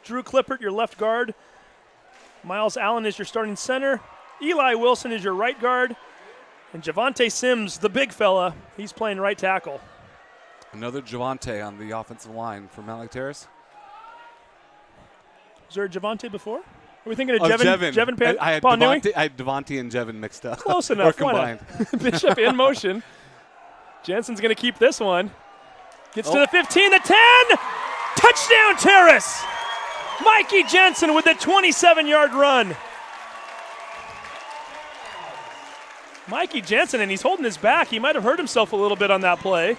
Drew Clippert, your left guard. Miles Allen is your starting center. Eli Wilson is your right guard. And Javonte Sims, the big fella, he's playing right tackle. Another Javonte on the offensive line for Mountlake Terrace. Was there a Javonte before? Are we thinking of Jevin Pan? I had Devontae and Jevin mixed up. Close enough. Or combined. Bishop in motion. Jensen's going to keep this one. Gets to the 15, the 10. Touchdown, Terrace. Mikey Jensen with the 27-yard run. Mikey Jensen, and he's holding his back. He might have hurt himself a little bit on that play.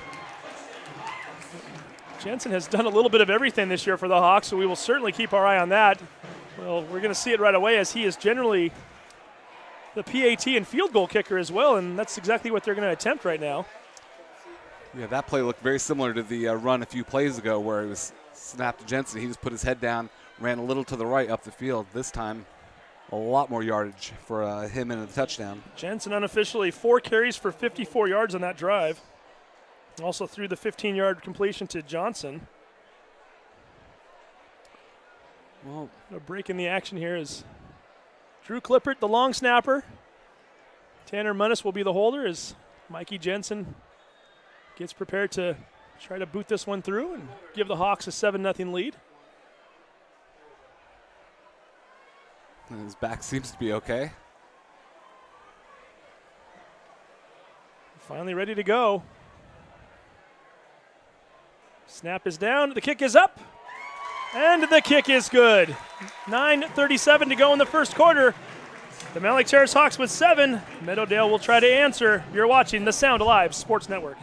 Jensen has done a little bit of everything this year for the Hawks, so we will certainly keep our eye on that. Well, we're going to see it right away as he is generally the PAT and field goal kicker as well, and that's exactly what they're going to attempt right now. Yeah, that play looked very similar to the run a few plays ago where it was snapped to Jensen. He just put his head down, ran a little to the right up the field. This time, a lot more yardage for him in a touchdown. Jensen unofficially 4 carries for 54 yards on that drive. Also threw the 15-yard completion to Johnson. Well, a break in the action here is Drew Clippert, the long snapper. Tanner Munnis will be the holder as Mikey Jensen gets prepared to try to boot this one through and give the Hawks a 7-0 lead. And his back seems to be okay. Finally ready to go. Snap is down, the kick is up, and the kick is good. 9:37 to go in the first quarter. The Mountlake Terrace Hawks with 7. Meadowdale will try to answer. You're watching the Sound Alive Sports Network.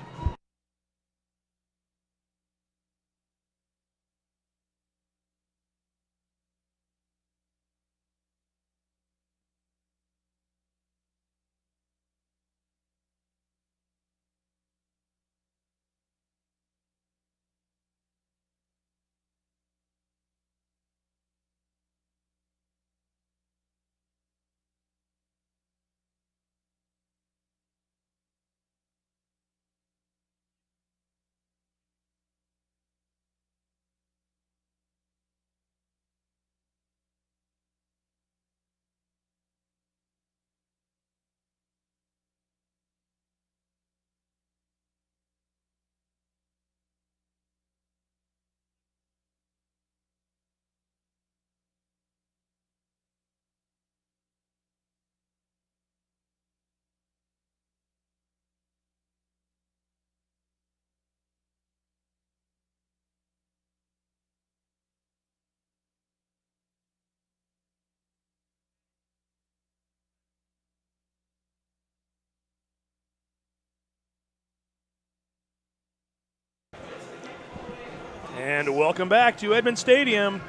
And welcome back to Edmond Stadium.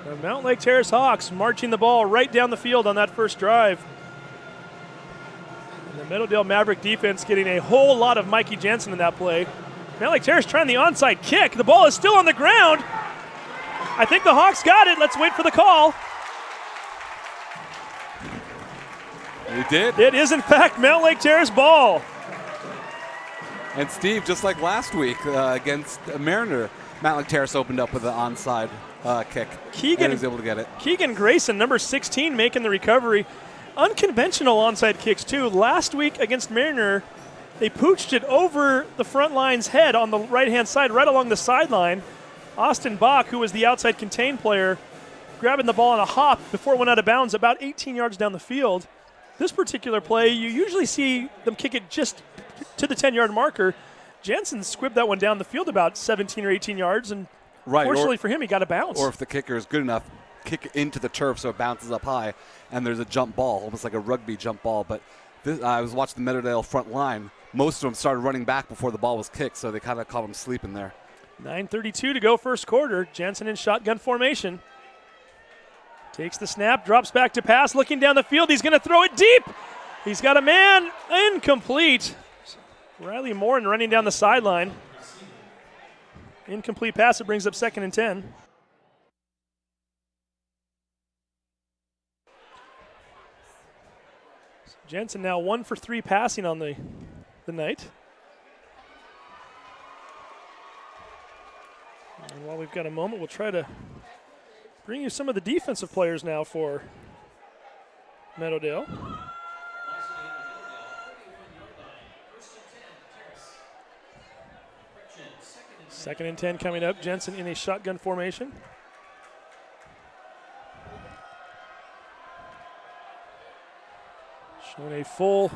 The Mountlake Terrace Hawks marching the ball right down the field on that first drive. And the Meadowdale Maverick defense getting a whole lot of Mikey Jensen in that play. Mountlake Terrace trying the onside kick. The ball is still on the ground. I think the Hawks got it. Let's wait for the call. He did. It is, in fact, Mountlake Terrace ball. And Steve, just like last week against Mariner, Mountlake Terrace opened up with an onside kick. Keegan and he was able to get it. Keegan Grayson, number 16, making the recovery. Unconventional onside kicks, too. Last week against Mariner, they pooched it over the front line's head on the right-hand side, right along the sideline. Austin Bach, who was the outside contain player, grabbing the ball on a hop before it went out of bounds about 18 yards down the field. This particular play, you usually see them kick it just to the 10-yard marker. Jensen squibbed that one down the field about 17 or 18 yards, and fortunately for him, he got a bounce. Or if the kicker is good enough, kick it into the turf so it bounces up high, and there's a jump ball, almost like a rugby jump ball. But I was watching the Meadowdale front line. Most of them started running back before the ball was kicked, so they kind of caught them sleeping there. 9:32 to go first quarter. Jensen in shotgun formation. Takes the snap, drops back to pass, looking down the field. He's going to throw it deep. He's got a man, incomplete. Riley Morin running down the sideline. Incomplete pass, it brings up 2nd and 10. Jensen now 1 for 3 passing on the night. And while we've got a moment, we'll try to Bring you some of the defensive players now for Meadowdale. Second and 10 coming up. Jensen in a shotgun formation. Showing a full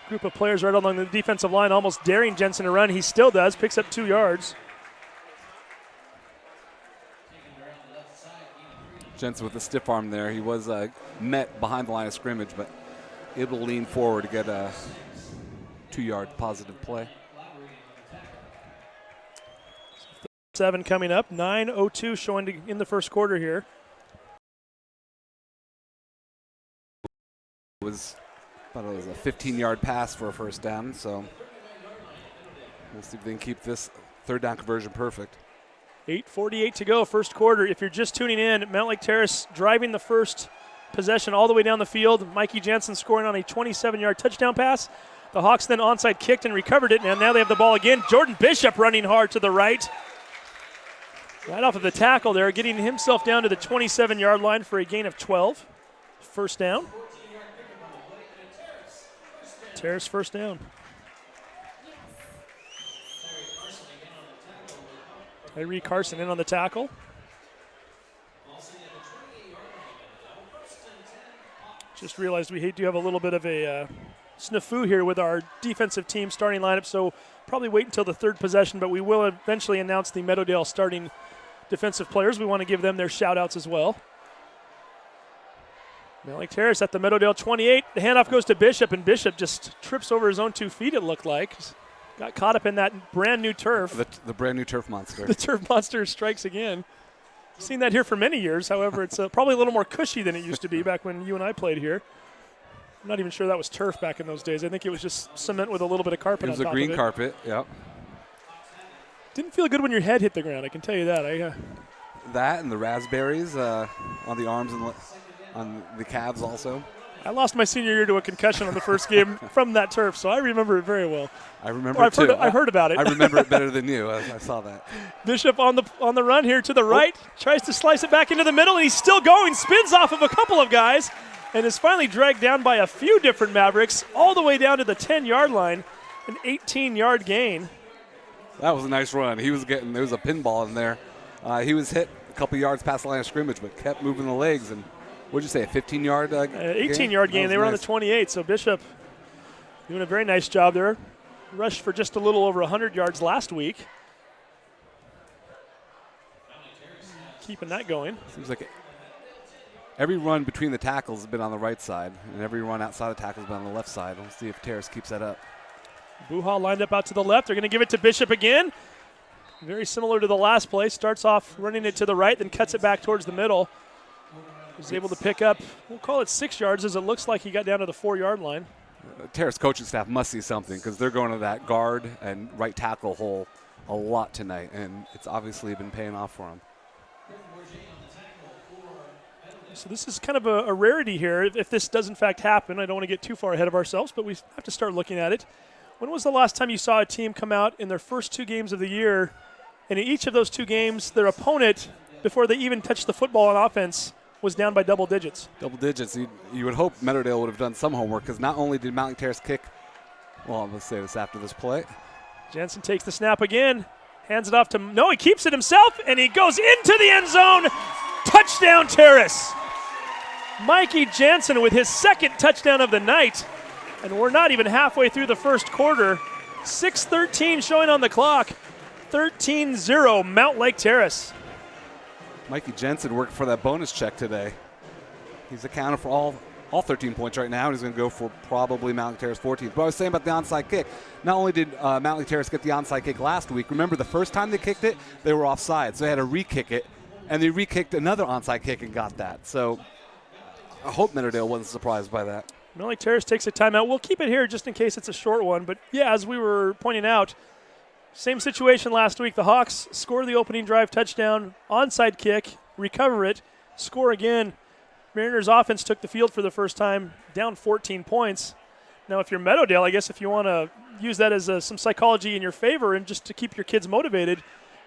group of players right along the defensive line, almost daring Jensen to run. He still does, picks up 2 yards. Jensen with a stiff arm there. He was met behind the line of scrimmage, but able to lean forward to get a 2-yard positive play. 7 coming up. 9:02 showing in the first quarter here. It was a 15-yard pass for a first down, so we'll see if they can keep this third down conversion perfect. 8:48 to go, first quarter. If you're just tuning in, Mountlake Terrace driving the first possession all the way down the field. Mikey Jensen scoring on a 27-yard touchdown pass. The Hawks then onside kicked and recovered it, and now they have the ball again. Jordan Bishop running hard to the right. Right off of the tackle there, getting himself down to the 27-yard line for a gain of 12. First down. Terrace first down. Tyree Carson in on the tackle. Just realized we do have a little bit of a snafu here with our defensive team starting lineup, so probably wait until the third possession, but we will eventually announce the Meadowdale starting defensive players. We want to give them their shout-outs as well. Mountlake Terrace at the Meadowdale 28. The handoff goes to Bishop, and Bishop just trips over his own 2 feet, it looked like. Got caught up in that brand new turf. The brand new turf monster. The turf monster strikes again. Seen that here for many years. However, it's probably a little more cushy than it used to be back when you and I played here. I'm not even sure that was turf back in those days. I think it was just cement with a little bit of carpet on top of it. It was a green carpet, yep. Didn't feel good when your head hit the ground, I can tell you that. That and the raspberries on the arms and on the calves also. I lost my senior year to a concussion on the first game from that turf, so I remember it very well. I remember it too. I've heard about it. I remember it better than you. I saw that. Bishop on the run here to the right, tries to slice it back into the middle, and he's still going, spins off of a couple of guys, and is finally dragged down by a few different Mavericks, all the way down to the 10-yard line, an 18-yard gain. That was a nice run. There was a pinball in there. He was hit a couple yards past the line of scrimmage, but kept moving the legs. And what did you say, a 15-yard 18-yard gain. They were on the 28, so Bishop doing a very nice job there. Rushed for just a little over 100 yards last week. Keeping that going. Seems like every run between the tackles has been on the right side, and every run outside the tackles has been on the left side. We'll see if Terrace keeps that up. Buha lined up out to the left. They're going to give it to Bishop again. Very similar to the last play. Starts off running it to the right, then cuts it back towards the middle. He's able to pick up, we'll call it 6 yards, as it looks like he got down to the 4-yard line. Terrace coaching staff must see something, because they're going to that guard and right tackle hole a lot tonight, and it's obviously been paying off for him. So this is kind of a rarity here. If this does in fact happen, I don't want to get too far ahead of ourselves, but we have to start looking at it. When was the last time you saw a team come out in their first 2 games of the year, and in each of those 2 games, their opponent, before they even touched the football on offense, was down by double digits? Double digits. You would hope Meadowdale would have done some homework, because not only did Mountlake Terrace kick, well, let's say this after this play. Jensen takes the snap again, hands it off to, no, he keeps it himself, and he goes into the end zone. Touchdown, Terrace. Mikey Jensen with his 2nd touchdown of the night, and we're not even halfway through the first quarter. 6:13 showing on the clock. 13-0 Mountlake Terrace. Mikey Jensen worked for that bonus check today. He's accounted for all 13 points right now, and he's going to go for probably Mountlake Terrace 14th. But I was saying about the onside kick. Not only did Mountlake Terrace get the onside kick last week, remember the first time they kicked it, they were offside, so they had to re-kick it, and they re-kicked another onside kick and got that. So I hope Meadowdale wasn't surprised by that. Mountlake Terrace takes a timeout. We'll keep it here just in case it's a short one. But, yeah, as we were pointing out, same situation last week. The Hawks score the opening drive touchdown, onside kick, recover it, score again. Mariners offense took the field for the first time, down 14 points. Now, if you're Meadowdale, I guess if you want to use that as some psychology in your favor and just to keep your kids motivated,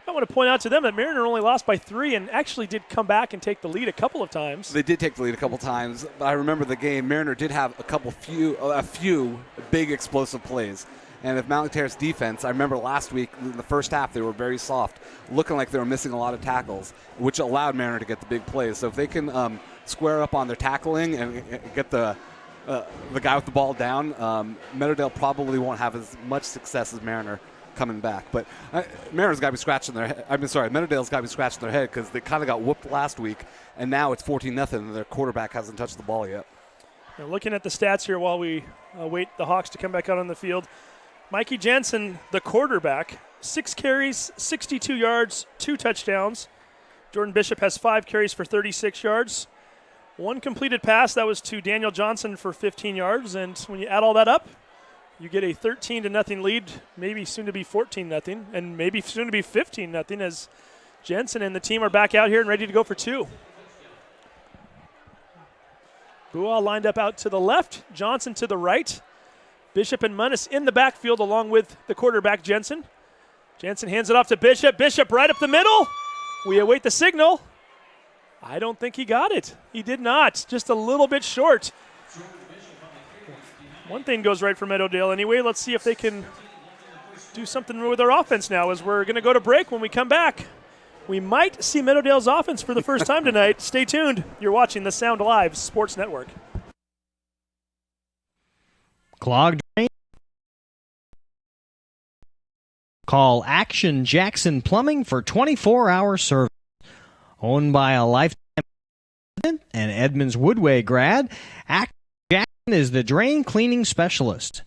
I want to point out to them that Mariner only lost by 3 and actually did come back and take the lead a couple of times. They did take the lead a couple times, but I remember the game. Mariner did have a few big explosive plays. And if Mountlake Terrace defense, I remember last week in the first half they were very soft, looking like they were missing a lot of tackles, which allowed Mariner to get the big plays. So if they can square up on their tackling and get the guy with the ball down, Meadowdale probably won't have as much success as Mariner coming back. But Mariner's got to be scratching their head. Meadowdale's got to be scratching their head because they kind of got whooped last week, and now it's 14-0, and their quarterback hasn't touched the ball yet. Now looking at the stats here while we wait the Hawks to come back out on the field. Mikey Jensen, the quarterback, 6 carries, 62 yards, 2 touchdowns. Jordan Bishop has 5 carries for 36 yards. 1 completed pass, that was to Daniel Johnson for 15 yards. And when you add all that up, you get a 13-0 lead, maybe soon to be 14-0, and maybe soon to be 15-0 as Jensen and the team are back out here and ready to go for 2. Bual lined up out to the left, Johnson to the right. Bishop and Munnis in the backfield along with the quarterback, Jensen. Jensen hands it off to Bishop. Bishop right up the middle. We await the signal. I don't think he got it. He did not. Just a little bit short. One thing goes right for Meadowdale anyway. Let's see if they can do something with their offense now as we're going to go to break. When we come back, we might see Meadowdale's offense for the first time tonight. Stay tuned. You're watching the Sound Live Sports Network. Clogged drain? Call Action Jackson Plumbing for 24-hour service. Owned by a lifetime resident and Edmonds Woodway grad, Action Jackson is the drain cleaning specialist.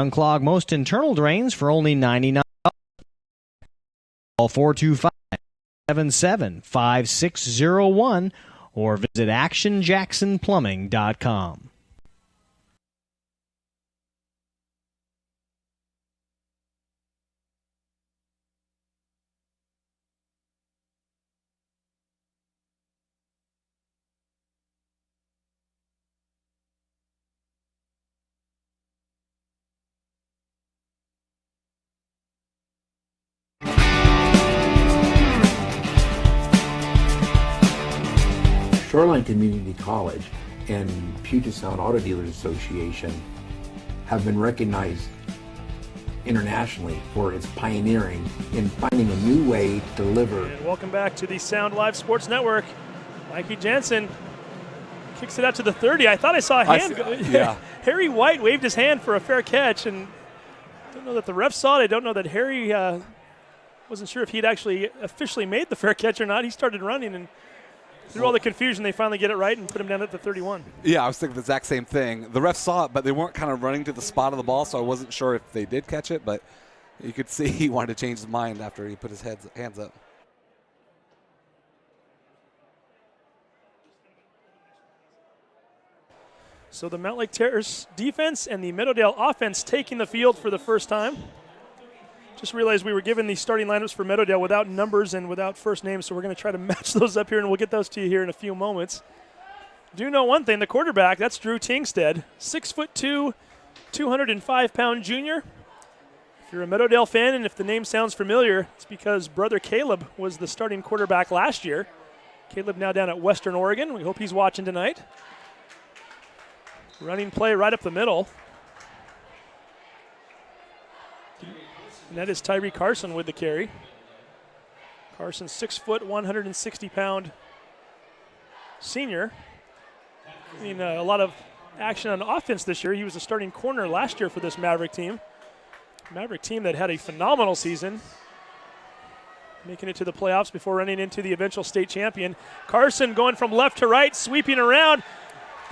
Unclog most internal drains for only $99. Call 425-775601 or visit actionjacksonplumbing.com. Shoreline Community College and Puget Sound Auto Dealers Association have been recognized internationally for its pioneering in finding a new way to deliver. And welcome back to the Sound Live Sports Network. Mikey Jensen kicks it out to the 30. I thought I saw a hand. Yeah. Harry White waved his hand for a fair catch, and I don't know that the ref saw it. I don't know that Harry wasn't sure if he'd actually officially made the fair catch or not. He started running, and through all the confusion, they finally get it right and put him down at the 31. Yeah, I was thinking the exact same thing. The ref saw it, but they weren't kind of running to the spot of the ball, so I wasn't sure if they did catch it, but you could see he wanted to change his mind after he put his hands up. So the Mountlake Terrace defense and the Meadowdale offense taking the field for the first time. Just realized we were given the starting lineups for Meadowdale without numbers and without first names, so we're going to try to match those up here, and we'll get those to you here in a few moments. Do know one thing, the quarterback, that's Drew Tingstead, 6'2", 205-pound junior. If you're a Meadowdale fan and if the name sounds familiar, it's because brother Caleb was the starting quarterback last year. Caleb now down at Western Oregon. We hope he's watching tonight. Running play right up the middle. And that is Tyree Carson with the carry. Carson, 6 foot, 160-pound senior. I mean, a lot of action on offense this year. He was a starting corner last year for this Maverick team. Maverick team that had a phenomenal season, making it to the playoffs before running into the eventual state champion. Carson going from left to right, sweeping around.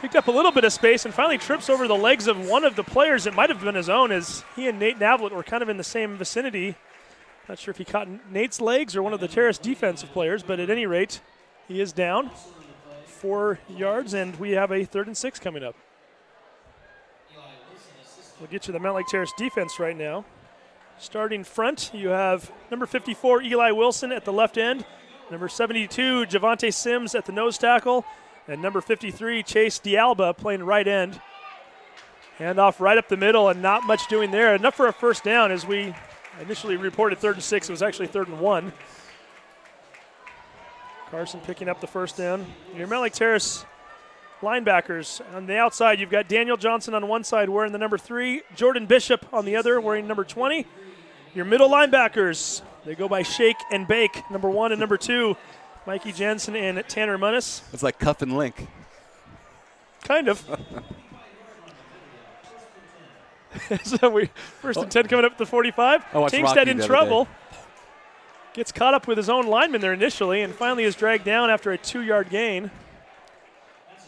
Picked up a little bit of space and finally trips over the legs of one of the players. It might have been his own, as he and Nate Navlet were kind of in the same vicinity. Not sure if he caught Nate's legs or one of the Terrace defensive players, but at any rate, he is down 4 yards, and we have a 3rd and 6 coming up. We'll get you the Mountlake Terrace defense right now. Starting front, you have number 54, Eli Wilson at the left end, number 72, Javante Sims at the nose tackle, and number 53, Chase D'Alba playing right end. Hand off right up the middle and not much doing there. Enough for a first down as we Initially reported 3rd and 6. It was actually 3rd and 1. Carson picking up the first down. Your Mountlake Terrace linebackers. On the outside, you've got Daniel Johnson on one side wearing the number 3. Jordan Bishop on the other wearing number 20. Your middle linebackers, they go by Shake and Bake, number 1 and number 2. Mikey Jensen and Tanner Munnis. It's like Cuff and Link. Kind of. So we first and 10 coming up at the 45. Teamstead in trouble. Gets caught up with his own lineman there initially and finally is dragged down after a 2-yard gain.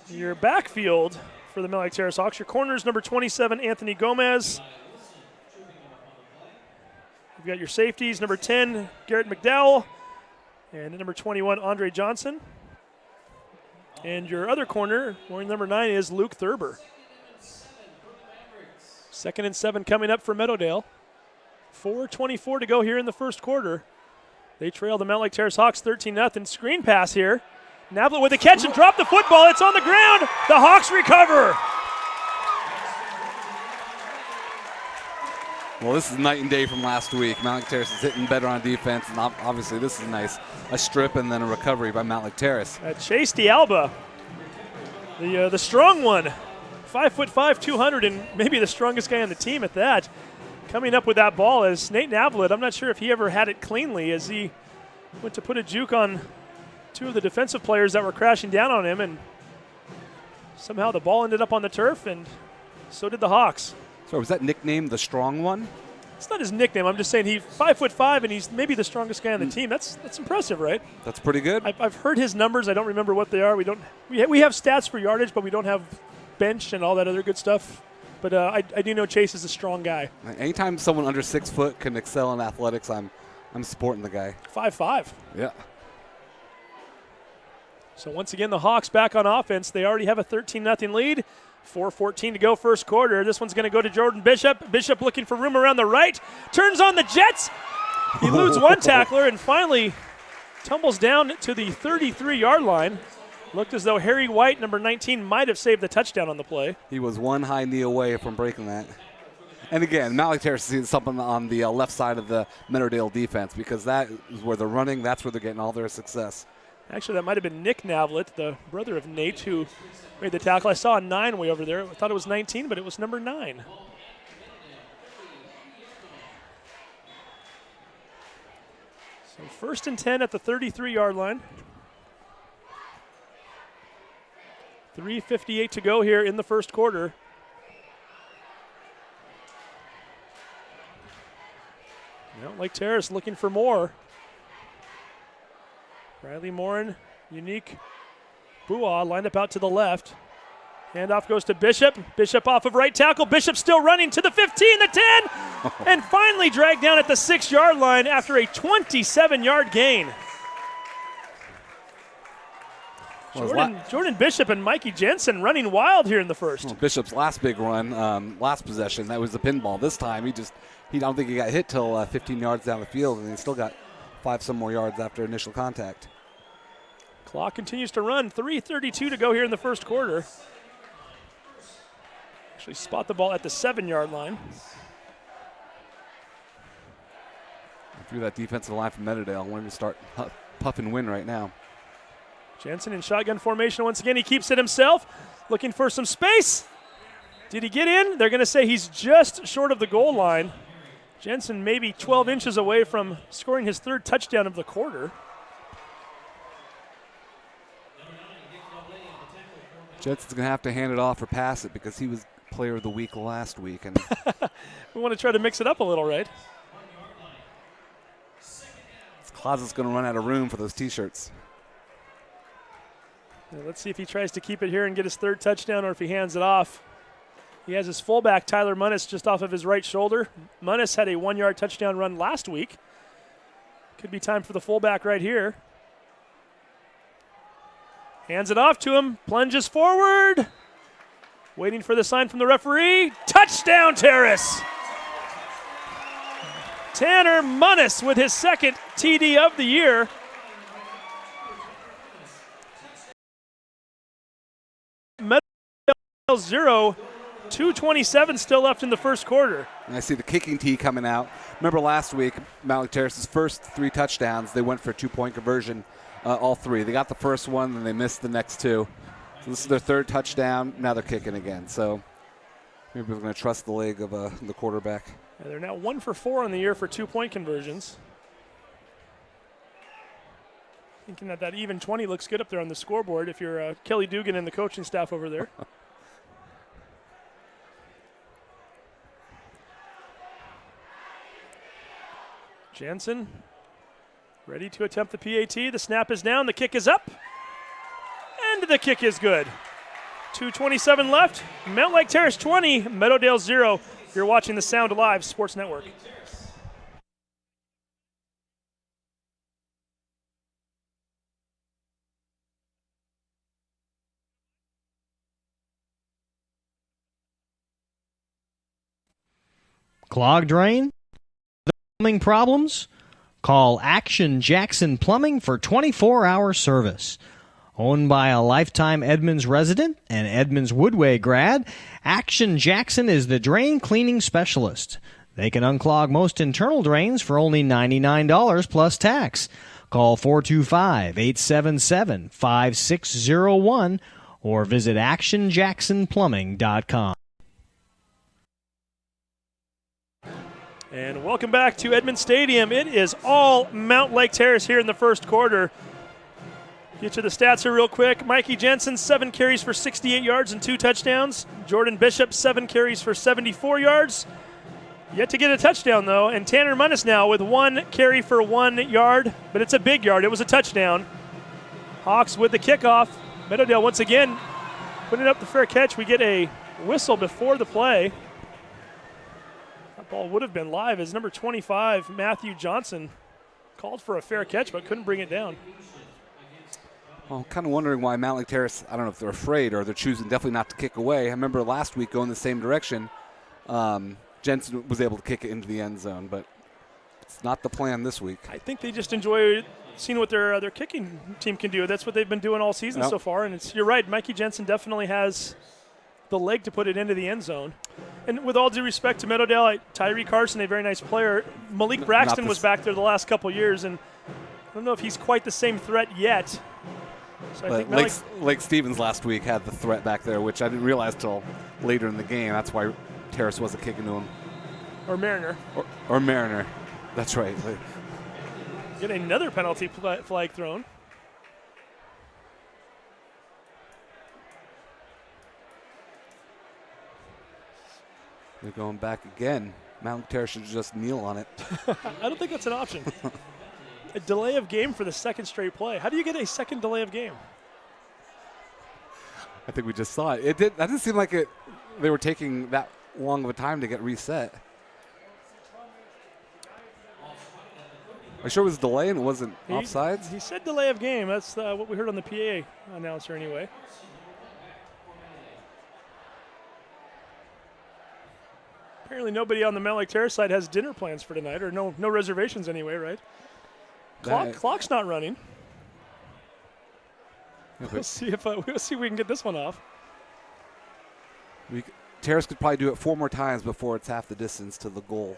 Your backfield for the Mountlake Terrace Hawks. Your corners, number 27, Anthony Gomez. You've got your safeties, number 10, Garrett McDowell. And number 21, Andre Johnson. And your other corner, wearing number 9, is Luke Thurber. 2nd and 7 coming up for Meadowdale. 4:24 to go here in the first quarter. They trail the Mountlake Terrace Hawks 13-0. Screen pass here. Navlet with a catch and drop the football. It's on the ground. The Hawks recover. Well, this is night and day from last week. Mountlake Terrace is hitting better on defense, and obviously this is nice. A strip and then a recovery by Mountlake Terrace. Chase D'Alba, the strong one, 5'5", 200, and maybe the strongest guy on the team at that. Coming up with that ball is Nate Navlet. I'm not sure if he ever had it cleanly as he went to put a juke on 2 of the defensive players that were crashing down on him, and somehow the ball ended up on the turf, and so did the Hawks. So was that nicknamed the strong one? It's not his nickname. I'm just saying he's 5'5", and he's maybe the strongest guy on the team. That's impressive, right? That's pretty good. I've heard his numbers. I don't remember what they are. We have stats for yardage, but we don't have bench and all that other good stuff. But I do know Chase is a strong guy. Anytime someone under 6 foot can excel in athletics, I'm supporting the guy. 5'5". Yeah. So once again, the Hawks back on offense. They already have a 13-0 lead. 4:14 to go first quarter. This one's going to go to Jordan Bishop. Bishop looking for room around the right. Turns on the Jets. He eludes one tackler and finally tumbles down to the 33-yard line. Looked as though Harry White, number 19, might have saved the touchdown on the play. He was one high knee away from breaking that. And again, Mountlake Terrace is something on the left side of the Meadowdale defense because that is where they're running. That's where they're getting all their success. Actually, that might have been Nick Navlet, the brother of Nate, who made the tackle. I saw a 9 way over there. I thought it was 19, but it was number 9. So 1st and 10 at the 33-yard line. 3:58 to go here in the first quarter. Mountlake Terrace looking for more. Riley Morin, unique Bua lined up out to the left. Handoff goes to Bishop. Bishop off of right tackle. Bishop still running to the 15, the 10, and finally dragged down at the 6-yard line after a 27-yard gain. Jordan Bishop and Mikey Jensen running wild here in the first. Well, Bishop's last big run, last possession, that was the pinball. This time, I don't think he got hit till 15 yards down the field, and he still got 5 some more yards after initial contact. Clock continues to run. 3:32 to go here in the first quarter. Actually spot the ball at the 7-yard line. Through that defensive line from Meadowdale, wanting to start puff and win right now. Jensen in shotgun formation once again. He keeps it himself, looking for some space. Did he get in? They're going to say he's just short of the goal line. Jensen maybe 12 inches away from scoring his 3rd touchdown of the quarter. Jensen's going to have to hand it off or pass it because he was player of the week last week. And we want to try to mix it up a little, right? This closet's going to run out of room for those T-shirts. Let's see if he tries to keep it here and get his 3rd touchdown or if he hands it off. He has his fullback, Tyler Munnis, just off of his right shoulder. Munnis had a 1-yard touchdown run last week. Could be time for the fullback right here. Hands it off to him, plunges forward. Waiting for the sign from the referee. Touchdown, Terrace! Tanner Munnis with his 2nd TD of the year. Meadowdale 0, 2:27 still left in the first quarter. And I see the kicking tee coming out. Remember last week, Mountlake Terrace's first 3 touchdowns, they went for 2-point conversion, all 3. They got the first one, and they missed the next 2. So this is their 3rd touchdown. Now they're kicking again. So maybe we're going to trust the leg of the quarterback. And they're now 1 for 4 on the year for 2-point conversions. Thinking that even 20 looks good up there on the scoreboard if you're Kelly Dugan and the coaching staff over there. Jensen ready to attempt the PAT. The snap is down. The kick is up. And the kick is good. 2:27 left. Mountlake Terrace 20, Meadowdale 0. You're watching the Sound Alive Sports Network. Clogged drain? Plumbing problems? Call Action Jackson Plumbing for 24-hour service. Owned by a lifetime Edmonds resident and Edmonds Woodway grad, Action Jackson is the drain cleaning specialist. They can unclog most internal drains for only $99 plus tax. Call 425-877-5601 or visit actionjacksonplumbing.com. And welcome back to Edmonds Stadium. It is all Mountlake Terrace here in the first quarter. Get you the stats here real quick. Mikey Jensen, 7 carries for 68 yards and 2 touchdowns. Jordan Bishop, 7 carries for 74 yards. Yet to get a touchdown, though. And Tanner Munnis now with 1 carry for 1 yard, but it's a big yard. It was a touchdown. Hawks with the kickoff. Meadowdale once again putting up the fair catch. We get a whistle before the play. That ball would have been live as number 25, Matthew Johnson, called for a fair catch but couldn't bring it down. Well, I'm kind of wondering why Mountlake Terrace, I don't know if they're afraid or they're choosing definitely not to kick away. I remember last week going the same direction. Jensen was able to kick it into the end zone, but it's not the plan this week. I think they just enjoy seeing what their kicking team can do. That's what they've been doing all season so far. And you're right, Mikey Jensen definitely has the leg to put it into the end zone. And with all due respect to Meadowdale, Tyree Carson, a very nice player. Malik Braxton was back there the last couple years, and I don't know if he's quite the same threat yet. So I think Lake Stevens last week had the threat back there, which I didn't realize till later in the game. That's why Terrace wasn't kicking to him. Or Mariner. Or Mariner. That's right. Get another penalty flag thrown. They're going back again. Mountlake Terrace should just kneel on it. I don't think that's an option. A delay of game for the second straight play. How do you get a second delay of game? I think we just saw it. That didn't seem like they were taking that long of a time to get reset. Are you sure it was a delay and it wasn't offsides? He said delay of game. That's what we heard on the PA announcer anyway. Apparently nobody on the Mountlake Terrace side has dinner plans for tonight, or no reservations anyway, right? Clock's not running. Okay. We'll see if we can get this one off. Terrace could probably do it 4 more times before it's half the distance to the goal.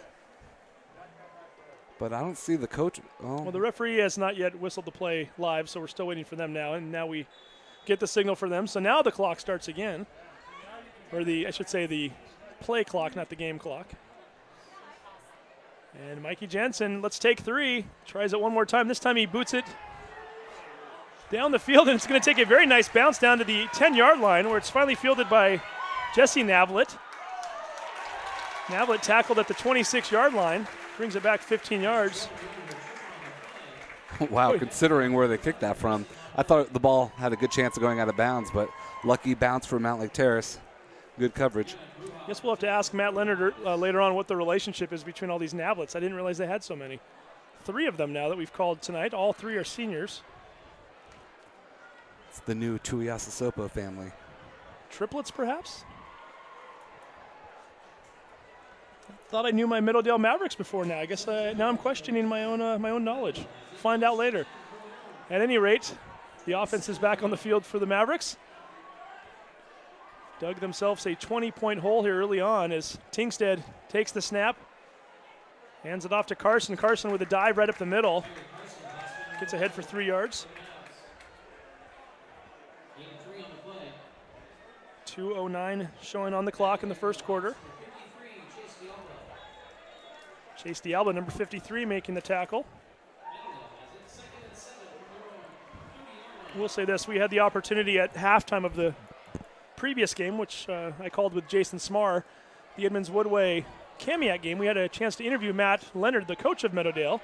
But I don't see the coach. Oh. Well, the referee has not yet whistled the play live, so we're still waiting for them now. And now we get the signal for them. So now the clock starts again. Or I should say the play clock, not the game clock. And Mikey Jensen, let's take 3. Tries it one more time. This time he boots it down the field, and it's going to take a very nice bounce down to the 10-yard line where it's finally fielded by Jesse Navlet. Navlet tackled at the 26-yard line, brings it back 15 yards. Wow, considering where they kicked that from. I thought the ball had a good chance of going out of bounds, but lucky bounce for Mountlake Terrace. Good coverage. Guess we'll have to ask Matt Leonard later on what the relationship is between all these Navlets. I didn't realize they had so many. 3 of them now that we've called tonight. All 3 are seniors. It's the new Tuiasosopo family. Triplets, perhaps? Thought I knew my Meadowdale Mavericks before now. I guess now I'm questioning my own knowledge. Find out later. At any rate, the offense is back on the field for the Mavericks. dug themselves a 20-point hole here early on as Tingstead takes the snap, hands it off to Carson. Carson with a dive right up the middle. Gets ahead for 3 yards. 2:09 showing on the clock in the first quarter. Chase Diablo, number 53, making the tackle. We'll say this, we had the opportunity at halftime of the previous game, which I called with Jason Smar, the Edmonds Woodway Kamiak game. We had a chance to interview Matt Leonard, the coach of Meadowdale,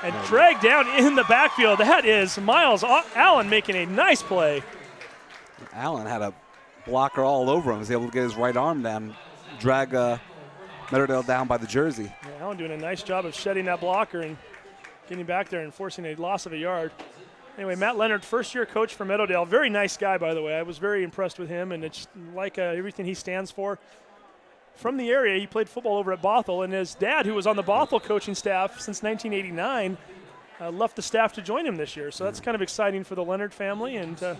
and dragged down in the backfield. That is Miles Allen making a nice play. Allen had a blocker all over him. He was able to get his right arm down, drag Meadowdale down by the jersey. Yeah, Allen doing a nice job of shedding that blocker and getting back there and forcing a loss of a yard. Anyway, Matt Leonard, first-year coach for Meadowdale. Very nice guy, by the way. I was very impressed with him, and it's like everything he stands for. From the area, he played football over at Bothell, and his dad, who was on the Bothell coaching staff since 1989, left the staff to join him this year. So that's kind of exciting for the Leonard family, and a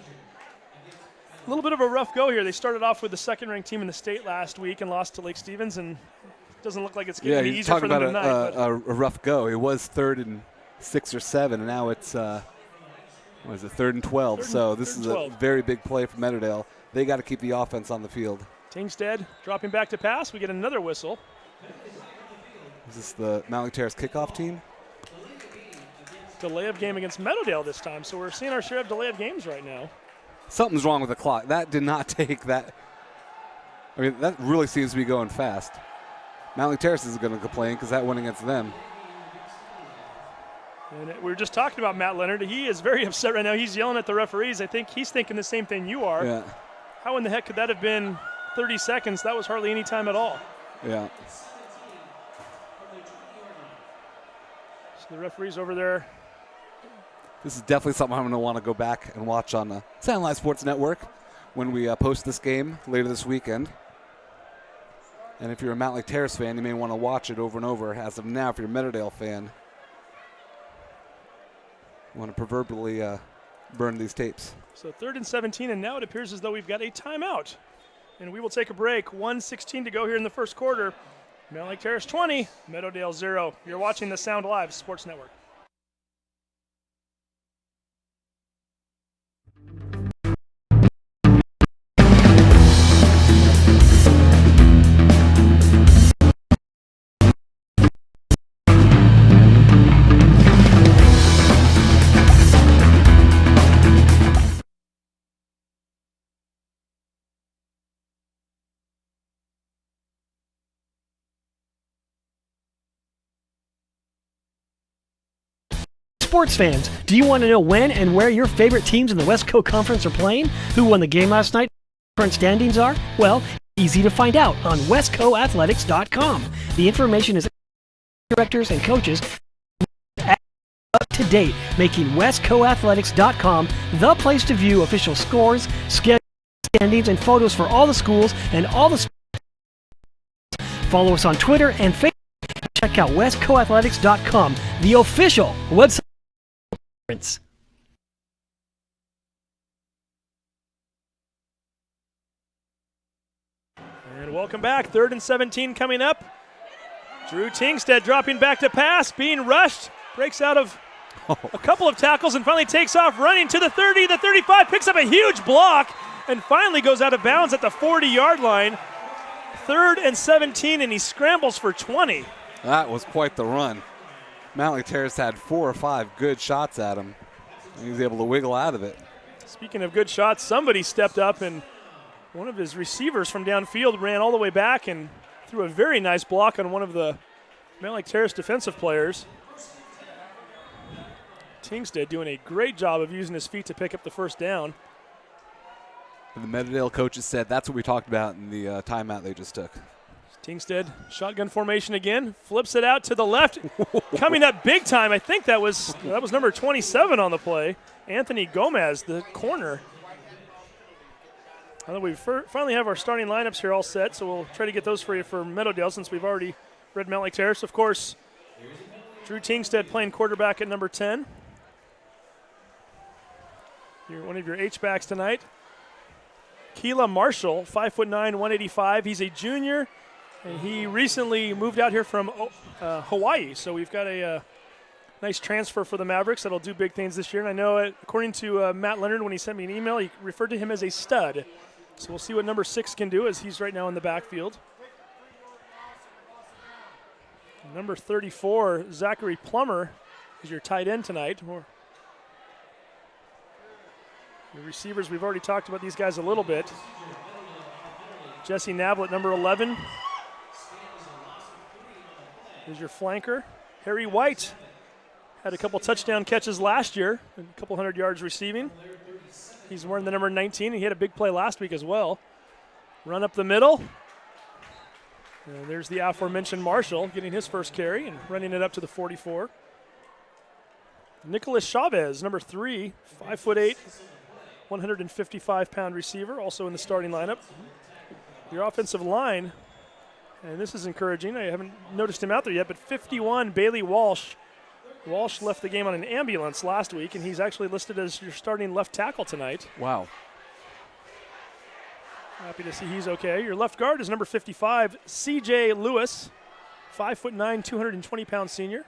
little bit of a rough go here. They started off with the second-ranked team in the state last week and lost to Lake Stevens, and it doesn't look like it's getting any easier for them tonight. Yeah, talking about a rough go. It was 3rd and 6 or 7, and now it's 3rd and 12. So this is a very big play for Meadowdale. They got to keep the offense on the field. Tingstead dropping back to pass. We get another whistle. Is this the Mountlake Terrace kickoff team? Delay of game against Meadowdale this time. So we're seeing our share of delay of games right now. Something's wrong with the clock. That did not take that. I mean, that really seems to be going fast. Mountlake Terrace is going to complain because that went against them. And we were just talking about Matt Leonard. He is very upset right now. He's yelling at the referees. I think he's thinking the same thing you are. Yeah. How in the heck could that have been 30 seconds? That was hardly any time at all. Yeah. So the referee's over there. This is definitely something I'm going to want to go back and watch on the Sound Live Sports Network when we post this game later this weekend. And if you're a Mountlake Terrace fan, you may want to watch it over and over. As of now, if you're a Meadowdale fan, you want to proverbially burn these tapes. So 3rd and 17, and now it appears as though we've got a timeout. And we will take a break. 1:16 to go here in the first quarter. Mountlake Terrace 20, Meadowdale 0. You're watching the Sound Live Sports Network. Sports fans, do you want to know when and where your favorite teams in the Westco Conference are playing? Who won the game last night? Current standings are? Well, easy to find out on westcoathletics.com. The information is directors and coaches up to date, making westcoathletics.com the place to view official scores, schedules, standings, and photos for all the schools and all the sports. Follow us on Twitter and Facebook. Check out westcoathletics.com, the official website. And welcome back. 3rd and 17 coming up. Drew Tingstead dropping back to pass, being rushed, breaks out of a couple of tackles and finally takes off running to the 30, the 35, picks up a huge block and finally goes out of bounds at the 40-yard line. 3rd and 17, and he scrambles for 20. That was quite the run. Mountlake Terrace had 4 or 5 good shots at him. He was able to wiggle out of it. Speaking of good shots, somebody stepped up and one of his receivers from downfield ran all the way back and threw a very nice block on one of the Mountlake Terrace defensive players. Tingstead doing a great job of using his feet to pick up the first down. And the Meadowdale coaches said that's what we talked about in the timeout they just took. Tingstead, shotgun formation again, flips it out to the left, coming up big time. I think that was number 27 on the play, Anthony Gomez, the corner. I think we finally have our starting lineups here all set, so we'll try to get those for you for Meadowdale since we've already read Mountlake Terrace. Of course, Drew Tingstead playing quarterback at number 10. You're one of your H-backs tonight. Keela Marshall, 5'9", 185. He's a junior, and he recently moved out here from Hawaii. So we've got a nice transfer for the Mavericks that'll do big things this year. And I know, according to Matt Leonard, when he sent me an email, he referred to him as a stud. So we'll see what number 6 can do, as he's right now in the backfield. Number 34, Zachary Plummer, is your tight end tonight. The receivers, we've already talked about these guys a little bit. Jesse Navlet, number 11, is your flanker. Harry White had a couple touchdown catches last year, and a couple 100 yards receiving. He's wearing the number 19, and he had a big play last week as well. Run up the middle. And there's the aforementioned Marshall getting his first carry and running it up to the 44. Nicholas Chavez, number 3, 5'8", 155-pound receiver, also in the starting lineup. Your offensive line, and this is encouraging. I haven't noticed him out there yet, but 51, Bailey Walsh. Walsh left the game on an ambulance last week, and he's actually listed as your starting left tackle tonight. Wow. Happy to see he's okay. Your left guard is number 55, C.J. Lewis, 5'9", 220-pound senior.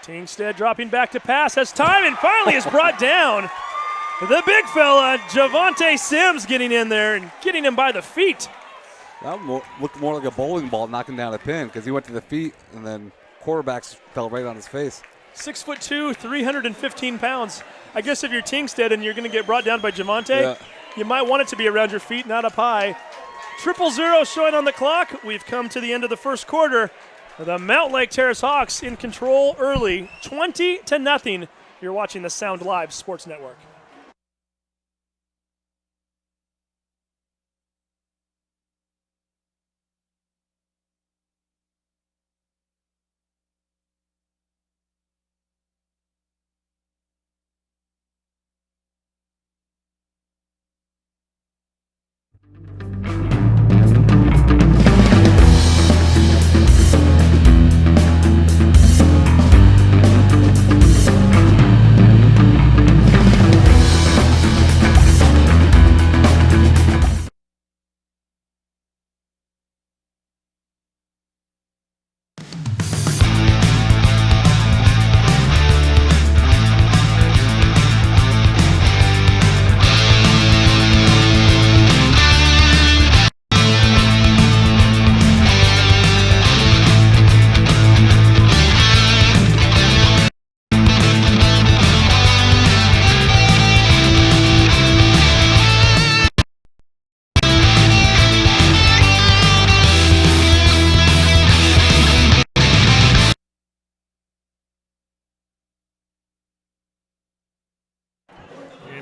Tingstead dropping back to pass, has time, and finally is brought down. The big fella, Javonte Sims, getting in there and getting him by the feet. That looked more like a bowling ball knocking down a pin, because he went to the feet and then quarterbacks fell right on his face. 6'2", 315 pounds. I guess if you're Tingstead and you're going to get brought down by Javonte, you might want it to be around your feet, not up high. 0-0 showing on the clock. We've come to the end of the first quarter. The Mountlake Terrace Hawks in control early, 20-0. You're watching the Sound Live Sports Network.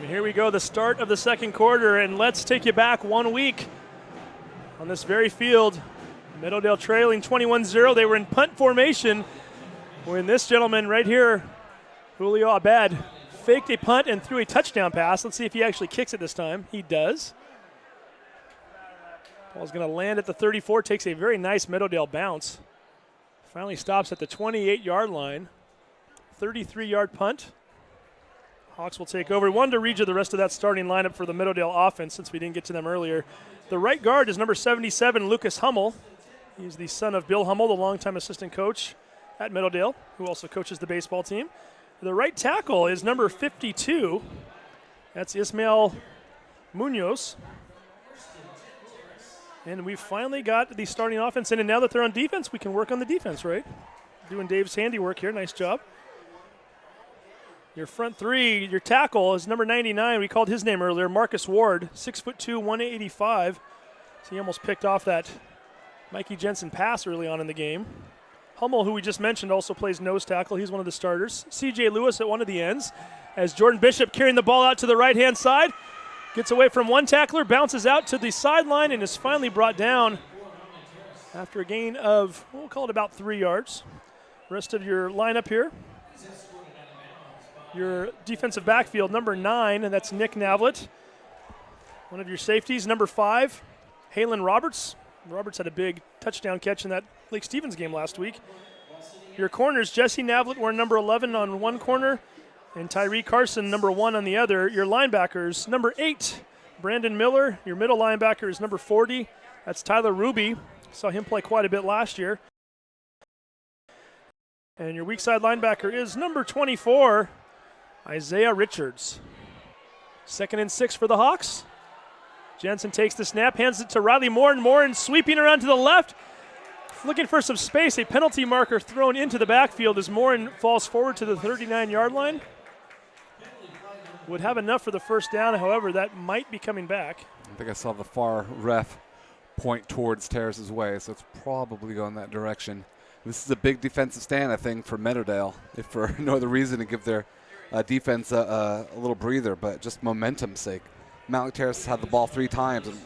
Here we go, the start of the second quarter, and let's take you back 1 week on this very field. Meadowdale trailing 21-0. They were in punt formation when this gentleman right here, Julio Abad, faked a punt and threw a touchdown pass. Let's see if he actually kicks it this time. He does. Ball's going to land at the 34, takes a very nice Meadowdale bounce. Finally stops at the 28-yard line. 33-yard punt. Hawks will take over. We wanted to read you the rest of that starting lineup for the Meadowdale offense since we didn't get to them earlier. The right guard is number 77, Lucas Hummel. He's the son of Bill Hummel, the longtime assistant coach at Meadowdale, who also coaches the baseball team. The right tackle is number 52. That's Ismael Munoz. And we finally got the starting offense in, and now that they're on defense, we can work on the defense, right? Doing Dave's handiwork here. Nice job. Your front three, your tackle is number 99. We called his name earlier, Marcus Ward, 6'2", 185. So he almost picked off that Mikey Jensen pass early on in the game. Hummel, who we just mentioned, also plays nose tackle. He's one of the starters. C.J. Lewis at one of the ends, as Jordan Bishop carrying the ball out to the right-hand side. Gets away from one tackler, bounces out to the sideline, and is finally brought down after a gain of, we'll call it about 3 yards. Rest of your lineup here. Your defensive backfield, number 9, and that's Nick Navlet. One of your safeties, number 5, Halen Roberts. Roberts had a big touchdown catch in that Lake Stevens game last week. Your corners, Jesse Navlet, we're number 11 on one corner, and Tyree Carson, number 1 on the other. Your linebackers, number 8, Brandon Miller, your middle linebacker, is number 40. That's Tyler Ruby. Saw him play quite a bit last year. And your weak side linebacker is number 24, Isaiah Richards. 2nd and 6 for the Hawks. Jensen takes the snap, hands it to Riley Morin. Morin sweeping around to the left, looking for some space. A penalty marker thrown into the backfield as Morin falls forward to the 39-yard line. Would have enough for the first down, however, that might be coming back. I think I saw the far ref point towards Terrace's way, so it's probably going that direction. This is a big defensive stand, I think, for Meadowdale, if for no other reason to give their defense a little breather, but just momentum's sake. Mountlake Terrace had the ball 3 times and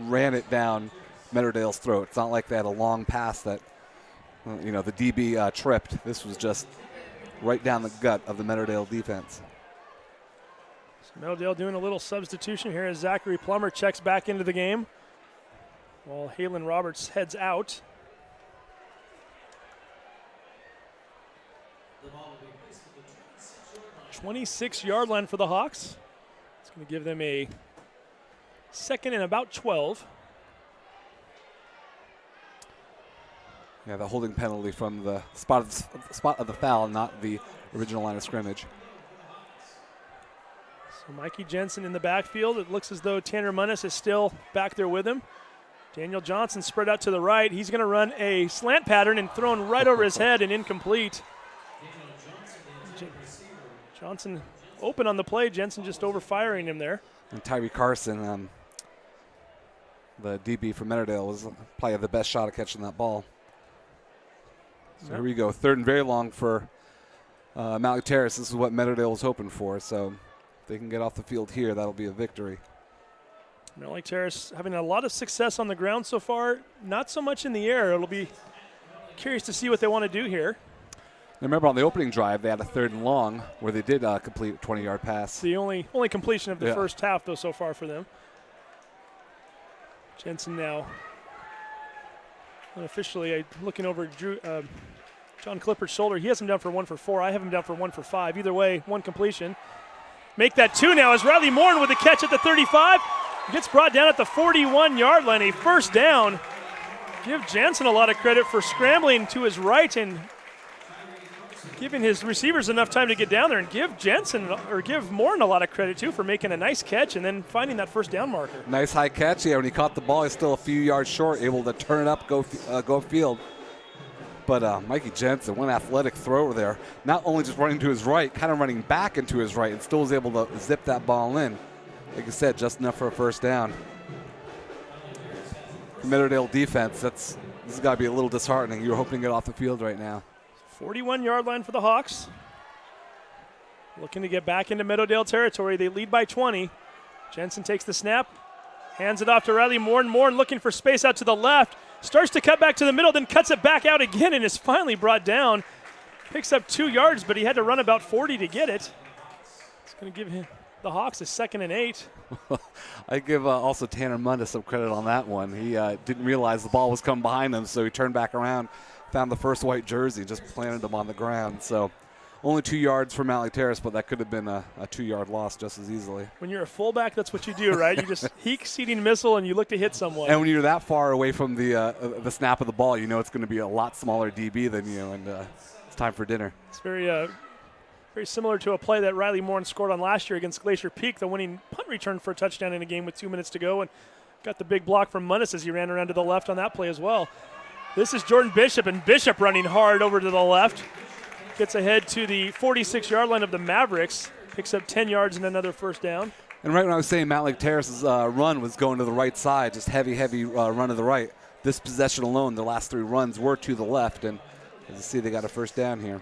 ran it down Meadowdale's throat. It's not like they had a long pass that, the DB tripped. This was just right down the gut of the Meadowdale defense. Meadowdale doing a little substitution here as Zachary Plummer checks back into the game while Halen Roberts heads out. The 26-yard line for the Hawks. It's going to give them a 2nd and about 12. Yeah, the holding penalty from the spot of the foul, not the original line of scrimmage. So Mikey Jensen in the backfield. It looks as though Tanner Munnis is still back there with him. Daniel Johnson spread out to the right. He's going to run a slant pattern and thrown right over his head and incomplete. Johnson open on the play. Jensen just overfiring him there. And Tyree Carson, the DB from Meadowdale, was probably the best shot at catching that ball. So here we go. 3rd and very long for Mountlake Terrace. This is what Meadowdale was hoping for. So if they can get off the field here, that'll be a victory. Mountlake Terrace having a lot of success on the ground so far. Not so much in the air. It'll be curious to see what they want to do here. Now remember on the opening drive, they had a 3rd and long where they did complete a 20-yard pass. The only completion of the first half, though, so far for them. Jensen now unofficially looking over John Clifford's shoulder. He has him down for 1 for 4. I have him down for 1 for 5. Either way, 1 completion. Make that 2 now as Riley Morin with the catch at the 35. Gets brought down at the 41-yard line, a first down. Give Jensen a lot of credit for scrambling to his right and giving his receivers enough time to get down there, and give Morin a lot of credit too for making a nice catch and then finding that first down marker. Nice high catch. Yeah, when he caught the ball, he's still a few yards short, able to turn it up, go field. But Mikey Jensen, one athletic thrower there, not only just running to his right, kind of running back into his right, and still was able to zip that ball in. Like I said, just enough for a first down. Meadowdale defense, this has got to be a little disheartening. You're hoping to get off the field right now. 41-yard line for the Hawks. Looking to get back into Meadowdale territory. They lead by 20. Jensen takes the snap, hands it off to Riley Morin. Morin looking for space out to the left. Starts to cut back to the middle, then cuts it back out again and is finally brought down. Picks up 2 yards, but he had to run about 40 to get it. It's going to give the Hawks a 2nd and 8. I give also Tanner Mundis some credit on that one. He didn't realize the ball was coming behind him, so he turned back around, found the first white jersey, just planted him on the ground. So only 2 yards for Mountlake Terrace, but that could have been a 2-yard loss just as easily. When you're a fullback, that's what you do, right? You just heat-seeding missile and you look to hit someone. And when you're that far away from the snap of the ball, you know it's going to be a lot smaller DB than you, and it's time for dinner. It's very similar to a play that Riley Morin scored on last year against Glacier Peak, the winning punt return for a touchdown in a game with 2 minutes to go, and got the big block from Munnis as he ran around to the left on that play as well. This is Jordan Bishop, and Bishop running hard over to the left. Gets ahead to the 46-yard line of the Mavericks. Picks up 10 yards and another first down. And right when I was saying Mountlake Terrace's run was going to the right side, just heavy run to the right. This possession alone, the last 3 runs were to the left, and as you see, they got a first down here.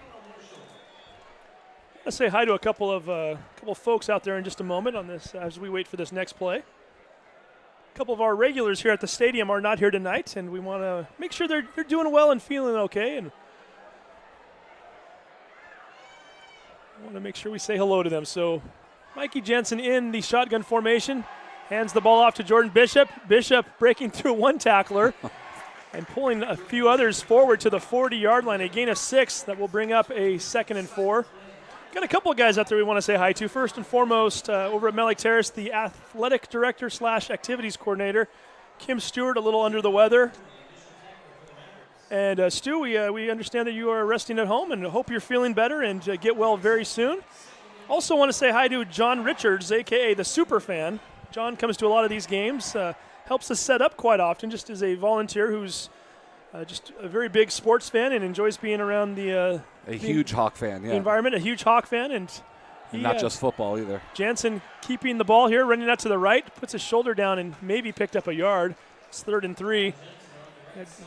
Let's say hi to a couple of folks out there in just a moment on this as we wait for this next play. A couple of our regulars here at the stadium are not here tonight, and we want to make sure they're doing well and feeling okay, and I want to make sure we say hello to them. So Mikey Jensen in the shotgun formation, hands the ball off to Jordan Bishop. Bishop breaking through one tackler and pulling a few others forward to the 40-yard line, a gain of 6 that will bring up a 2nd and 4. Got a couple of guys out there we want to say hi to. First and foremost, over at Mountlake Terrace, the athletic director / activities coordinator, Kim Stewart, a little under the weather. And Stu, we understand that you are resting at home and hope you're feeling better and get well very soon. Also want to say hi to John Richards, a.k.a. the Super Fan. John comes to a lot of these games, helps us set up quite often, just as a volunteer who's just a very big sports fan and enjoys being around the huge Hawk fan, yeah. environment, a huge Hawk fan. And not just football either. Jansen keeping the ball here, running out to the right, puts his shoulder down and maybe picked up a yard. It's 3rd and 3.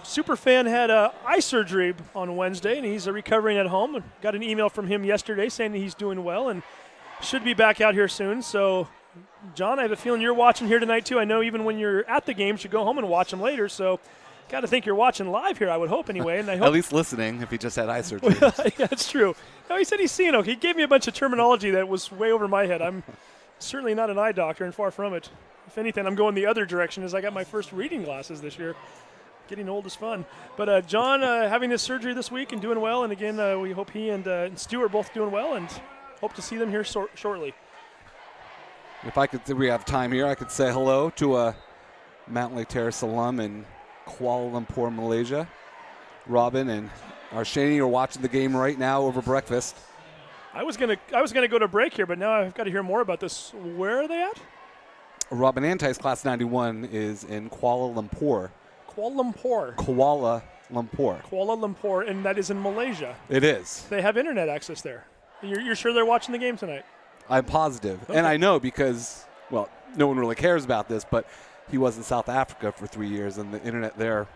Superfan had eye surgery on Wednesday, and he's recovering at home. Got an email from him yesterday saying that he's doing well and should be back out here soon. So, John, I have a feeling you're watching here tonight, too. I know even when you're at the games, you go home and watch them later. So, got to think you're watching live here, I would hope, anyway. And I hope at least listening if he just had eye surgery. Yeah, that's true. No, he said he's seeing okay. He gave me a bunch of terminology that was way over my head. I'm certainly not an eye doctor and far from it. If anything, I'm going the other direction as I got my first reading glasses this year. Getting old is fun. But John having his surgery this week and doing well. And again, we hope he and Stu are both doing well and hope to see them here shortly. If we have time here, I could say hello to a Mountlake Terrace alum in Kuala Lumpur, Malaysia. Robin and Arshani are watching the game right now over breakfast. I was gonna go to break here, but now I've got to hear more about this. Where are they at? Robin Antai's class 91 is in Kuala Lumpur. Kuala Lumpur. Kuala Lumpur. Kuala Lumpur, and that is in Malaysia. It is. They have internet access there. You're sure they're watching the game tonight? I'm positive. Okay. And I know because, well, no one really cares about this, but he was in South Africa for 3 years, and the internet there,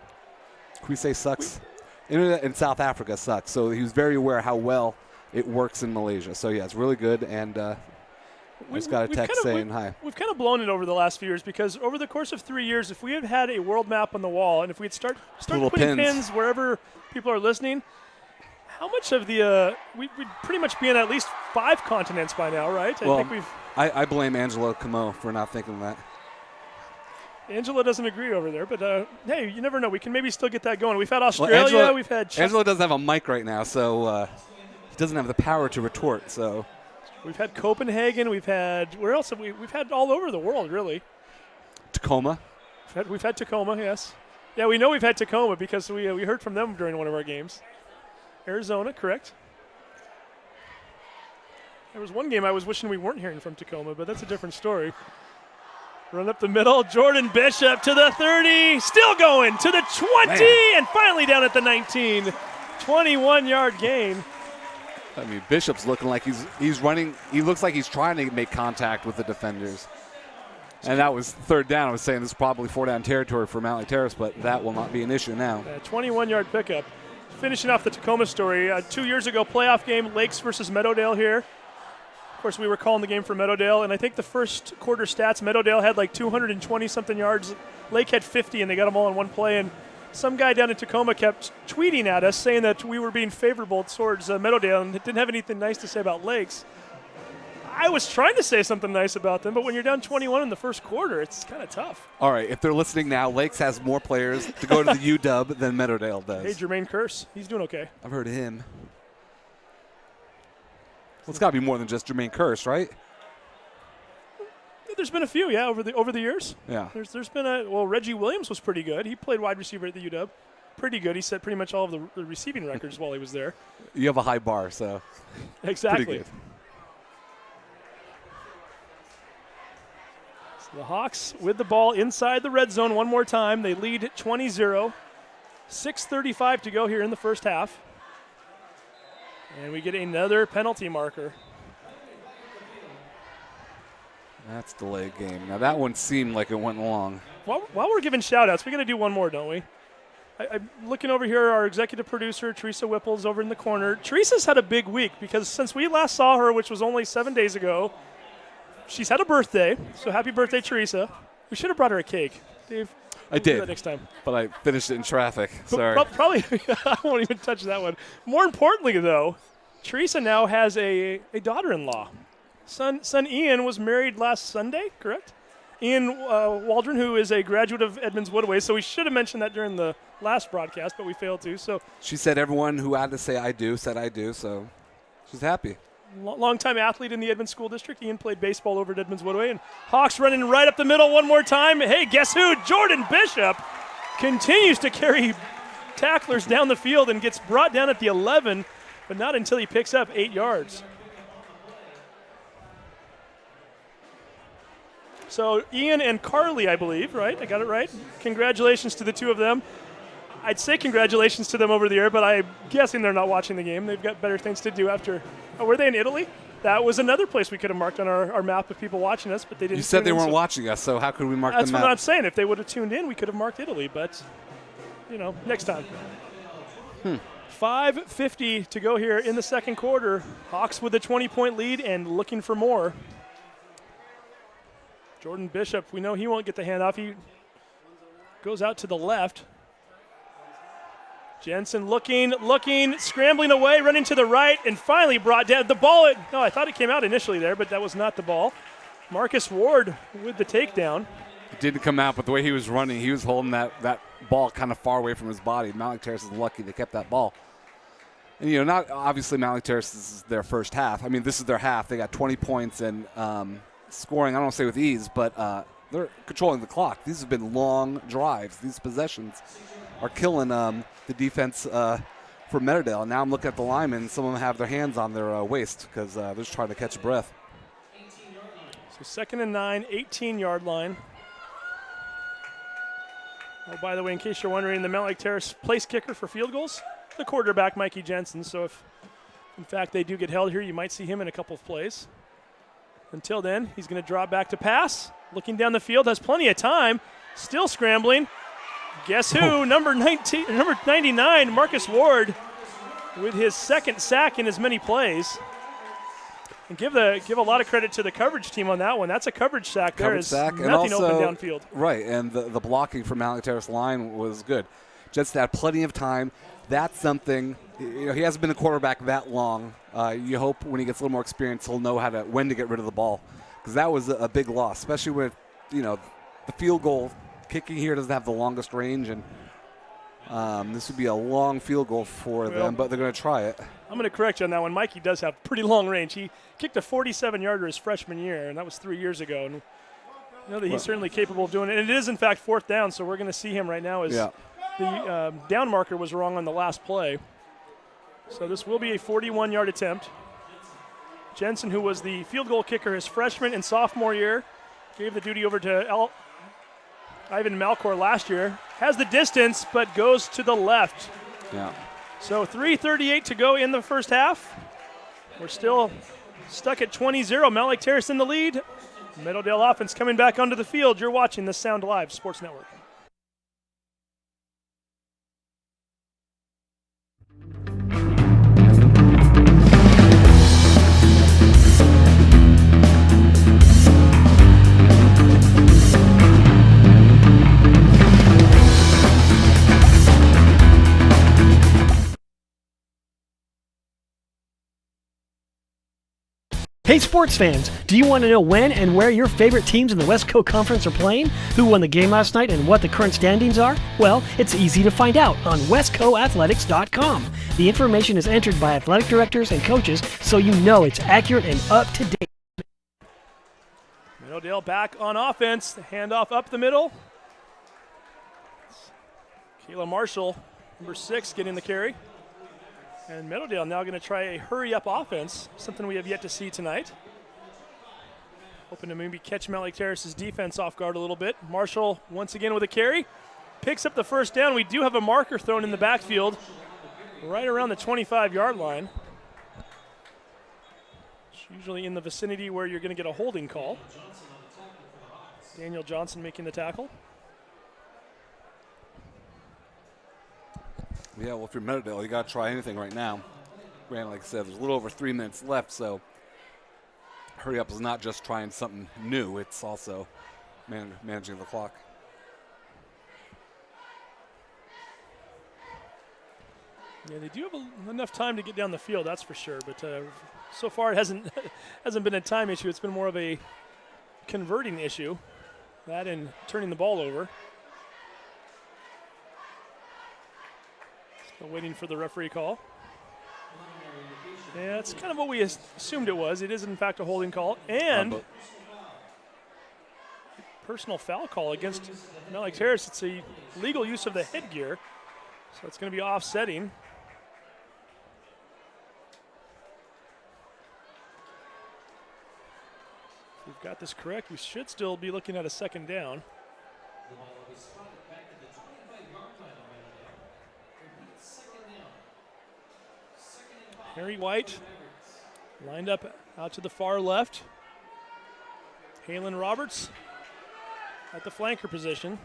can we say sucks? Internet in South Africa sucks. So he was very aware how well it works in Malaysia. So, yeah, it's really good, and I just got a text saying hi. We've kind of blown it over the last few years because over the course of 3 years, if we had had a world map on the wall and if we'd start putting pins wherever people are listening, how much of the we'd pretty much be in at least 5 continents by now, right? I blame Angelo Camo for not thinking of that. Angela doesn't agree over there, but hey, you never know. We can maybe still get that going. We've had Australia. We've had Angelo doesn't have a mic right now, so he doesn't have the power to retort. So we've had Copenhagen. We've had where else? We've had all over the world, really. Tacoma. We've had Tacoma, yes. Yeah, we know we've had Tacoma because we heard from them during one of our games. Arizona, correct. There was one game I was wishing we weren't hearing from Tacoma, but that's a different story. Run up the middle, Jordan Bishop to the 30, still going to the 20, man. And finally down at the 19. 21-yard gain. I mean, Bishop's looking like he's running. He looks like he's trying to make contact with the defenders. And that was 3rd down. I was saying this is probably 4-down territory for Mountlake Terrace, but that will not be an issue now. 21-yard pickup. Finishing off the Tacoma story, 2 years ago, playoff game, Lakes versus Meadowdale here. Of course, we were calling the game for Meadowdale, and I think the first quarter stats, Meadowdale had like 220-something yards. Lake had 50, and they got them all in one play. And some guy down in Tacoma kept tweeting at us saying that we were being favorable towards Meadowdale and didn't have anything nice to say about Lakes. I was trying to say something nice about them, but when you're down 21 in the first quarter, it's kind of tough. All right, if they're listening now, Lakes has more players to go to the UW than Meadowdale does. Hey, Jermaine Curse, he's doing okay. I've heard of him. Well, it's got to be more than just Jermaine Curse, right? There's been a few, yeah, over the years. Yeah. There's been Reggie Williams was pretty good. He played wide receiver at the UW. Pretty good. He set pretty much all of the receiving records while he was there. You have a high bar, so. Exactly. Pretty good. So the Hawks with the ball inside the red zone one more time. They lead 20-0. 6:35 to go here in the first half. And we get another penalty marker. That's delayed game. Now, that one seemed like it went long. While we're giving shout-outs, we got to do one more, don't we? I'm looking over here, our executive producer, Teresa Whipple's over in the corner. Teresa's had a big week because since we last saw her, which was only 7 days ago, she's had a birthday. So happy birthday, Teresa. We should have brought her a cake. Dave, I did. Do that next time. But I finished it in traffic. Sorry. Probably, I won't even touch that one. More importantly, though, Teresa now has a daughter-in-law. Son Ian was married last Sunday, correct? Ian Waldron, who is a graduate of Edmonds Woodway. So we should have mentioned that during the last broadcast, but we failed to. So she said everyone who had to say I do said I do, so she's happy. longtime athlete in the Edmonds School District. Ian played baseball over at Edmonds Woodway. And Hawks running right up the middle one more time. Hey, guess who? Jordan Bishop continues to carry tacklers down the field and gets brought down at the 11, but not until he picks up 8 yards. So Ian and Carly, I believe, right? I got it right. Congratulations to the two of them. I'd say congratulations to them over the air, but I'm guessing they're not watching the game. They've got better things to do after. Oh, were they in Italy? That was another place we could have marked on our map of people watching us, but they didn't. You said they weren't so watching us, so how could we mark them out? That's what I'm saying. If they would have tuned in, we could have marked Italy, but, next time. 5:50 to go here in the second quarter. Hawks with a 20-point lead and looking for more. Jordan Bishop, we know he won't get the handoff. He goes out to the left. Jensen looking, scrambling away, running to the right, and finally brought down the ball. I thought it came out initially there, but that was not the ball. Marcus Ward with the takedown. It didn't come out, but the way he was running, he was holding that ball kind of far away from his body. Mountlake Terrace is lucky they kept that ball. And, not obviously Mountlake Terrace is their first half. I mean, this is their half. They got 20 points and scoring, I don't want to say with ease, but they're controlling the clock. These have been long drives. These possessions are killing the defense for Meadowdale. And now I'm looking at the linemen. Some of them have their hands on their waist because they're just trying to catch a breath. So 2nd and 9, 18-yard line. Oh, by the way, in case you're wondering, the Mountlake Terrace place kicker for field goals, the quarterback, Mikey Jensen. So if, in fact, they do get held here, you might see him in a couple of plays. Until then, he's going to drop back to pass. Looking down the field, has plenty of time. Still scrambling. Guess who? Number 99, Marcus Ward, with his second sack in as many plays. And give a lot of credit to the coverage team on that one. That's a coverage sack. There is nothing also, open downfield. Right, and the blocking from Mountlake Terrace line was good. Just had plenty of time. That's something. He hasn't been a quarterback that long. You hope when he gets a little more experience, he'll know when to get rid of the ball, because that was a big loss, especially with the field goal. Kicking here doesn't have the longest range, and this would be a long field goal for them, but they're going to try it. I'm going to correct you on that one. Mikey does have pretty long range. He kicked a 47-yarder his freshman year, and that was 3 years ago. And that he's certainly capable of doing it. And it is, in fact, 4th down, so we're going to see him right now as the down marker was wrong on the last play. So this will be a 41-yard attempt. Jensen, who was the field goal kicker his freshman and sophomore year, gave the duty over to Ivan Malcor last year, has the distance but goes to the left. Yeah. So 3:38 to go in the first half. We're still stuck at 20-0. Mountlake Terrace in the lead. Meadowdale offense coming back onto the field. You're watching the Sound Live Sports Network. Hey sports fans, do you want to know when and where your favorite teams in the West Coast Conference are playing? Who won the game last night and what the current standings are? Well, it's easy to find out on westcoathletics.com. The information is entered by athletic directors and coaches, so you know it's accurate and up to date. Meadowdale back on offense. The handoff up the middle. Kayla Marshall, number 6, getting the carry. And Meadowdale now going to try a hurry-up offense, something we have yet to see tonight. Hoping to maybe catch Mountlake Terrace's defense off guard a little bit. Marshall once again with a carry. Picks up the first down. We do have a marker thrown in the backfield right around the 25-yard line. It's usually in the vicinity where you're going to get a holding call. Daniel Johnson making the tackle. Yeah, well, if you're Meadowdale, you got to try anything right now. Grant, like I said, there's a little over 3 minutes left, so hurry up is not just trying something new. It's also managing the clock. Yeah, they do have enough time to get down the field, that's for sure. But so far it hasn't been a time issue. It's been more of a converting issue. That and turning the ball over. Still waiting for the referee call. Yeah, that's kind of what we assumed it was. It is, in fact, a holding call. And personal foul call against Mountlake Terrace. It's a legal use of the headgear, so it's going to be offsetting. If we've got this correct, we should still be looking at a second down. Harry White lined up out to the far left. Halen Roberts at the flanker position.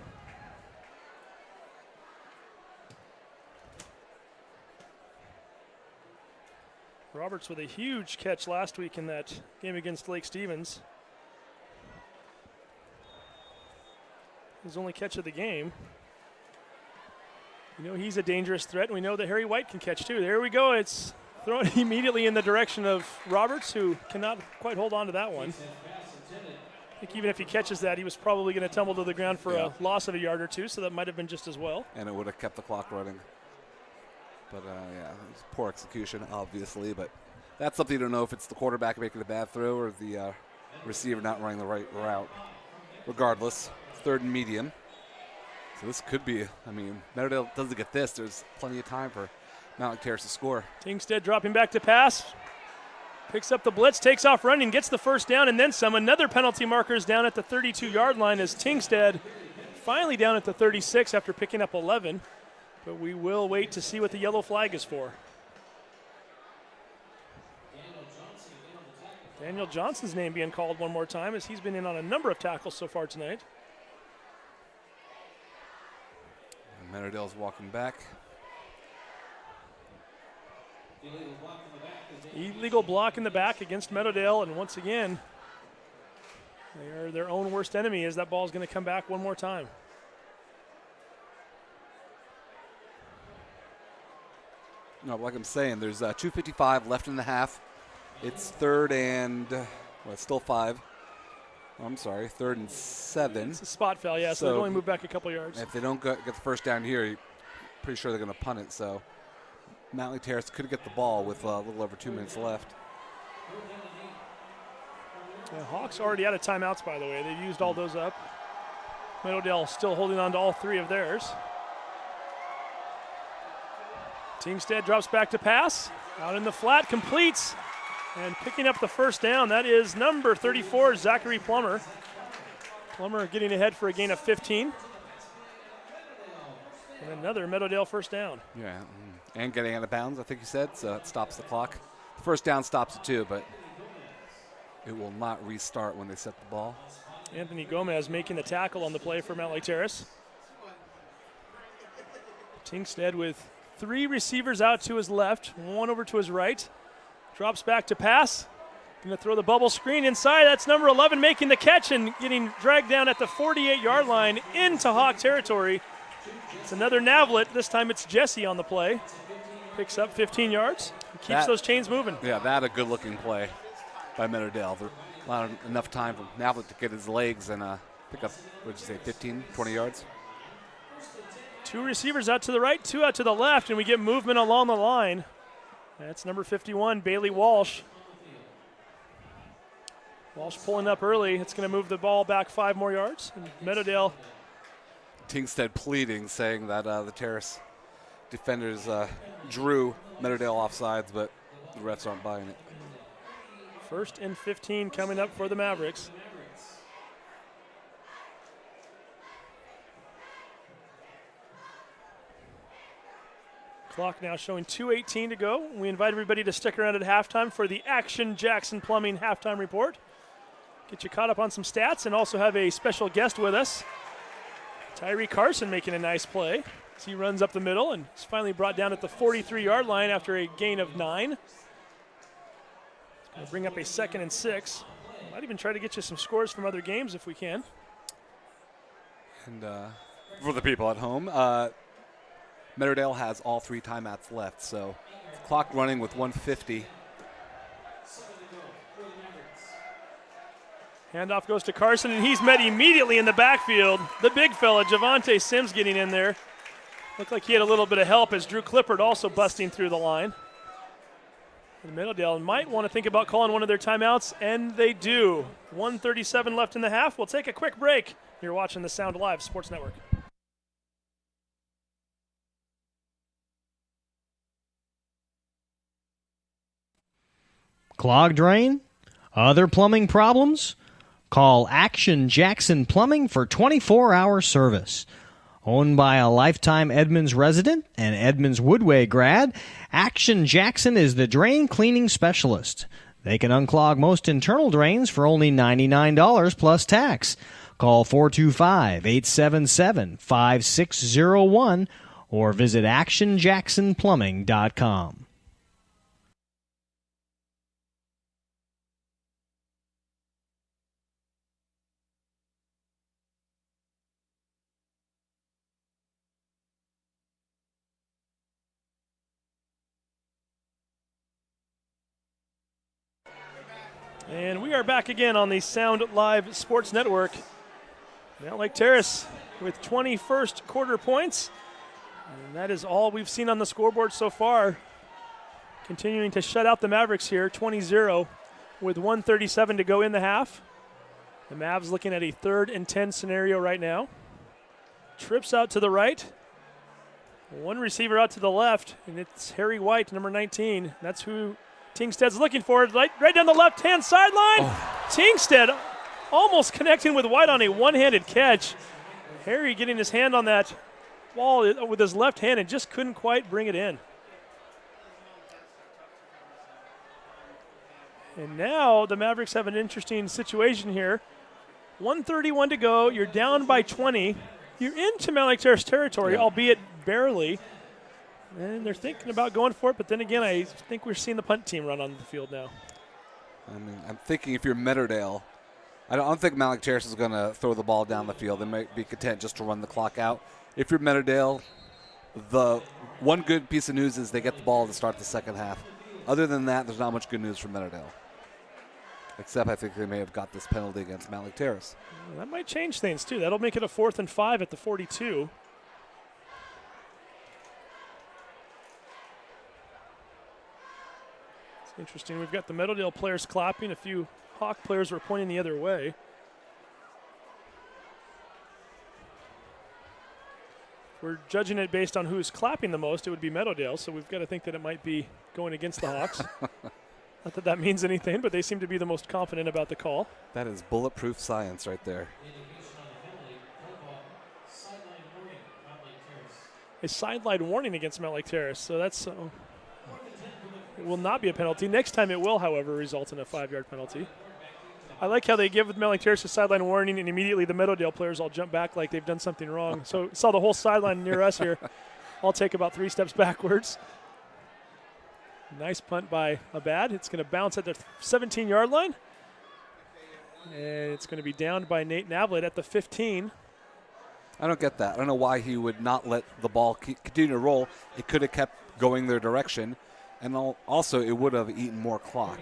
Roberts with a huge catch last week in that game against Lake Stevens. His only catch of the game. We know he's a dangerous threat, and we know that Harry White can catch too. There we go. It's thrown immediately in the direction of Roberts, who cannot quite hold on to that one. I think even if he catches that, he was probably going to tumble to the ground for a loss of a yard or two, so that might have been just as well. And it would have kept the clock running. But, yeah, it was poor execution, obviously. But that's something to know if it's the quarterback making a bad throw or the receiver not running the right route. Regardless, 3rd and medium. So this could be, I mean, Meadowdale doesn't get this. There's plenty of time for Mountlake Terrace to score. Tingstead dropping back to pass. Picks up the blitz, takes off running, gets the first down, and then some. Another penalty marker is down at the 32-yard line as Tingstead finally down at the 36 after picking up 11. But we will wait to see what the yellow flag is for. Daniel Johnson's name being called one more time as he's been in on a number of tackles so far tonight. And Meadowdale's walking back. Illegal block in the back against Meadowdale, and once again, they are their own worst enemy as that ball is going to come back one more time. No, like I'm saying, there's 2:55 left in the half. It's 3rd and, well, it's still 5. Oh, I'm sorry, 3rd and 7. It's a spot foul, yeah, so they've only moved back a couple yards. If they don't get the first down here, you're pretty sure they're going to punt it. So Mountlake Terrace could get the ball with a little over 2 minutes left. Yeah, Hawks already out of timeouts, by the way. They've used all those up. Meadowdale still holding on to all 3 of theirs. Tingstead drops back to pass. Out in the flat, completes. And picking up the first down, that is number 34, Zachary Plummer. Plummer getting ahead for a gain of 15. And another Meadowdale first down. Yeah, and getting out of bounds, I think you said, so it stops the clock. First down stops it too, but it will not restart when they set the ball. Anthony Gomez making the tackle on the play for Mountlake Terrace. Tingstead with 3 receivers out to his left, 1 over to his right. Drops back to pass. Going to throw the bubble screen inside. That's number 11 making the catch and getting dragged down at the 48-yard line into Hawk territory. It's another Navlet. This time it's Jesse on the play. Picks up 15 yards. Keeps those chains moving. Yeah, that a good-looking play by Meadowdale. There allowed enough time for Navlet to get his legs and pick up, what did you say, 15, 20 yards? 2 receivers out to the right, 2 out to the left, and we get movement along the line. That's number 51, Bailey Walsh. Walsh pulling up early. It's going to move the ball back 5 more yards. And Meadowdale. Tingstead pleading, saying that the Terrace defenders drew Meadowdale offsides, but the refs aren't buying it. 1st and 15 coming up for the Mavericks. Clock now showing 2:18 to go. We invite everybody to stick around at halftime for the Action Jackson Plumbing halftime report. Get you caught up on some stats and also have a special guest with us. Tyree Carson making a nice play as he runs up the middle and is finally brought down at the 43-yard line after a gain of 9. It's going to bring up a 2nd and 6. Might even try to get you some scores from other games if we can. And for the people at home, Meadowdale has all 3 timeouts left, so clock running with 1:50. Handoff goes to Carson, and he's met immediately in the backfield. The big fella, Javante Sims, getting in there. Looked like he had a little bit of help as Drew Clippard also busting through the line. And Meadowdale might want to think about calling one of their timeouts, and they do. 1:37 left in the half. We'll take a quick break. You're watching the Sound Live Sports Network. Clogged drain? Other plumbing problems? Call Action Jackson Plumbing for 24-hour service. Owned by a lifetime Edmonds resident and Edmonds Woodway grad, Action Jackson is the drain cleaning specialist. They can unclog most internal drains for only $99 plus tax. Call 425-877-5601 or visit actionjacksonplumbing.com. And we are back again on the Sound Live Sports Network. Mountlake Terrace with 21st quarter points. And that is all we've seen on the scoreboard so far. Continuing to shut out the Mavericks here, 20-0 with 1:37 to go in the half. The Mavs looking at a 3rd and 10 scenario right now. Trips out to the right. One receiver out to the left, and it's Harry White, number 19. That's who Tingsted's looking for it, right down the left-hand sideline. Oh. Tingsted almost connecting with White on a one-handed catch. Harry getting his hand on that ball with his left hand and just couldn't quite bring it in. And now the Mavericks have an interesting situation here. 1:31 to go. You're down by 20. You're into Mountlake Terrace territory, albeit barely. And they're thinking about going for it, but then again, I think we're seeing the punt team run on the field now. I mean, I'm thinking if you're Meadowdale, I don't think Mountlake Terrace is going to throw the ball down the field. They might be content just to run the clock out. If you're Meadowdale, the one good piece of news is they get the ball to start the second half. Other than that, there's not much good news for Meadowdale. Except I think they may have got this penalty against Mountlake Terrace. Well, that might change things, too. That'll make it a 4th and 5 at the 42. Interesting. We've got the Meadowdale players clapping. A few Hawk players were pointing the other way. If we're judging it based on who's clapping the most, it would be Meadowdale, so we've got to think that it might be going against the Hawks. Not that that means anything, but they seem to be the most confident about the call. That is bulletproof science right there. A sideline warning against Mountlake Terrace, so that's... it will not be a penalty. Next time it will, however, result in a 5-yard penalty. I like how they give Mountlake Terrace a sideline warning, and immediately the Meadowdale players all jump back like they've done something wrong. So saw the whole sideline near us here. I'll take about 3 steps backwards. Nice punt by Abad. It's going to bounce at the 17-yard line. And it's going to be downed by Nate Navlet at the 15. I don't get that. I don't know why he would not let the ball continue to roll. It could have kept going their direction. And also, it would have eaten more clock.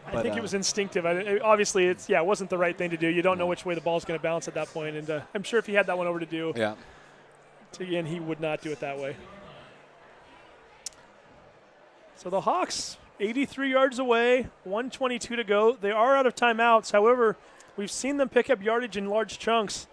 I think it was instinctive. Obviously, it wasn't the right thing to do. You don't know which way the ball's going to bounce at that point. And I'm sure if he had that one over to do, again, he would not do it that way. So the Hawks, 83 yards away, 1:22 to go. They are out of timeouts. However, we've seen them pick up yardage in large chunks.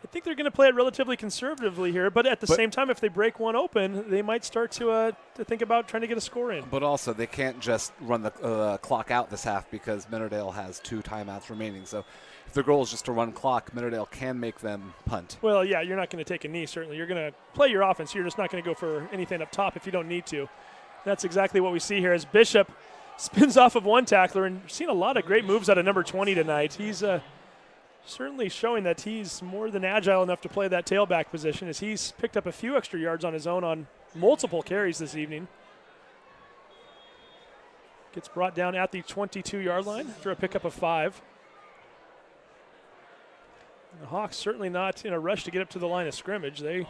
I think they're going to play it relatively conservatively here, but at the same time, if they break one open, they might start to think about trying to get a score in. But also, they can't just run the clock out this half because Meadowdale has 2 timeouts remaining. So if their goal is just to run clock, Meadowdale can make them punt. Well, yeah, you're not going to take a knee, certainly. You're going to play your offense. You're just not going to go for anything up top if you don't need to. That's exactly what we see here as Bishop spins off of one tackler, and we've seen a lot of great moves out of number 20 tonight. He's certainly showing that he's more than agile enough to play that tailback position, as he's picked up a few extra yards on his own on multiple carries this evening. Gets brought down at the 22-yard line after a pickup of 5. The Hawks certainly not in a rush to get up to the line of scrimmage. They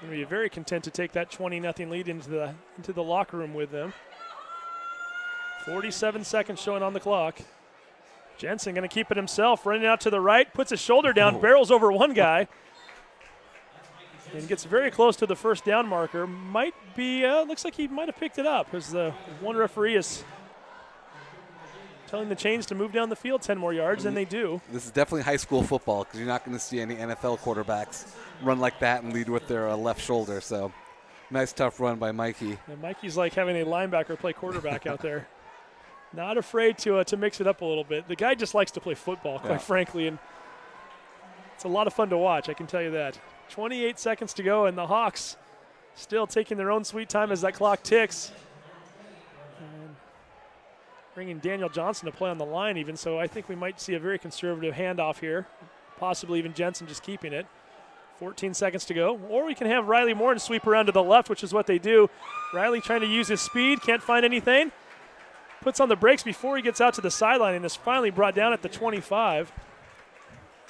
going to be very content to take that 20-0 lead into the locker room with them. 47 seconds showing on the clock. Jensen going to keep it himself, running out to the right, puts his shoulder down, barrels over one guy. and gets very close to the first down marker. Might be, looks like he might have picked it up as the one referee is telling the chains to move down the field 10 more yards, and they do. This is definitely high school football because you're not going to see any NFL quarterbacks run like that and lead with their left shoulder. So nice, tough run by Mikey. And Mikey's like having a linebacker play quarterback out there. Not afraid to mix it up a little bit. The guy just likes to play football, quite frankly, and it's a lot of fun to watch, I can tell you that. 28 seconds to go, and the Hawks still taking their own sweet time as that clock ticks. And bringing Daniel Johnson to play on the line even, so I think we might see a very conservative handoff here, possibly even Jensen just keeping it. 14 seconds to go. Or we can have Riley Morton sweep around to the left, which is what they do. Riley trying to use his speed, can't find anything. Puts on the brakes before he gets out to the sideline and is finally brought down at the 25.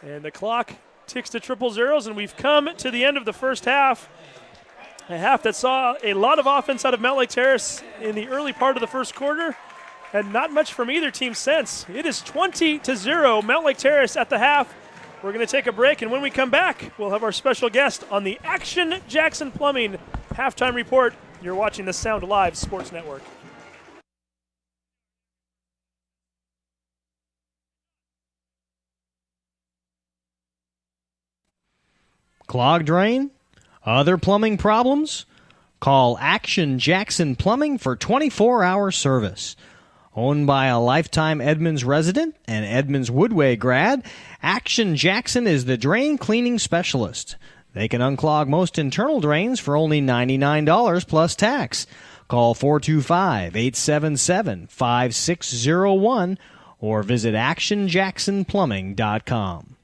And the clock ticks to triple zeros, and we've come to the end of the first half. A half that saw a lot of offense out of Mountlake Terrace in the early part of the first quarter, and not much from either team since. It is 20-0, Mountlake Terrace at the half. We're going to take a break, and when we come back, we'll have our special guest on the Action Jackson Plumbing halftime report. You're watching the Sound Live Sports Network. Clogged drain? Other plumbing problems? Call Action Jackson Plumbing for 24-hour service. Owned by a lifetime Edmonds resident and Edmonds Woodway grad, Action Jackson is the drain cleaning specialist. They can unclog most internal drains for only $99 plus tax. Call 425-877-5601 or visit actionjacksonplumbing.com.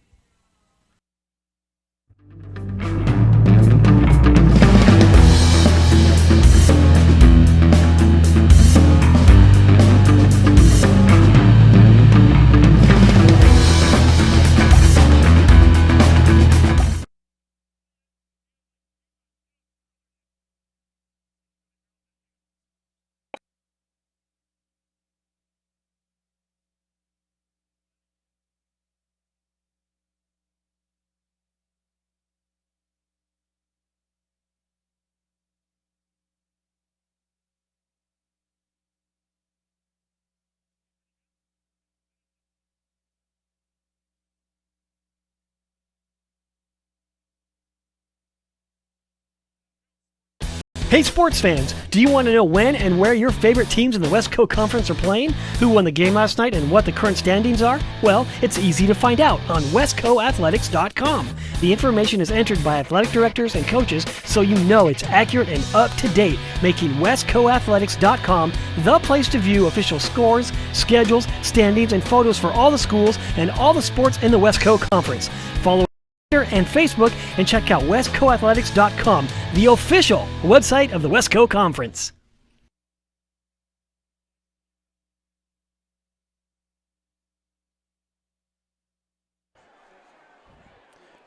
Hey sports fans, do you want to know when and where your favorite teams in the West Coast Conference are playing? Who won the game last night and what the current standings are? Well, it's easy to find out on westcoathletics.com. The information is entered by athletic directors and coaches, so you know it's accurate and up to date, making westcoathletics.com the place to view official scores, schedules, standings, and photos for all the schools and all the sports in the West Coast Conference. Follow and Facebook, and check out westcoathletics.com, the official website of the West Coast Conference.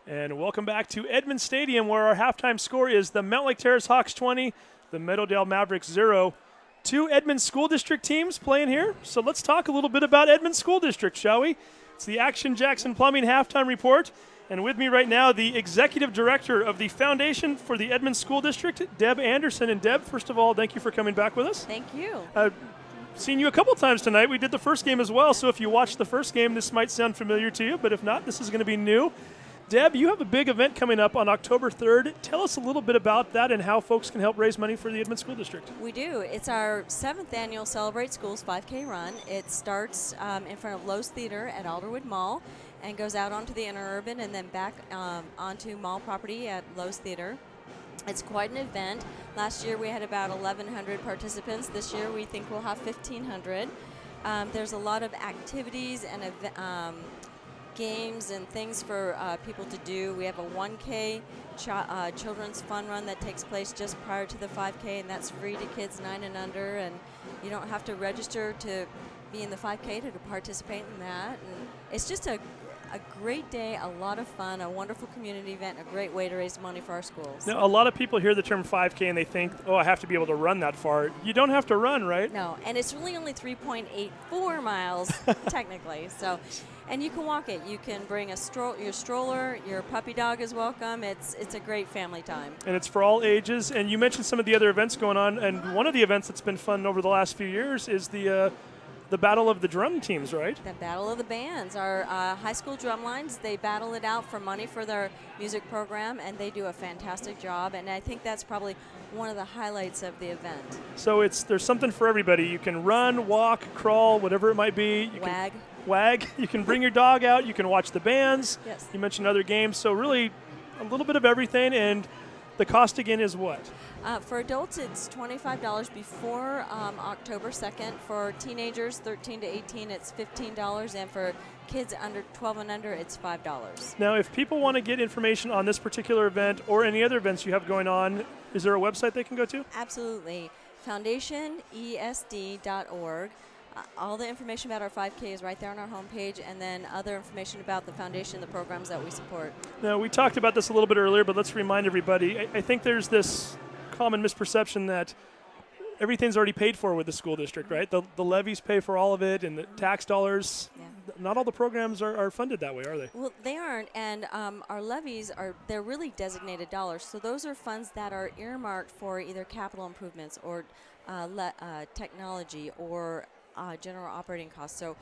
And welcome back to Edmonds Stadium, where our halftime score is the Mountlake Terrace Hawks 20, the Meadowdale Mavericks 0. Two Edmonds School District teams playing here, so let's talk a little bit about Edmonds School District, shall we? It's the Action Jackson Plumbing halftime report. And with me right now, the Executive Director of the Foundation for the Edmonds School District, Deb Anderson. And Deb, first of all, thank you for coming back with us. Thank you. Seen you a couple times tonight. We did the first game as well, so if you watched the first game, this might sound familiar to you, but if not, this is going to be new. Deb, you have a big event coming up on October 3rd. Tell us a little bit about that and how folks can help raise money for the Edmonds School District. We do. It's our 7th annual Celebrate Schools 5K run. It starts in front of Lowe's Theater at Alderwood Mall and goes out onto the interurban and then back onto mall property at Lowe's Theater. It's quite an event. Last year we had about 1,100 participants. This year we think we'll have 1,500. There's a lot of activities and games and things for people to do. We have a 1K children's fun run that takes place just prior to the 5K, and that's free to kids 9 and under, and you don't have to register to be in the 5K to participate in that. And it's just a great day, a lot of fun, a wonderful community event, a great way to raise money for our schools. Now, a lot of people hear the term 5K and they think, oh, I have to be able to run that far. You don't have to run, right? No, and it's really only 3.84 miles technically. So And you can walk it. You can bring your stroller. Your puppy dog is welcome. It's a great family time. And it's for all ages. And you mentioned some of the other events going on. And one of the events that's been fun over the last few years is the Battle of the Drum Teams, right? The Battle of the Bands. Our high school drum lines, they battle it out for money for their music program, and they do a fantastic job. And I think that's probably one of the highlights of the event. So there's something for everybody. You can run, walk, crawl, whatever it might be. Wag. You can bring your dog out. You can watch the bands. Yes. You mentioned other games. So really a little bit of everything. And the cost again is what? For adults, it's $25 before October 2nd. For teenagers, 13 to 18, it's $15. And for kids under 12 and under, it's $5. Now, if people want to get information on this particular event or any other events you have going on, is there a website they can go to? Absolutely. FoundationESD.org. All the information about our 5K is right there on our homepage, and then other information about the foundation, the programs that we support. Now, we talked about this a little bit earlier, but let's remind everybody. I think there's this common misperception that everything's already paid for with the school district, right? The levies pay for all of it, and the tax dollars. Yeah. Not all the programs are funded that way, are they? Well, they aren't, and our levies they're really designated dollars. So those are funds that are earmarked for either capital improvements or technology or general operating costs. So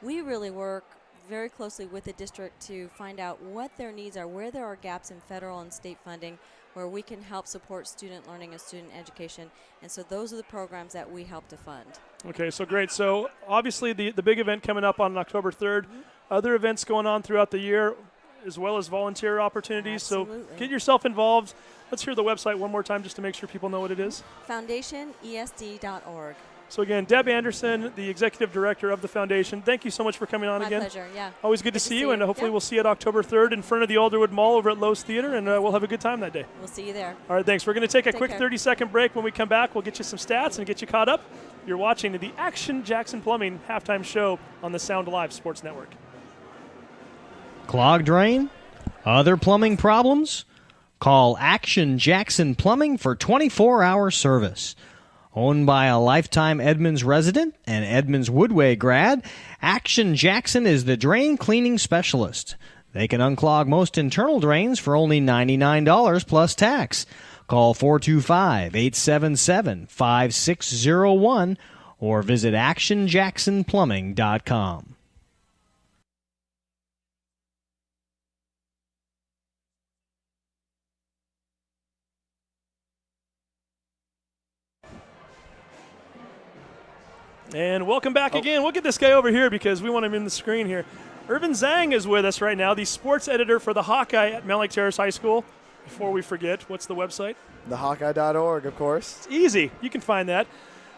we really work very closely with the district to find out what their needs are, where there are gaps in federal and state funding, where we can help support student learning and student education. And so those are the programs that we help to fund. Okay, so great. So obviously the big event coming up on October 3rd, other events going on throughout the year, as well as volunteer opportunities. Absolutely. So get yourself involved. Let's hear the website one more time just to make sure people know what it is. FoundationESD.org. So again, Deb Anderson, the executive director of the foundation, thank you so much for coming on again. My pleasure, yeah. Always good to see you, and hopefully we'll see you at October 3rd in front of the Alderwood Mall over at Lowe's Theater, and we'll have a good time that day. We'll see you there. All right, thanks. We're going to take a quick care. 30-second break. When we come back, we'll get you some stats and get you caught up. You're watching the Action Jackson Plumbing halftime show on the Sound Alive Sports Network. Clogged drain? Other plumbing problems? Call Action Jackson Plumbing for 24-hour service. Owned by a lifetime Edmonds resident and Edmonds Woodway grad, Action Jackson is the drain cleaning specialist. They can unclog most internal drains for only $99 plus tax. Call 425-877-5601 or visit actionjacksonplumbing.com. And welcome back again. We'll get this guy over here because we want him in the screen here. Irvin Zhang is with us right now, the sports editor for the Hawkeye at Mountlake Terrace High School. Before we forget, what's the website? Thehawkeye.org, of course. It's easy. You can find that.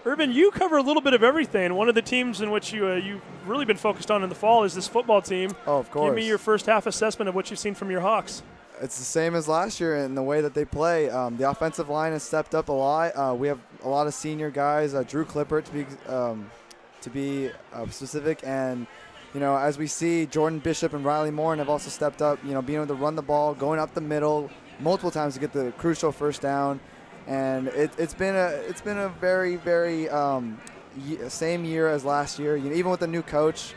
Irvin, you cover a little bit of everything. One of the teams in which you've really been focused on in the fall is this football team. Oh, of course. Give me your first half assessment of what you've seen from your Hawks. It's the same as last year in the way that they play. The offensive line has stepped up a lot. We have a lot of senior guys. Drew Clippert to be specific, and as we see, Jordan Bishop and Riley Morin have also stepped up. Being able to run the ball, going up the middle multiple times to get the crucial first down, and it's been a very very same year as last year. Even with the new coach.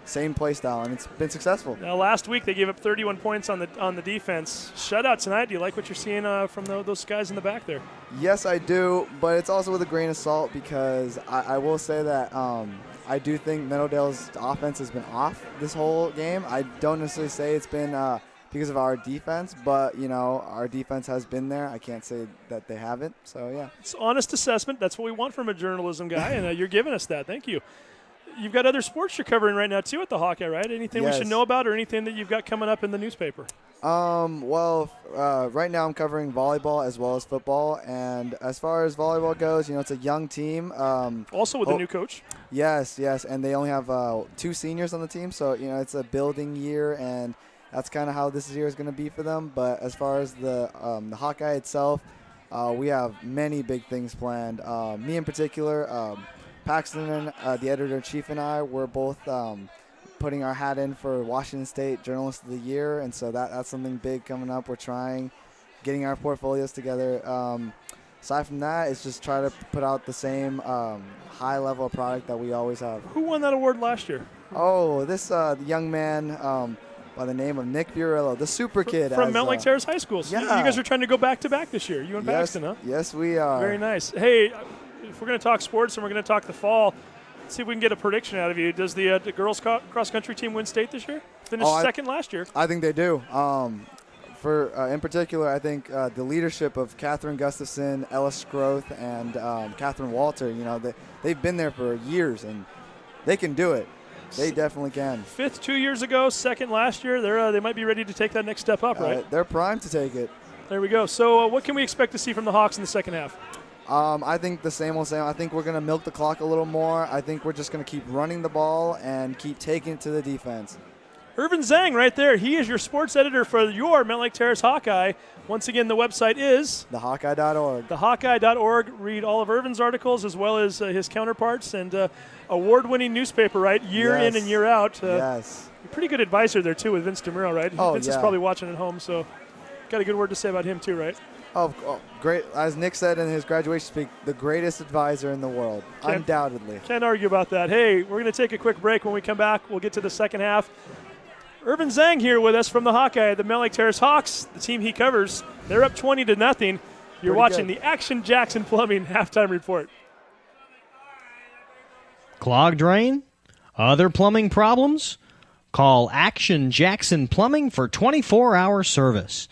Same play style, and it's been successful. Now, last week they gave up 31 points on the defense. Shutout tonight. Do you like what you're seeing from those guys in the back there? Yes, I do, but it's also with a grain of salt because I will say that I do think Meadowdale's offense has been off this whole game. I don't necessarily say it's been because of our defense, but our defense has been there. I can't say that they haven't. So yeah, it's honest assessment. That's what we want from a journalism guy, and you're giving us that. Thank you. You've got other sports you're covering right now, too, at the Hawkeye, right? Anything we should know about or anything that you've got coming up in the newspaper? Right now I'm covering volleyball as well as football. And as far as volleyball goes, it's a young team. Also with a new coach? Yes. And they only have 2 seniors on the team. So, it's a building year, and that's kind of how this year is going to be for them. But as far as the Hawkeye itself, we have many big things planned. Me in particular, Paxton, the editor-in-chief, and I were both putting our hat in for Washington State Journalist of the Year, and so that's something big coming up. We're getting our portfolios together. aside from that, it's just try to put out the same high level of product that we always have. Who won that award last year? Oh, this young man by the name of Nick Burillo, the super kid. From Mountlake Terrace High School. So yeah. you guys are trying to go back-to-back this year. You and Paxton, huh? Yes, we are. Very nice. Hey, if we're going to talk sports and we're going to talk the fall, let's see if we can get a prediction out of you. Does the girls cross-country team win state this year? Finished second last year. I think they do. In particular, I think the leadership of Catherine Gustafson, Ella Scroth, and Catherine Walter, they've been there for years, and they can do it. They definitely can. Fifth 2 years ago, second last year. They might be ready to take that next step up, right? They're primed to take it. There we go. So what can we expect to see from the Hawks in the second half? I think the same old same. I think we're going to milk the clock a little more. I think we're just going to keep running the ball and keep taking it to the defense. Irvin Zhang right there. He is your sports editor for your Mountlake Terrace Hawkeye. Once again, the website is thehawkeye.org. Thehawkeye.org. Read all of Irvin's articles as well as his counterparts, and award-winning newspaper, right? Year in and year out. Yes. Pretty good advisor there, too, with Vince DeMuro, right? Oh, Vince is probably watching at home, so got a good word to say about him, too, right? Oh, great. As Nick said in his graduation speech, the greatest advisor in the world, undoubtedly. Can't argue about that. Hey, we're going to take a quick break. When we come back, we'll get to the second half. Irvin Zhang here with us from the Hawkeye, the Mountlake Terrace Hawks, the team he covers. They're up 20-0. You're watching the Action Jackson Plumbing halftime report. Clogged drain? Other plumbing problems? Call Action Jackson Plumbing for 24-hour service.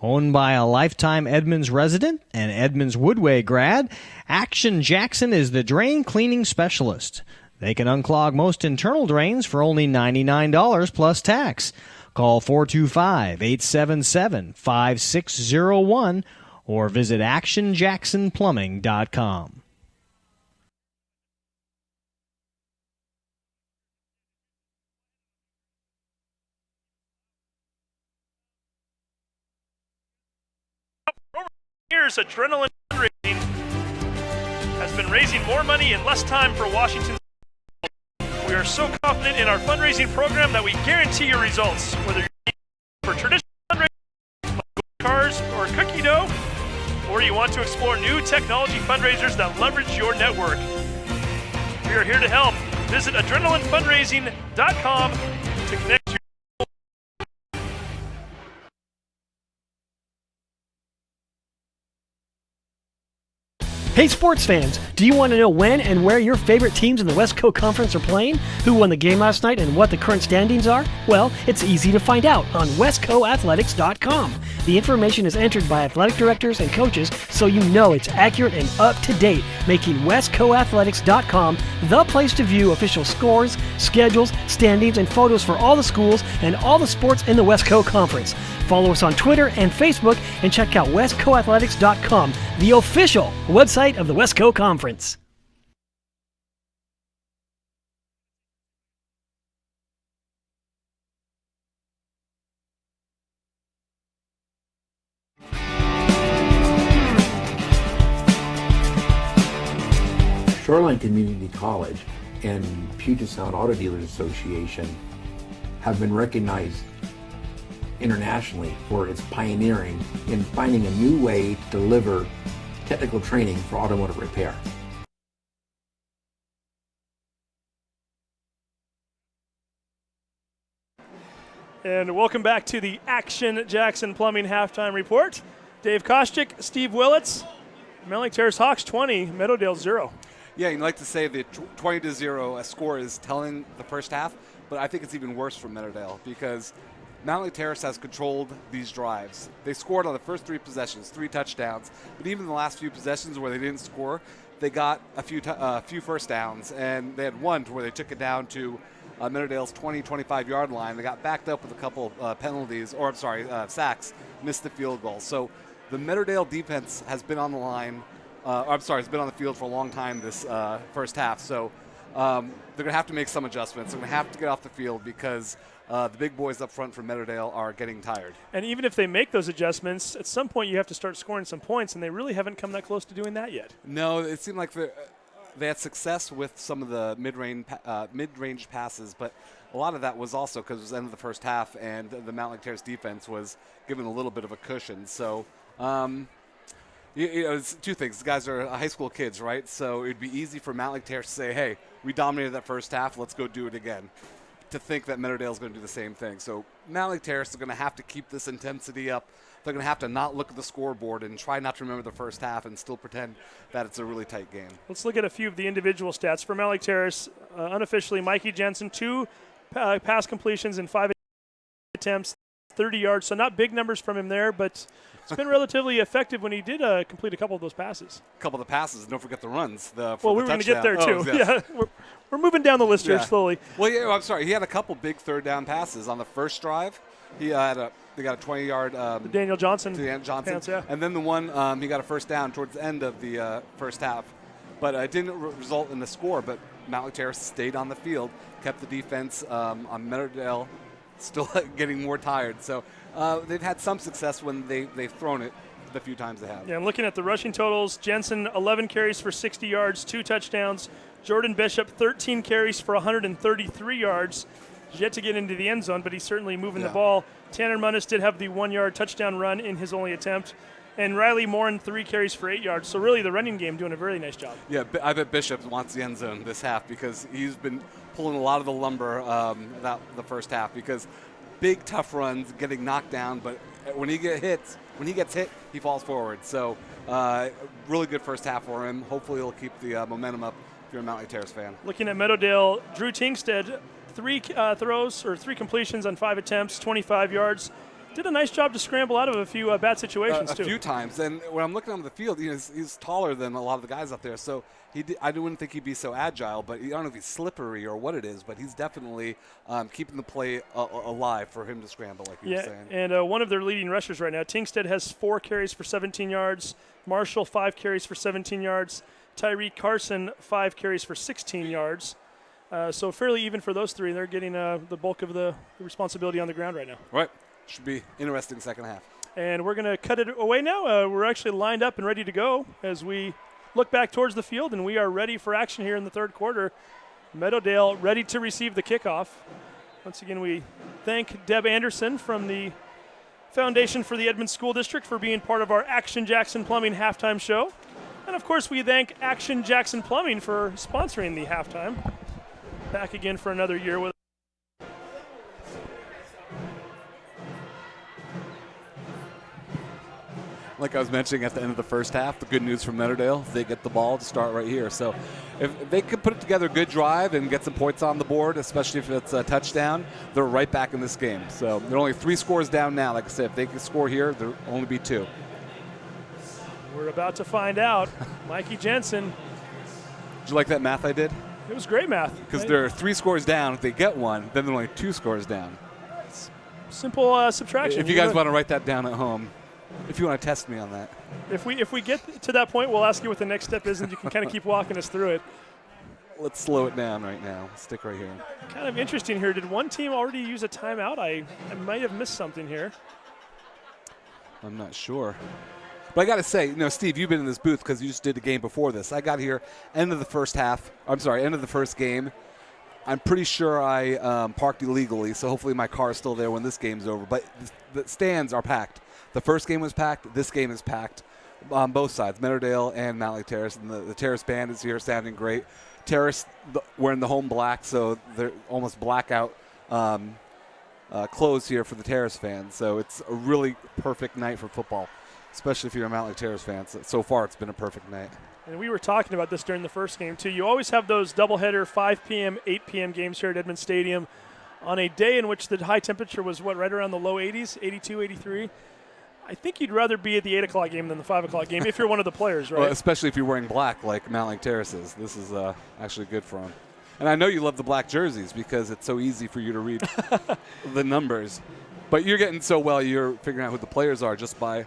Owned by a lifetime Edmonds resident and Edmonds Woodway grad, Action Jackson is the drain cleaning specialist. They can unclog most internal drains for only $99 plus tax. Call 425-877-5601 or visit actionjacksonplumbing.com. Here's Adrenaline Fundraising has been raising more money in less time for Washington. We are so confident in our fundraising program that we guarantee your results, whether you're for traditional fundraising like cars or cookie dough, or you want to explore new technology fundraisers that leverage your network. We are here to help. Visit adrenalinefundraising.com to connect your Hey sports fans, do you want to know when and where your favorite teams in the West Coast Conference are playing? Who won the game last night and what the current standings are? Well, it's easy to find out on westcoathletics.com. The information is entered by athletic directors and coaches, so you know it's accurate and up to date, making westcoathletics.com the place to view official scores, schedules, standings, and photos for all the schools and all the sports in the West Coast Conference. Follow us on Twitter and Facebook and check out westcoathletics.com, the official website of the West Coast Conference. Shoreline Community College and Puget Sound Auto Dealers Association have been recognized internationally for its pioneering in finding a new way to deliver technical training for automotive repair. And welcome back to the Action Jackson Plumbing halftime report. Dave Kostyk, Steve Willits, Mountlake Terrace Hawks 20, Meadowdale 0. Yeah, you'd like to say the 20-0 score is telling the first half, but I think it's even worse for Meadowdale because Mountlake Terrace has controlled these drives. They scored on the first 3 possessions, 3 touchdowns, but even the last few possessions where they didn't score, they got a few first downs, and they had one to where they took it down to Meadowdale's 20-25-yard line. They got backed up with a couple sacks, missed the field goal. So the Meadowdale defense has been on the line. Has been on the field for a long time this first half. So they're going to have to make some adjustments. They're going to have to get off the field because the big boys up front for Meadowdale are getting tired. And even if they make those adjustments, at some point you have to start scoring some points, and they really haven't come that close to doing that yet. No, it seemed like they had success with some of the mid-range passes, but a lot of that was also because it was the end of the first half, and the Mountlake Terrace defense was given a little bit of a cushion. So It's two things. These guys are high school kids, right? So it'd be easy for Mountlake Terrace to say, hey, we dominated that first half. Let's go do it again. To think that Meadowdale is going to do the same thing. So Mountlake Terrace is going to have to keep this intensity up. They're going to have to not look at the scoreboard and try not to remember the first half and still pretend that it's a really tight game. Let's look at a few of the individual stats. For Mountlake Terrace, unofficially, Mikey Jensen, 2 pass completions in 5 attempts, 30 yards. So not big numbers from him there, but it's been relatively effective when he did complete a couple of those passes. A couple of the passes, and don't forget the runs. We were going to get there, too. Oh, yes. Yeah, we're moving down the list here slowly. Well, yeah, I'm sorry. He had a couple big third down passes on the first drive. They got a 20-yard Daniel Johnson. Pants, yeah. And then the one he got a first down towards the end of the first half. But it didn't result in the score, but Mountlake Terrace stayed on the field, kept the defense on Meadowdale still getting more tired. So they've had some success when they've thrown it the few times they have. Yeah, I'm looking at the rushing totals. Jensen, 11 carries for 60 yards, 2 touchdowns. Jordan Bishop, 13 carries for 133 yards. He's yet to get into the end zone, but he's certainly moving the ball. Tanner Munnis did have the 1-yard touchdown run in his only attempt. And Riley Morin, 3 carries for 8 yards. So really the running game doing a very nice job. Yeah, I bet Bishop wants the end zone this half because he's been pulling a lot of the lumber the first half because big, tough runs, getting knocked down, but when he gets hit, he falls forward. So really good first half for him. Hopefully he'll keep the momentum up if you're a Mountlake Terrace fan. Looking at Meadowdale, Drew Tingstead, 3 completions on 5 attempts, 25 yards. Did a nice job to scramble out of a few bad situations, too. A few times. And when I'm looking on the field, he's taller than a lot of the guys up there. So I wouldn't think he'd be so agile, but I don't know if he's slippery or what it is, but he's definitely keeping the play alive for him to scramble, like you were saying. And one of their leading rushers right now, Tingstead has 4 carries for 17 yards. Marshall, 5 carries for 17 yards. Tyreek Carson, 5 carries for 16 yards. So fairly even for those 3. They're getting the bulk of the responsibility on the ground right now. Right. Should be interesting second half. And we're going to cut it away now. We're actually lined up and ready to go as we look back towards the field, and we are ready for action here in the third quarter. Meadowdale ready to receive the kickoff. Once again, we thank Deb Anderson from the Foundation for the Edmonds School District for being part of our Action Jackson Plumbing halftime show. And, of course, we thank Action Jackson Plumbing for sponsoring the halftime. Back again for another year with like I was mentioning at the end of the first half, the good news from Meadowdale, they get the ball to start right here. So if they could put together a good drive and get some points on the board, especially if it's a touchdown, they're right back in this game. So they're only 3 scores down now. Like I said, if they can score here, there'll only be 2. We're about to find out. Mikey Jensen. Did you like that math I did? It was great math. Because there are 3 scores down. If they get 1, then they're only 2 scores down. Simple subtraction. If you guys want to write that down at home, if you want to test me on that. If we get to that point, we'll ask you what the next step is, and you can kind of keep walking us through it. Let's slow it down right now. Stick right here. Kind of interesting here. Did one team already use a timeout? I might have missed something here. I'm not sure. But I got to say, Steve, you've been in this booth because you just did the game before this. I got here end of the first game. I'm pretty sure I parked illegally, so hopefully my car is still there when this game's over. But the stands are packed. The first game was packed. This game is packed on both sides, Meadowdale and Mountlake Terrace. And the Terrace band is here sounding great. Terrace wearing the home black, so they're almost blackout clothes here for the Terrace fans. So it's a really perfect night for football, especially if you're a Mountlake Terrace fan. So far, it's been a perfect night. And we were talking about this during the first game, too. You always have those doubleheader 5 p.m., 8 p.m. games here at Edmonds Stadium on a day in which the high temperature was, right around the low 80s, 82, 83. I think you'd rather be at the 8 o'clock game than the 5 o'clock game if you're one of the players, right? Well, especially if you're wearing black like Mountlake Terrace is. This is actually good for them. And I know you love the black jerseys because it's so easy for you to read the numbers. But you're getting so well, you're figuring out who the players are just by,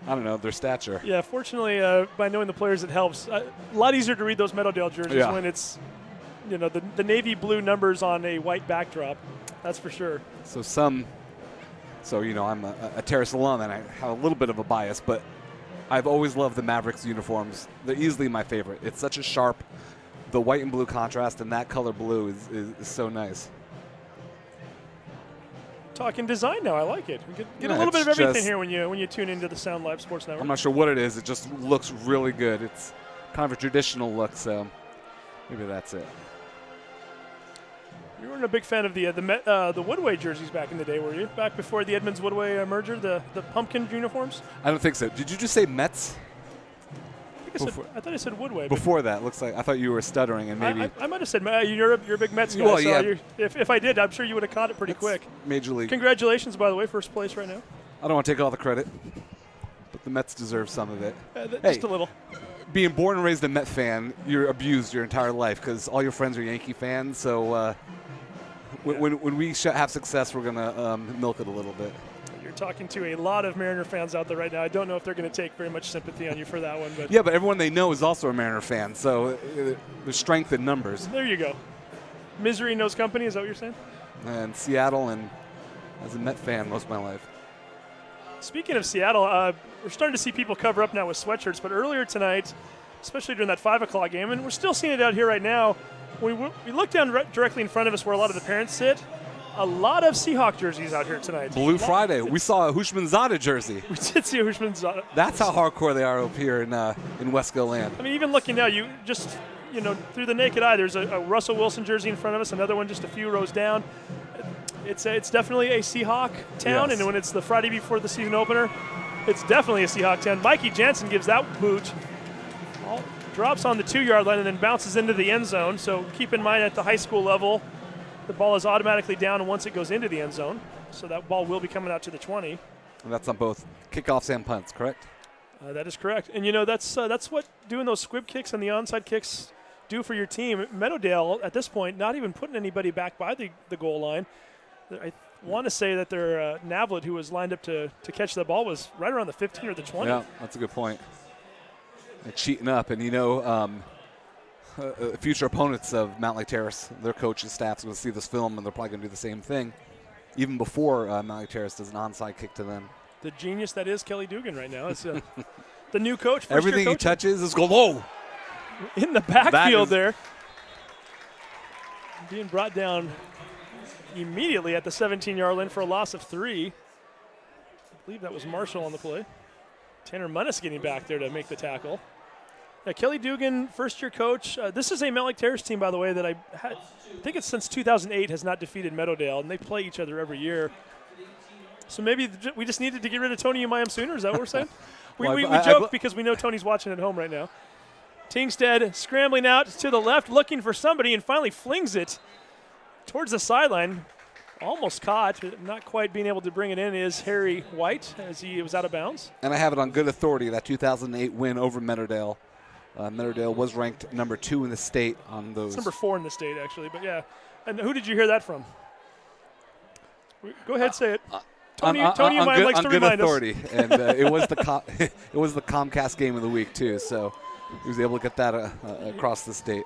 I don't know, their stature. Yeah, fortunately, by knowing the players, it helps. A lot easier to read those Meadowdale jerseys when it's, the navy blue numbers on a white backdrop. That's for sure. So, I'm a Terrace alum, and I have a little bit of a bias, but I've always loved the Mavericks uniforms. They're easily my favorite. It's such a sharp, the white and blue contrast, and that color blue is so nice. Talking design now. I like it. We get a Yeah, little bit of it's everything just- here when you tune into the Sound Live Sports Network. I'm not sure what it is. It just looks really good. It's kind of a traditional look, so maybe that's it. You weren't a big fan of the Woodway jerseys back in the day, were you? Back before the Edmonds Woodway merger, the pumpkin uniforms. I don't think so. Did you just say Mets? I thought I said Woodway. Before that, looks like I thought you were stuttering and maybe. I might have said you're a big Mets guy. Well, so yeah. If I did, I'm sure you would have caught it pretty quick. Major League. Congratulations, by the way, first place right now. I don't want to take all the credit, but the Mets deserve some of it. Just a little. Being born and raised a Met fan, you're abused your entire life because all your friends are Yankee fans. So when we have success, we're gonna milk it a little bit. You're talking to a lot of Mariner fans out there right now. I don't know if they're going to take very much sympathy on you for that one, but Yeah, but everyone they know is also a Mariner fan, so there's strength in numbers. there you go. Misery knows company. Is that what you're saying? And Seattle, and as a Met fan most of my life. Speaking of Seattle, we're starting to see people cover up now with sweatshirts, but earlier tonight, especially during that 5 o'clock game, and we're still seeing it out here right now, we look down directly in front of us where a lot of the parents sit. A lot of Seahawk jerseys out here tonight. Blue Friday. We saw a Hushmanzada jersey. We did see a Hushmanzada. That's how hardcore they are up here in Wesco land. I mean, even looking now, you just, through the naked eye, there's a Russell Wilson jersey in front of us, another one just a few rows down. It's definitely a Seahawk town, Yes. and when it's the Friday before the season opener, it's definitely a Seahawk town. Mikey Jansen gives that boot, drops on the 2-yard line, and then bounces into the end zone. So keep in mind at the high school level, the ball is automatically down once it goes into the end zone. So that ball will be coming out to the 20. And that's on both kickoffs and punts, correct? That is correct. And, that's what doing those squib kicks and the onside kicks do for your team. Meadowdale, at this point, not even putting anybody back by the goal line. I want to say that their Navlet, who was lined up to catch the ball, was right around the 15 or the 20. Yeah, that's a good point. And cheating up. And, future opponents of Mountlake Terrace, their coaching staff's going to see this film, and they're probably going to do the same thing, even before Mountlake Terrace does an onside kick to them. The genius that is Kelly Dugan right now. It's the new coach. Everything he touches is goal. Whoa! In the backfield there. Being brought down immediately at the 17-yard line for a loss of 3. I believe that was Marshall on the play. Tanner Munnis getting back there to make the tackle. Kelly Dugan, first-year coach. This is a Mountlake Terrace team, by the way, that I think it's since 2008 has not defeated Meadowdale, and they play each other every year. So maybe we just needed to get rid of Tony and Miami Sooner. Is that what we're saying? we joke because we know Tony's watching at home right now. Tingstead scrambling out to the left, looking for somebody, and finally flings it towards the sideline. Almost caught, not quite being able to bring it in is Harry White as he was out of bounds. And I have it on good authority, that 2008 win over Meadowdale. Meadowdale was ranked number 2 in the state on those. It's number 4 in the state, actually, but yeah. And who did you hear that from? Go ahead, say it. Tony Mine likes to remind us. On good authority, and it was the Comcast game of the week too. So he was able to get that across the state.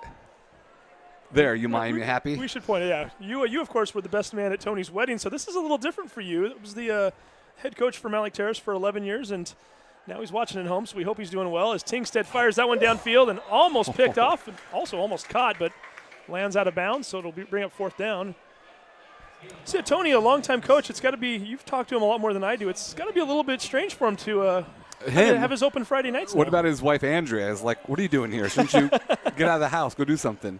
There, you happy? We should point it out. You of course were the best man at Tony's wedding, so this is a little different for you. It was the head coach for Mountlake Terrace for 11 years, and now he's watching at home, so we hope he's doing well as Tingstead fires that one downfield and almost picked off, and also almost caught, but lands out of bounds, so it'll bring up 4th down. So Tony, a longtime coach, it's got to be, you've talked to him a lot more than I do, it's got to be a little bit strange for him to have his open Friday nights now. What about his wife, Andrea? Is like, what are you doing here? Shouldn't you get out of the house, go do something?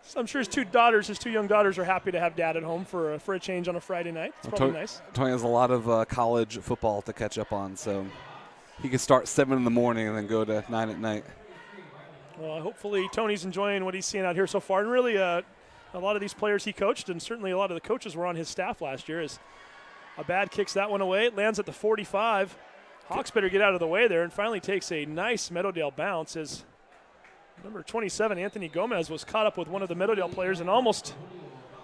So I'm sure his 2 young daughters are happy to have dad at home for a change on a Friday night. It's probably nice. Tony has a lot of college football to catch up on, so he can start 7 in the morning and then go to 9 at night. Well, hopefully Tony's enjoying what he's seeing out here so far. And really, a lot of these players he coached, and certainly a lot of the coaches were on his staff last year, as a bad kicks that one away. It lands at the 45. Hawks better get out of the way there, and finally takes a nice Meadowdale bounce as number 27, Anthony Gomez, was caught up with one of the Meadowdale players and almost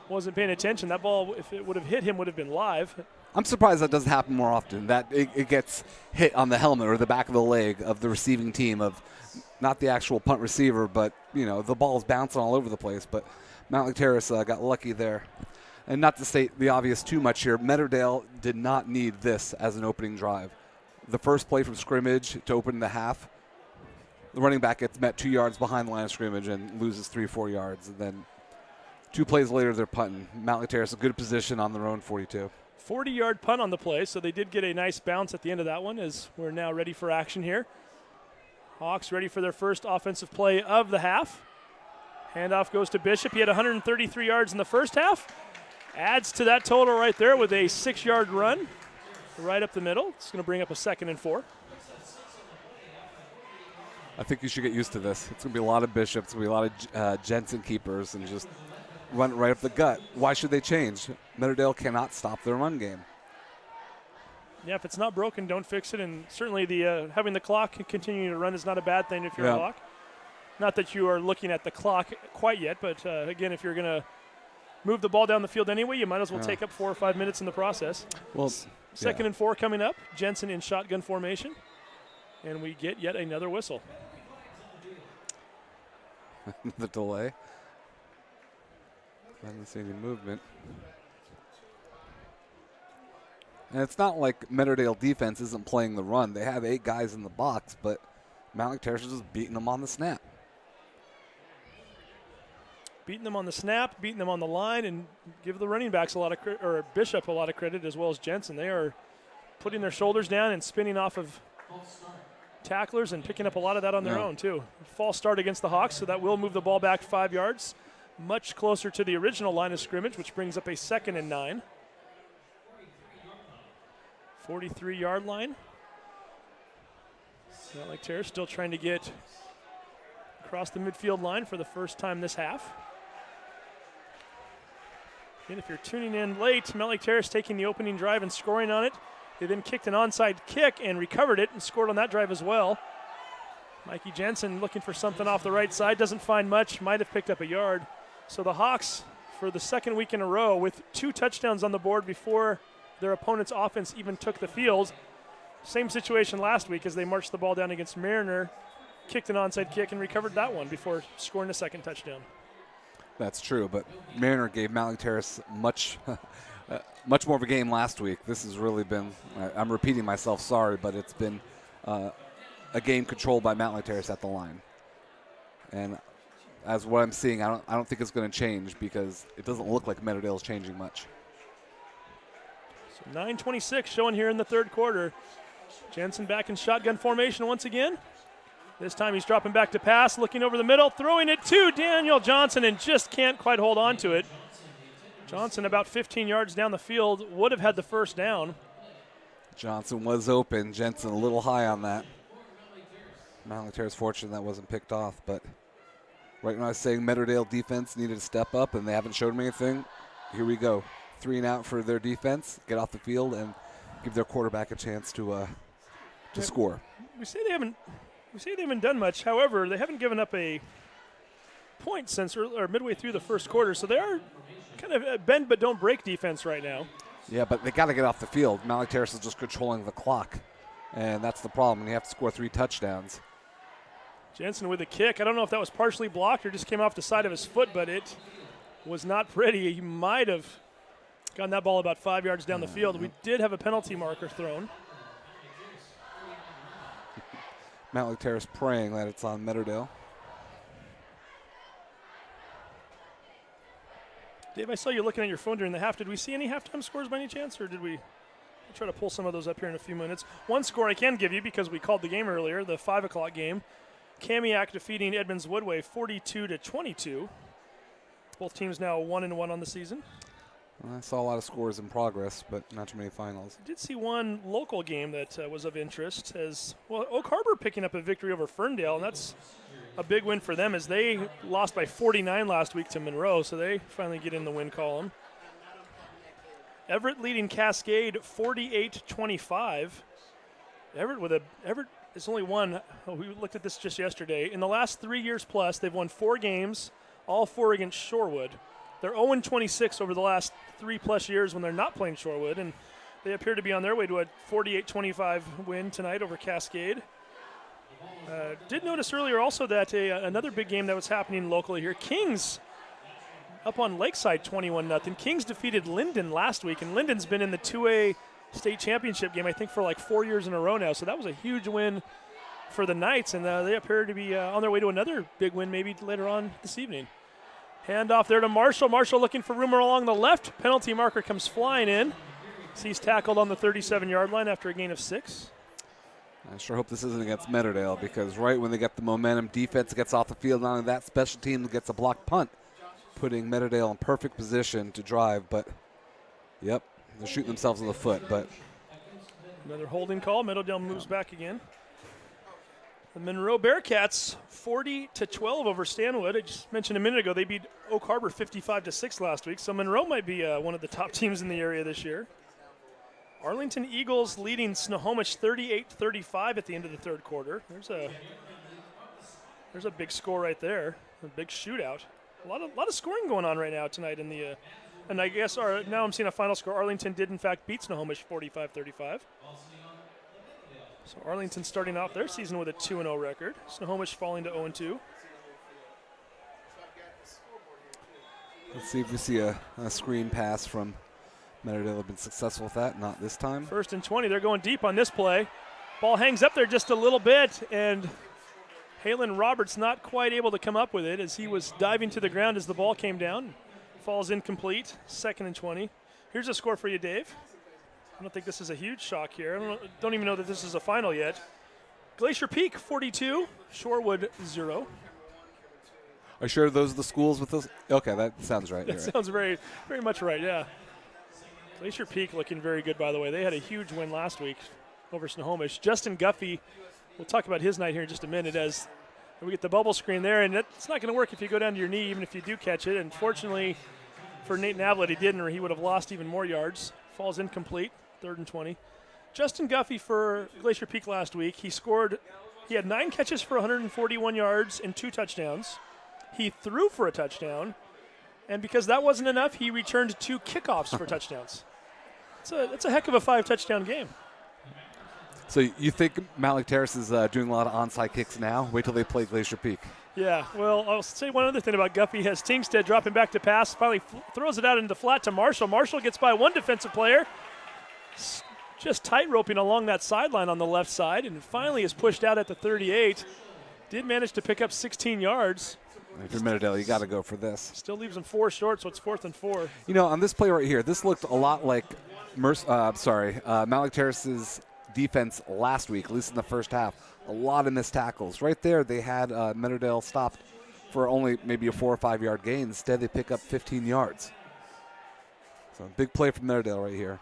wasn't paying attention. That ball, if it would have hit him, would have been live. I'm surprised that doesn't happen more often, that it gets hit on the helmet or the back of the leg of the receiving team, of not the actual punt receiver, but, the ball's bouncing all over the place. But Mountlake Terrace got lucky there. And not to state the obvious too much here, Meadowdale did not need this as an opening drive. The first play from scrimmage to open the half, the running back gets met 2 yards behind the line of scrimmage and loses 3 or 4 yards. And then 2 plays later, they're punting. Mountlake Terrace, a good position on their own 42. 40-yard punt on the play, so they did get a nice bounce at the end of that one as we're now ready for action here. Hawks ready for their first offensive play of the half. Handoff goes to Bishop. He had 133 yards in the first half. Adds to that total right there with a 6-yard run right up the middle. It's going to bring up a 2nd and 4. I think you should get used to this. It's going to be a lot of Bishops, going to be a lot of Jensen keepers, and just run right up the gut. Why should they change? Meadowdale cannot stop their run game. Yeah, if it's not broken, don't fix it. And certainly the having the clock continuing to run is not a bad thing if you're a Hawk. Not that you are looking at the clock quite yet, but again, if you're going to move the ball down the field anyway, you might as well take up 4 or 5 minutes in the process. Well, 2nd and 4 coming up. Jensen in shotgun formation. And we get yet another whistle. The delay. I didn't see any movement. And it's not like Meadowdale defense isn't playing the run. They have 8 guys in the box, but Mountlake Terrace is just beating them on the snap. Beating them on the snap, beating them on the line, and give the running backs a lot of or Bishop a lot of credit, as well as Jensen. They are putting their shoulders down and spinning off of tacklers and picking up a lot of that on their own too. False start against the Hawks, so that will move the ball back 5 yards, much closer to the original line of scrimmage, which brings up a 2nd and 9. 43-yard line. Mountlake Terrace still trying to get across the midfield line for the first time this half. And if you're tuning in late, Mountlake Terrace taking the opening drive and scoring on it. They then kicked an onside kick and recovered it and scored on that drive as well. Mikey Jensen looking for something off the right side. Doesn't find much. Might have picked up a yard. So the Hawks, for the 2nd week in a row, with 2 touchdowns on the board before their opponent's offense even took the field. Same situation last week as they marched the ball down against Mariner, kicked an onside kick and recovered that one before scoring the 2nd touchdown. That's true, but Mariner gave Mountlake Terrace much more of a game last week. This has really been, I'm repeating myself, sorry, but it's been a game controlled by Mountlake Terrace at the line. And as what I'm seeing, I don't think it's going to change because it doesn't look like Meadowdale is changing much. So 9:26 showing here in the 3rd quarter. Jensen back in shotgun formation once again. This time he's dropping back to pass, looking over the middle, throwing it to Daniel Johnson, and just can't quite hold on to it. Johnson about 15 yards down the field would have had the first down. Johnson was open. Jensen a little high on that. Mountlake Terrace fortunate that wasn't picked off, but right when I was saying Meadowdale defense needed to step up and they haven't showed me anything, here we go. 3 and out for their defense, get off the field and give their quarterback a chance to score. We say they haven't done much. However, they haven't given up a point since or midway through the first quarter, so they are kind of bend but don't break defense right now. Yeah, but they got to get off the field. Mountlake Terrace is just controlling the clock, and that's the problem. You have to score 3 touchdowns. Jensen with a kick. I don't know if that was partially blocked or just came off the side of his foot, but it was not pretty. He might have gotten that ball about 5 yards down the field. We did have a penalty marker thrown. Mountlake Terrace praying that it's on Meadowdale. Dave, I saw you looking at your phone during the half. Did we see any halftime scores by any chance, or did we try to pull some of those up here in a few minutes? One score I can give you because we called the game earlier, the 5 o'clock game. Kamiak defeating Edmonds Woodway 42-22. Both teams now 1-1 on the season. I saw a lot of scores in progress, but not too many finals. I did see one local game that was of interest as well. Oak Harbor picking up a victory over Ferndale, and that's a big win for them as they lost by 49 last week to Monroe, so they finally get in the win column. Everett leading Cascade 48-25. Everett is only won. We looked at this just yesterday. In the last 3 years plus, they've won 4 games, all 4 against Shorewood. They're 0-26 over the last 3+ years when they're not playing Shorewood, and they appear to be on their way to a 48-25 win tonight over Cascade. Did notice earlier also that another big game that was happening locally here, Kings up on Lakeside 21-0. Kings defeated Linden last week, and Linden's been in the 2A state championship game, I think, for like 4 years in a row now. So that was a huge win for the Knights, and they appear to be on their way to another big win maybe later on this evening. Hand off there to Marshall. Marshall looking for room along the left. Penalty marker comes flying in. He's tackled on the 37-yard line after a gain of 6. I sure hope this isn't against Meadowdale, because right when they get the momentum, defense gets off the field. Not only that, special team gets a blocked punt, putting Meadowdale in perfect position to drive. But, yep, they're shooting themselves in the foot. But another holding call. Meadowdale moves back again. The Monroe Bearcats 40-12 over Stanwood. I just mentioned a minute ago they beat Oak Harbor 55-6 last week, so Monroe might be one of the top teams in the area this year. Arlington Eagles leading Snohomish 38-35 at the end of the third quarter. There's a big score right there, a big shootout. A lot of scoring going on right now tonight in the and I guess now I'm seeing a final score. Arlington did in fact beat Snohomish 45-35. So Arlington starting off their season with a 2-0 record. Snohomish falling to 0-2. let's see if we see a screen pass from Meadowdale. Have been successful with that. Not this time. 1st and 20. They're going deep on this play. Ball hangs up there just a little bit, and Halen Roberts not quite able to come up with it as he was diving to the ground as the ball came down. Falls incomplete. 2nd and 20. Here's a score for you, Dave. I don't think this is a huge shock here. I don't even know that this is a final yet. Glacier Peak 42, Shorewood 0. Are you sure those are the schools with those? Okay, that sounds right. That sounds very, very much right, yeah. Glacier Peak looking very good, by the way. They had a huge win last week over Snohomish. Justin Guffey, we'll talk about his night here in just a minute as we get the bubble screen there, and it's not going to work if you go down to your knee, even if you do catch it. And fortunately for Nate Navlet, he didn't, or he would have lost even more yards. Falls incomplete, 3rd and 20. Justin Guffey for Glacier Peak last week, he had 9 catches for 141 yards and 2 touchdowns. He threw for a touchdown, and because that wasn't enough, he returned 2 kickoffs for touchdowns. It's a heck of a 5-touchdown game. So you think Mountlake Terrace is doing a lot of onside kicks now? Wait till they play Glacier Peak. Yeah, well, I'll say one other thing about Guffey. Has Tingstead dropping back to pass, finally throws it out into flat to Marshall. Marshall gets by one defensive player, just tight-roping along that sideline on the left side, and finally is pushed out at the 38. Did manage to pick up 16 yards. If you're Meadowdale, you got to go for this. Still leaves them 4 short, so it's 4th and 4. You know, on this play right here, this looked a lot like Mountlake Terrace's defense last week, at least in the first half. A lot of missed tackles. Right there, they had Meadowdale stopped for only maybe a 4 or 5 yard gain. Instead, they pick up 15 yards. So big play from Meadowdale right here.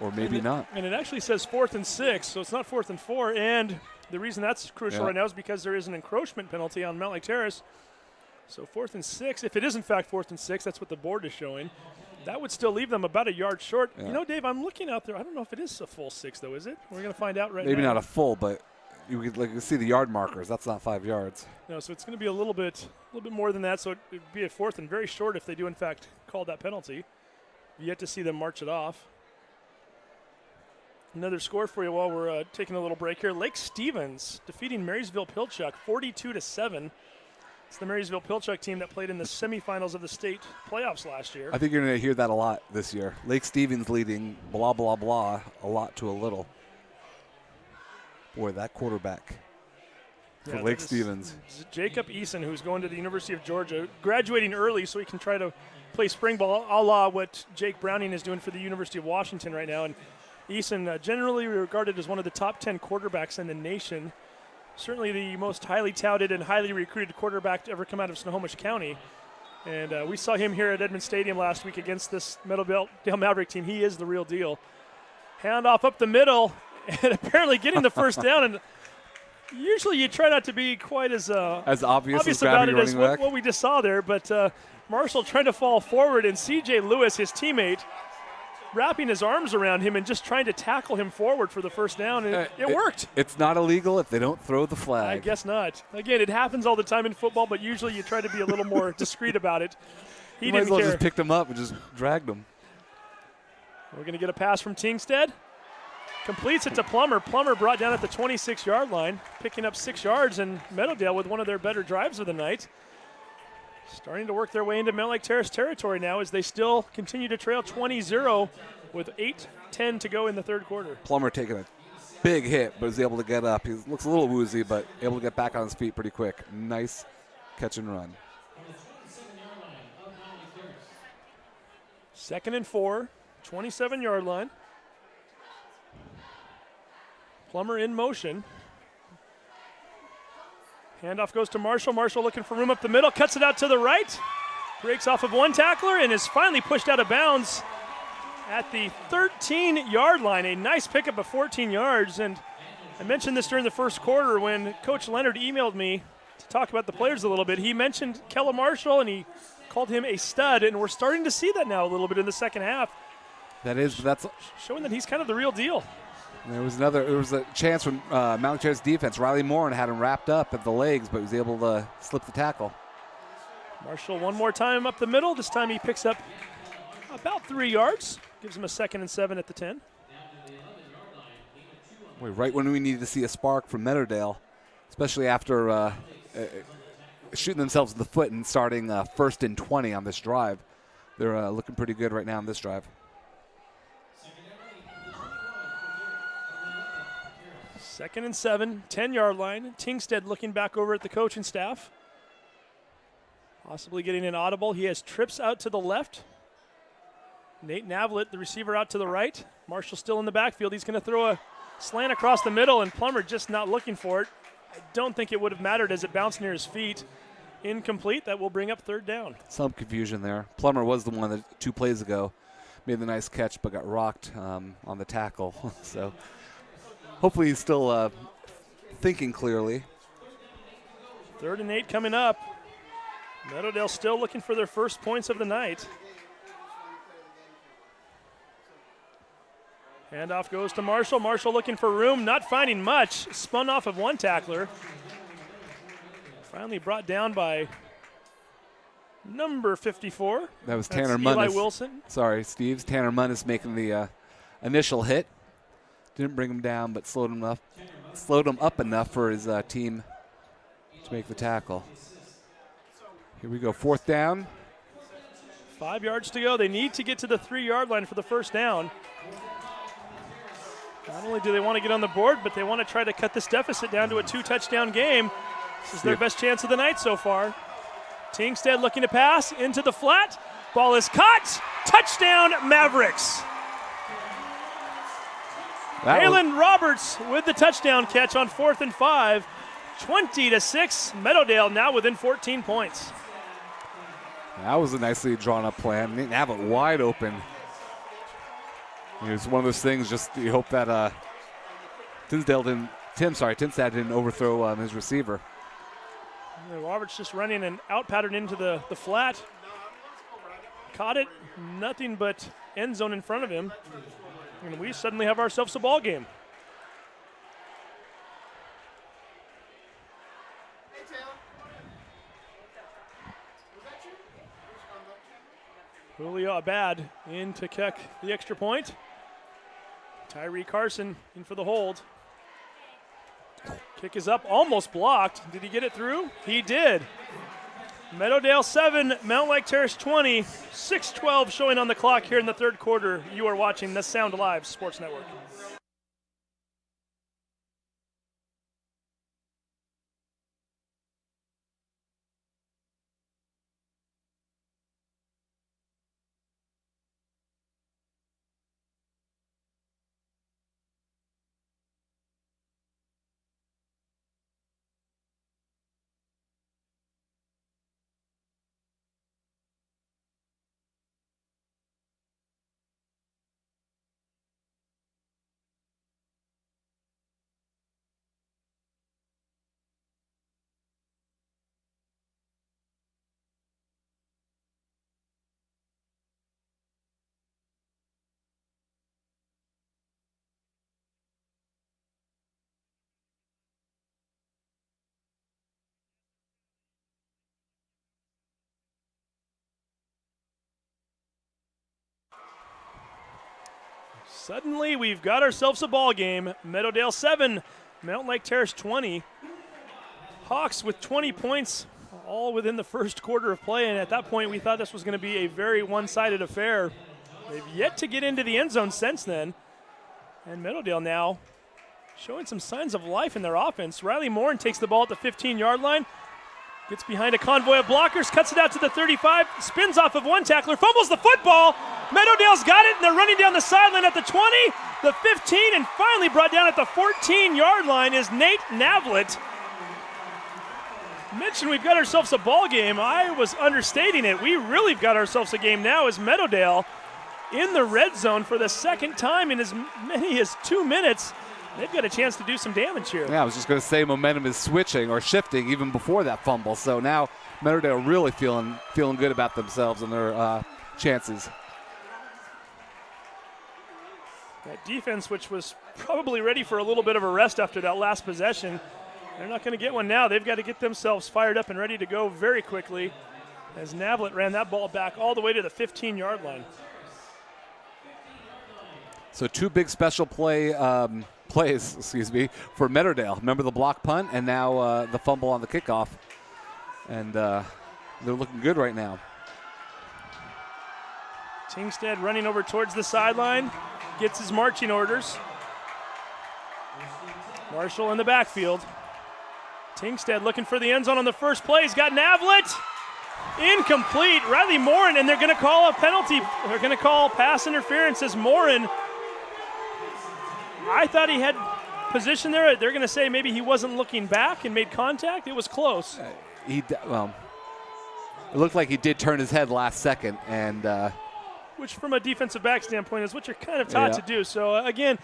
Or maybe not. And it actually says 4th and 6, so it's not 4th and 4. And the reason that's crucial right now is because there is an encroachment penalty on Mountlake Terrace. So 4th and 6, if it is in fact 4th and 6, that's what the board is showing. That would still leave them about a yard short. Yeah. You know, Dave, I'm looking out there. I don't know if it is a full 6, though, is it? We're going to find out right now. Maybe not a full, but you can see the yard markers. That's not 5 yards. No, so it's going to be a little bit more than that. So it would be a 4th and very short if they do, in fact, call that penalty. Yet to see them march it off. Another score for you while we're taking a little break here. Lake Stevens defeating Marysville Pilchuck 42-7. It's the Marysville Pilchuck team that played in the semifinals of the state playoffs last year. I think you're going to hear that a lot this year. Lake Stevens leading blah, blah, blah, a lot to a little. Boy, that quarterback for Lake Stevens. Jacob Eason, who's going to the University of Georgia, graduating early so he can try to play spring ball, a la what Jake Browning is doing for the University of Washington right now. And Eason, generally regarded as one of the top 10 quarterbacks in the nation. Certainly the most highly touted and highly recruited quarterback to ever come out of Snohomish County. And we saw him here at Edmond Stadium last week against this Meadowdale Maverick team. He is the real deal. Handoff up the middle, and apparently getting the first down. And usually you try not to be quite as obvious about it as what we just saw there. But Marshall trying to fall forward, and C.J. Lewis, his teammate, wrapping his arms around him and just trying to tackle him forward for the first down, and it worked. It's not illegal if they don't throw the flag. I guess not. Again, it happens all the time in football, but usually you try to be a little more discreet about it. He might as well just picked him up and just dragged him. We're going to get a pass from Tingstead. Completes it to Plummer. Plummer brought down at the 26-yard line, picking up 6 yards, and Meadowdale with one of their better drives of the night. Starting to work their way into Mountlake Terrace territory now as they still continue to trail 20-0 with 8:10 to go in the third quarter. Plummer taking a big hit, but is able to get up. He looks a little woozy, but able to get back on his feet pretty quick. Nice catch and run. 2nd and 4, 27-yard line. Plummer in motion. Handoff goes to Marshall. Marshall looking for room up the middle, cuts it out to the right. Breaks off of one tackler and is finally pushed out of bounds at the 13-yard line. A nice pickup of 14 yards. And I mentioned this during the first quarter when Coach Leonard emailed me to talk about the players a little bit. He mentioned Kella Marshall and he called him a stud, and we're starting to see that now a little bit in the second half. That's showing that he's kind of the real deal. There was a chance from Mountlake Terrace defense. Riley Moore had him wrapped up at the legs, but was able to slip the tackle. Marshall one more time up the middle. This time he picks up about 3 yards. Gives him a 2nd and 7 at the 10. Boy, right when we needed to see a spark from Meadowdale, especially after shooting themselves in the foot and starting 1st and 20 on this drive. They're looking pretty good right now on this drive. 2nd and 7, 10-yard line. Tingstead looking back over at the coaching staff. Possibly getting an audible. He has trips out to the left. Nate Navlet, the receiver, out to the right. Marshall still in the backfield. He's going to throw a slant across the middle, and Plummer just not looking for it. I don't think it would have mattered as it bounced near his feet. Incomplete. That will bring up 3rd down. Some confusion there. Plummer was the one that 2 plays ago made the nice catch but got rocked on the tackle. So hopefully he's still thinking clearly. 3rd and 8 coming up. Meadowdale still looking for their first points of the night. Handoff goes to Marshall. Marshall looking for room, not finding much. Spun off of one tackler. Finally brought down by number 54. That was That's Tanner Eli Munnis. Wilson. Sorry, Steve's. Tanner Munnis making the initial hit. Didn't bring him down, but slowed him up enough for his team to make the tackle. Here we go, 4th down. 5 yards to go. They need to get to the 3-yard line for the first down. Not only do they want to get on the board, but they want to try to cut this deficit down to a 2-touchdown game. This is their best chance of the night so far. Tingstead looking to pass into the flat. Ball is caught. Touchdown, Mavericks. Halen Roberts with the touchdown catch on 4th and 5. 20-6. Meadowdale now within 14 points. That was a nicely drawn up plan. Didn't have it wide open. It was one of those things, just you hope that Tinstad didn't overthrow his receiver. Roberts just running an out pattern into the flat. Caught it, nothing but end zone in front of him. And we suddenly have ourselves a ball game. Julio Abad in to kick the extra point. Tyree Carson in for the hold. Kick is up, almost blocked. Did he get it through? He did. Meadowdale 7, Mountlake Terrace 20, 6:12 showing on the clock here in the 3rd quarter. You are watching the Sound Live Sports Network. Suddenly, we've got ourselves a ball game. Meadowdale 7, Mountlake Terrace 20. Hawks with 20 points, all within the first quarter of play, and at that point, we thought this was going to be a very one-sided affair. They've yet to get into the end zone since then, and Meadowdale now showing some signs of life in their offense. Riley Moore takes the ball at the 15-yard line. Gets behind a convoy of blockers, cuts it out to the 35, spins off of one tackler, fumbles the football. Meadowdale's got it, and they're running down the sideline at the 20, the 15, and finally brought down at the 14-yard line is Nate Navlet. Mentioned we've got ourselves a ball game. I was understating it. We really got ourselves a game now as Meadowdale in the red zone for the second time in as many as 2 minutes. They've got a chance to do some damage here. Yeah, I was just going to say momentum is switching or shifting even before that fumble. So now Meadowdale really feeling good about themselves and their chances. That defense, which was probably ready for a little bit of a rest after that last possession, they're not going to get one now. They've got to get themselves fired up and ready to go very quickly as Navlet ran that ball back all the way to the 15-yard line. So 2 big special plays for Meadowdale. Remember the block punt and now the fumble on the kickoff. And they're looking good right now. Tingstead running over towards the sideline, gets his marching orders. Marshall in the backfield. Tingstead looking for the end zone on the first play. He's got Navlet. Incomplete. Riley Morin, and they're going to call a penalty. They're going to call pass interference as Morin. I thought he had position there. They're going to say maybe he wasn't looking back and made contact. It was close. It looked like he did turn his head last second, and which from a defensive back standpoint is what you're kind of taught to do. So again,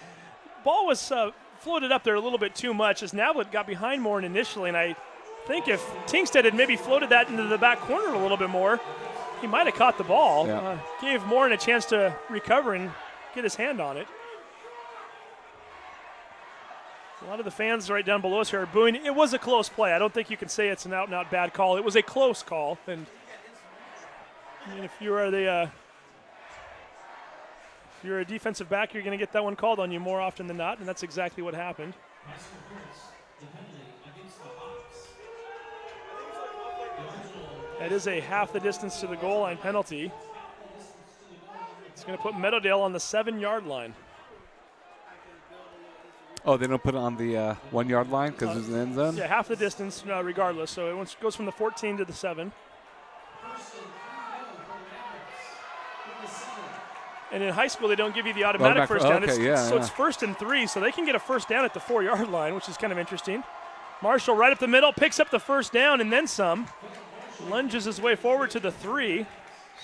ball was floated up there a little bit too much as Navlet got behind Morin initially, and I think if Tingstead had maybe floated that into the back corner a little bit more, he might have caught the ball. Yeah. Gave Morin a chance to recover and get his hand on it. A lot of the fans right down below us here are booing. It was a close play. I don't think you can say it's an out-and-out bad call. It was a close call. And if you are if you're a defensive back, you're going to get that one called on you more often than not, and that's exactly what happened. That is a half the distance to the goal line penalty. It's going to put Meadowdale on the 7-yard line. oh, they don't put it on the 1-yard line because there's an end zone? Yeah, half the distance regardless. So it goes from the 14 to the 7. And in high school, they don't give you the automatic first down. Okay, it's first and 3, so they can get a first down at the 4-yard line, which is kind of interesting. Marshall right up the middle, picks up the first down and then some. Lunges his way forward to the 3.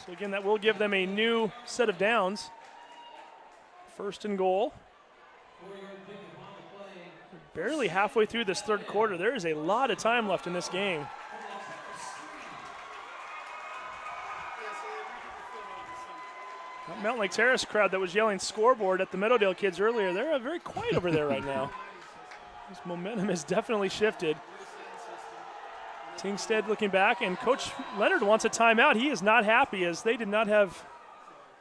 So again, that will give them a new set of downs. First and goal. Barely halfway through this third quarter. There is a lot of time left in this game. That Mountlake Terrace crowd that was yelling scoreboard at the Meadowdale kids earlier, they're very quiet over there right now. This momentum has definitely shifted. Tingstead looking back, and Coach Leonard wants a timeout. He is not happy as they did not have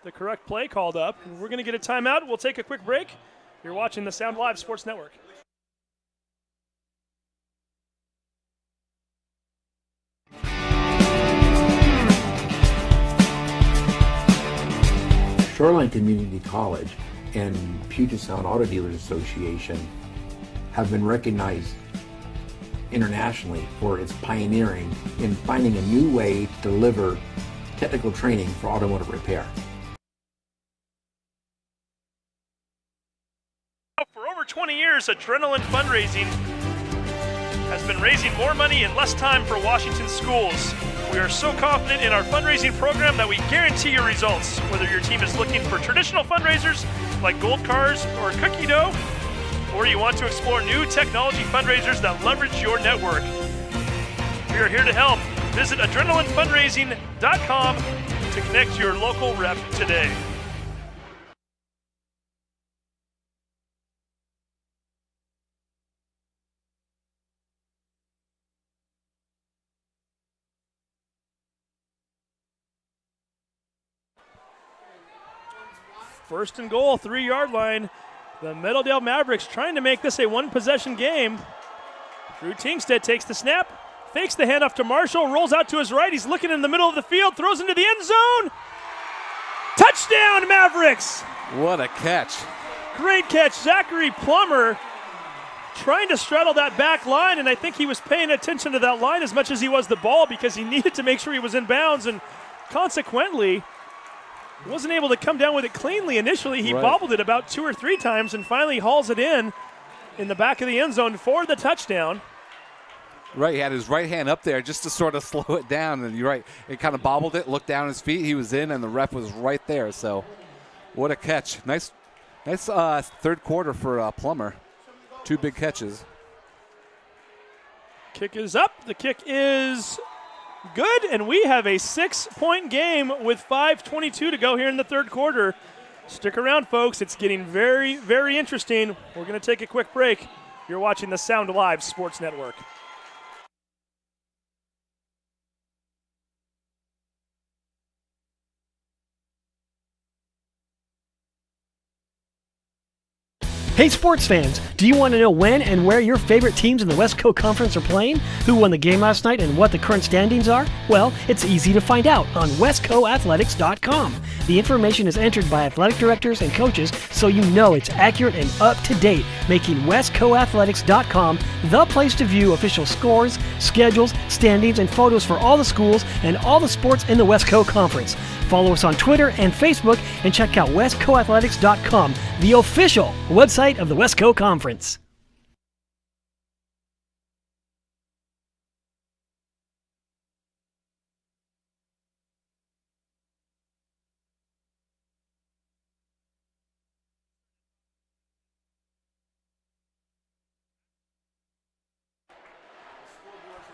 the correct play called up. And we're going to get a timeout. We'll take a quick break. You're watching the Sound Live Sports Network. Shoreline Community College and Puget Sound Auto Dealers Association have been recognized internationally for its pioneering in finding a new way to deliver technical training for automotive repair. For over 20 years, Adrenaline Fundraising has been raising more money in less time for Washington schools. We are so confident in our fundraising program that we guarantee your results. Whether your team is looking for traditional fundraisers like gold cars or cookie dough, or you want to explore new technology fundraisers that leverage your network. We are here to help. Visit adrenalinefundraising.com to connect your local rep today. First and goal, 3-yard line. The Meadowdale Mavericks trying to make this a one-possession game. Drew Tingstead takes the snap, fakes the handoff to Marshall, rolls out to his right. He's looking in the middle of the field, throws into the end zone. Touchdown, Mavericks! What a catch. Great catch. Zachary Plummer trying to straddle that back line, and I think he was paying attention to that line as much as he was the ball because he needed to make sure he was in bounds, and consequently wasn't able to come down with it cleanly initially. He bobbled it about 2 or 3 times and finally hauls it in the back of the end zone for the touchdown. Right, he had his right hand up there just to sort of slow it down, and you're right, it kind of bobbled it, looked down his feet, he was in, and the ref was right there, so what a catch. Nice third quarter for Plummer. 2 big catches. Kick is up. The kick is good, and we have a 6-point game with 5:22 to go here in the third quarter. Stick around, folks. It's getting very, very interesting. We're going to take a quick break. You're watching the Sound Live Sports Network. Hey sports fans, do you want to know when and where your favorite teams in the Westco Conference are playing? Who won the game last night and what the current standings are? Well, it's easy to find out on westcoathletics.com. The information is entered by athletic directors and coaches so you know it's accurate and up to date, making westcoathletics.com the place to view official scores, schedules, standings, and photos for all the schools and all the sports in the Westco Conference. Follow us on Twitter and Facebook and check out westcoathletics.com, the official website of the Westco Conference.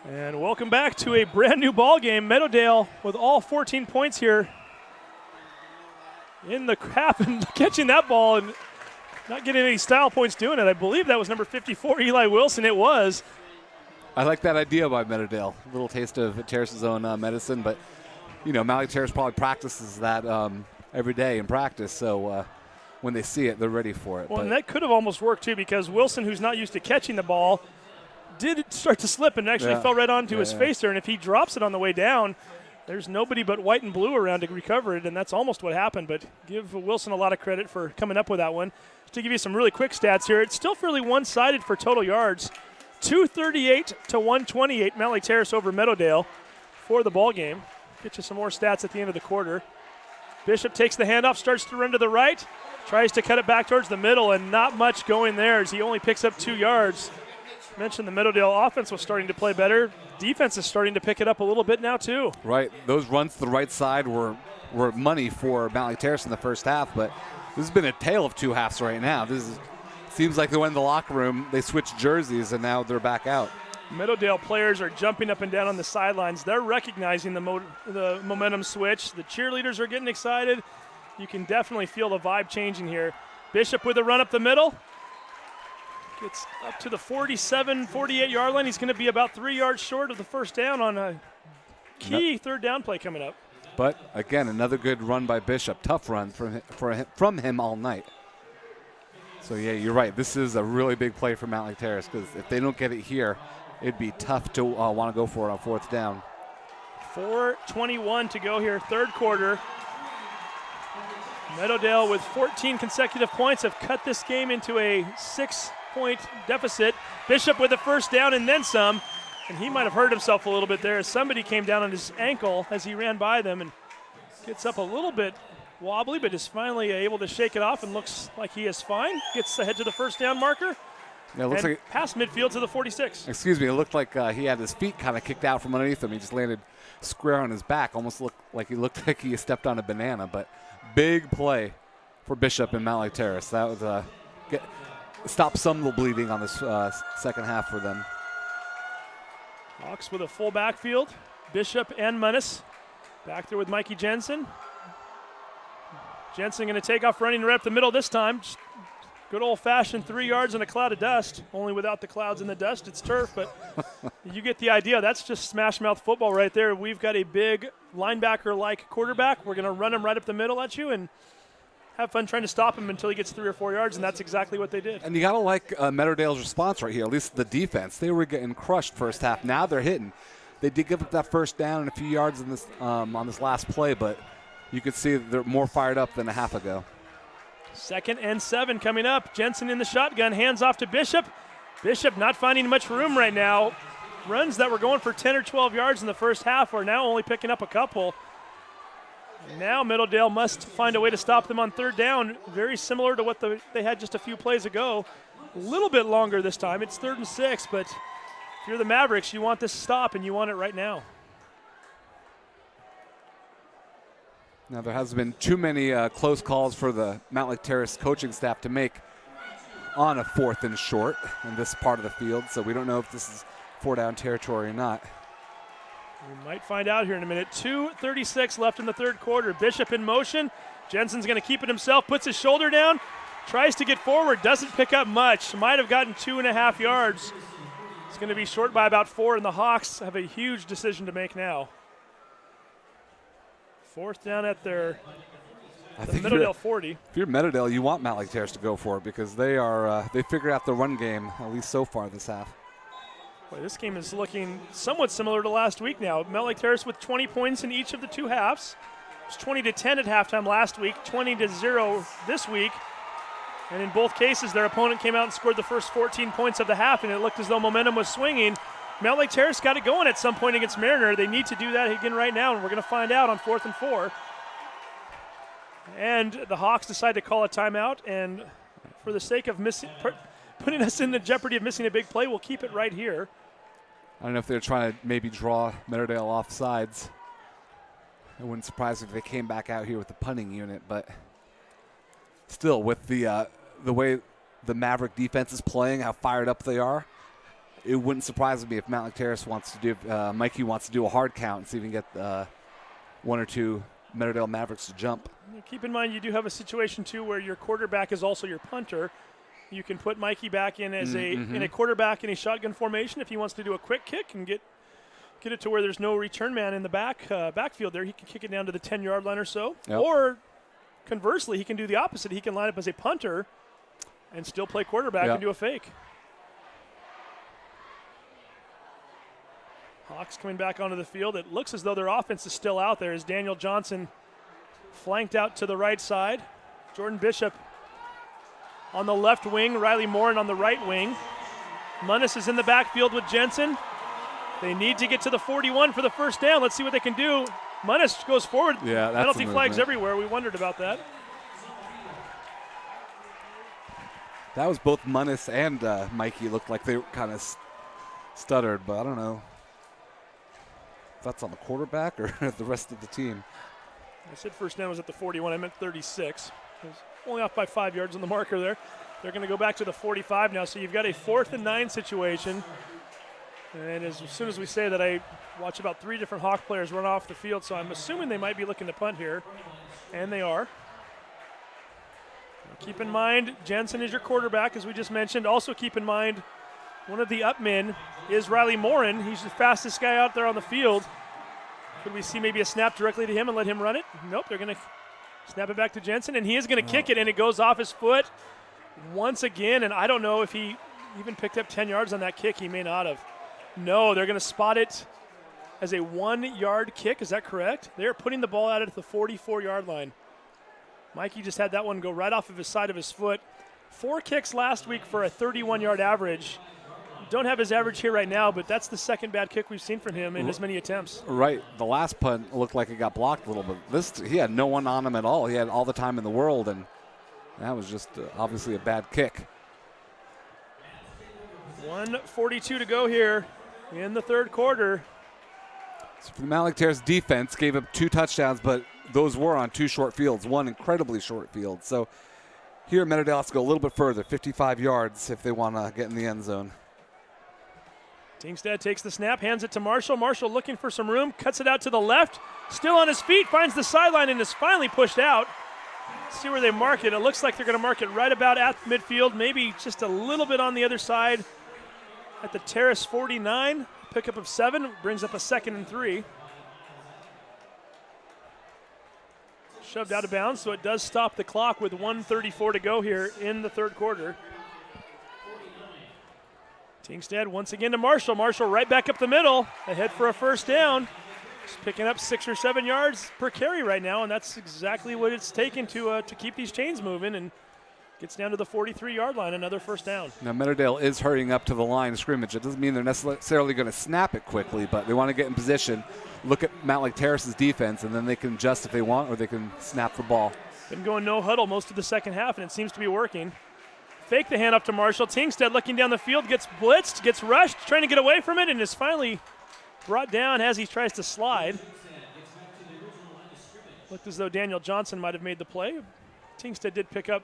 And welcome back to a brand new ball game. Meadowdale with all 14 points here in the half and catching that ball and not getting any style points doing it. I believe that was number 54, Eli Wilson. It was. I like that idea by Meadowdale. A little taste of Terrace's own medicine, but Mountlake Terrace probably practices that every day in practice, so when they see it, they're ready for it. Well, and that could have almost worked too, because Wilson, who's not used to catching the ball, did start to slip and actually fell right onto his face there, and if he drops it on the way down, there's nobody but white and blue around to recover it, and that's almost what happened. But give Wilson a lot of credit for coming up with that one. Just to give you some really quick stats here, it's still fairly one-sided for total yards. 238 to 128, Mountlake Terrace over Meadowdale for the ball game. Get you some more stats at the end of the quarter. Bishop takes the handoff, starts to run to the right, tries to cut it back towards the middle, and not much going there as he only picks up 2 yards. Mentioned the Meadowdale offense was starting to play better. Defense is starting to pick it up a little bit now too. Right, those runs to the right side were money for Mountlake Terrace in the first half, but this has been a tale of 2 halves right now. Seems like they went in the locker room, they switched jerseys, and now they're back out. Meadowdale players are jumping up and down on the sidelines. They're recognizing the momentum switch. The cheerleaders are getting excited. You can definitely feel the vibe changing here. Bishop with a run up the middle. Gets up to the 47, 48-yard line. He's going to be about 3 yards short of the first down on a key third down play coming up. But, again, another good run by Bishop. Tough run from him all night. So, yeah, you're right. This is a really big play for Mountlake Terrace because if they don't get it here, it'd be tough to want to go for it on fourth down. 4:21 to go here, third quarter. Meadowdale with 14 consecutive points have cut this game into a 6-point deficit. Bishop with a first down and then some, and he might have hurt himself a little bit there as somebody came down on his ankle as he ran by them and gets up a little bit wobbly, but is finally able to shake it off and looks like he is fine. Gets ahead to the first down marker. Yeah, it looks like past midfield to the 46. Excuse me, it looked like he had his feet kind of kicked out from underneath him. He just landed square on his back, almost looked like he stepped on a banana, but big play for Bishop and Mountlake Terrace. That was stop some of the bleeding on this second half for them. Hawks with a full backfield. Bishop and Munnis back there with Mikey Jensen. Jensen going to take off running right up the middle this time. Just good old-fashioned 3 yards in a cloud of dust. Only without the clouds and the dust, it's turf, but you get the idea. That's just smash-mouth football right there. We've got a big linebacker-like quarterback. We're going to run him right up the middle at you and have fun trying to stop him until he gets 3 or 4 yards, and that's exactly what they did. And you got to like Meadowdale's response right here, at least the defense. They were getting crushed first half. Now they're hitting. They did give up that first down and a few yards in this on this last play, but you could see they're more fired up than a half ago. 2nd and 7 coming up. Jensen in the shotgun, hands off to Bishop. Bishop not finding much room right now. Runs that were going for 10 or 12 yards in the first half are now only picking up a couple. Now Meadowdale must find a way to stop them on third down, very similar to what they had just a few plays ago. A little bit longer this time. It's 3rd and 6, but if you're the Mavericks, you want this stop, and you want it right now. Now, there hasn't been too many close calls for the Mountlake Terrace coaching staff to make on a 4th and short in this part of the field, so we don't know if this is 4-down territory or not. We might find out here in a minute. 2:36 left in the third quarter. Bishop in motion. Jensen's going to keep it himself, puts his shoulder down, tries to get forward, doesn't pick up much. Might have gotten 2.5 yards. It's going to be short by about 4, and the Hawks have a huge decision to make now. 4th down at their Meadowdale 40. If you're Meadowdale, you want Mountlake Terrace to go for it because they are they figured out the run game, at least so far this half. Boy, this game is looking somewhat similar to last week now. Mountlake Terrace with 20 points in each of the 2 halves. It was 20-10 at halftime last week, 20-0 this week. And in both cases, their opponent came out and scored the first 14 points of the half, and it looked as though momentum was swinging. Mountlake Terrace got it going at some point against Mariner. They need to do that again right now, and we're going to find out on 4th and 4. And the Hawks decide to call a timeout, and for the sake of putting us in the jeopardy of missing a big play, we'll keep it right here. I don't know if they're trying to maybe draw Meadowdale off sides. It wouldn't surprise me if they came back out here with the punting unit, but still, with the way the Maverick defense is playing, how fired up they are, it wouldn't surprise me if Mountlake Terrace wants to do, Mikey wants to do a hard count and see if he can get 1 or 2 Meadowdale Mavericks to jump. Keep in mind you do have a situation, too, where your quarterback is also your punter. You can put Mikey back in as in a quarterback in a shotgun formation if he wants to do a quick kick and get it to where there's no return man in the backfield there. He can kick it down to the 10-yard line or so. Yep. Or conversely, he can do the opposite. He can line up as a punter and still play quarterback and do a fake. Hawks coming back onto the field. It looks as though their offense is still out there as Daniel Johnson flanked out to the right side. Jordan Bishop on the left wing, Riley Morin on the right wing. Munnis is in the backfield with Jensen. They need to get to the 41 for the first down. Let's see what they can do. Munnis goes forward. Yeah, that's penalty flags everywhere. We wondered about that. That was both Munnis and Mikey looked like they kind of stuttered, but I don't know if that's on the quarterback or the rest of the team. I said first down was at the 41. I meant 36. It was only off by 5 yards on the marker there. They're going to go back to the 45 now. So you've got a 4th and 9 situation. And as soon as we say that, I watch about 3 different Hawk players run off the field. So I'm assuming they might be looking to punt here. And they are. Now keep in mind, Jensen is your quarterback, as we just mentioned. Also keep in mind, one of the up men is Riley Morin. He's the fastest guy out there on the field. Could we see maybe a snap directly to him and let him run it? Nope, they're going to snap it back to Jensen, and he is going to kick it, and it goes off his foot once again, and I don't know if he even picked up 10 yards on that kick. He may not have. No, they're going to spot it as a 1-yard kick. Is that correct? They're putting the ball out at the 44-yard line. Mikey just had that one go right off of his side of his foot. 4 kicks last week for a 31-yard average. Don't have his average here right now, but that's the second bad kick we've seen from him in as many attempts. Right. The last punt looked like it got blocked a little bit. He had no one on him at all. He had all the time in the world, and that was just obviously a bad kick. 1:42 to go here in the third quarter. So the Mountlake Terrace defense gave up 2 touchdowns, but those were on 2 short fields, 1 incredibly short field. So here Meadowdale has to go a little bit further, 55 yards if they want to get in the end zone. Tingstad takes the snap, hands it to Marshall. Marshall looking for some room, cuts it out to the left, still on his feet, finds the sideline and is finally pushed out. See where they mark it. It looks like they're going to mark it right about at midfield, maybe just a little bit on the other side at the Terrace 49. Pickup of 7 brings up a 2nd and 3. Shoved out of bounds, so it does stop the clock with 1:34 to go here in the third quarter. Tingstad once again to Marshall. Marshall right back up the middle, ahead for a first down. Just picking up 6 or 7 yards per carry right now, and that's exactly what it's taken to keep these chains moving and Gets down to the 43-yard line, another first down. Now, Meadowdale is hurrying up to the line of scrimmage. It doesn't mean they're necessarily going to snap it quickly, but they want to get in position, look at Mountlake Terrace's defense, and then they can adjust if they want, or they can snap the ball. Been going no huddle most of the second half, and it seems to be working. Fake the handoff to Marshall. Tingstead looking down the field, gets blitzed, gets rushed, trying to get away from it, and is finally brought down as he tries to slide. Looked as though Daniel Johnson might have made the play. Tingstead did pick up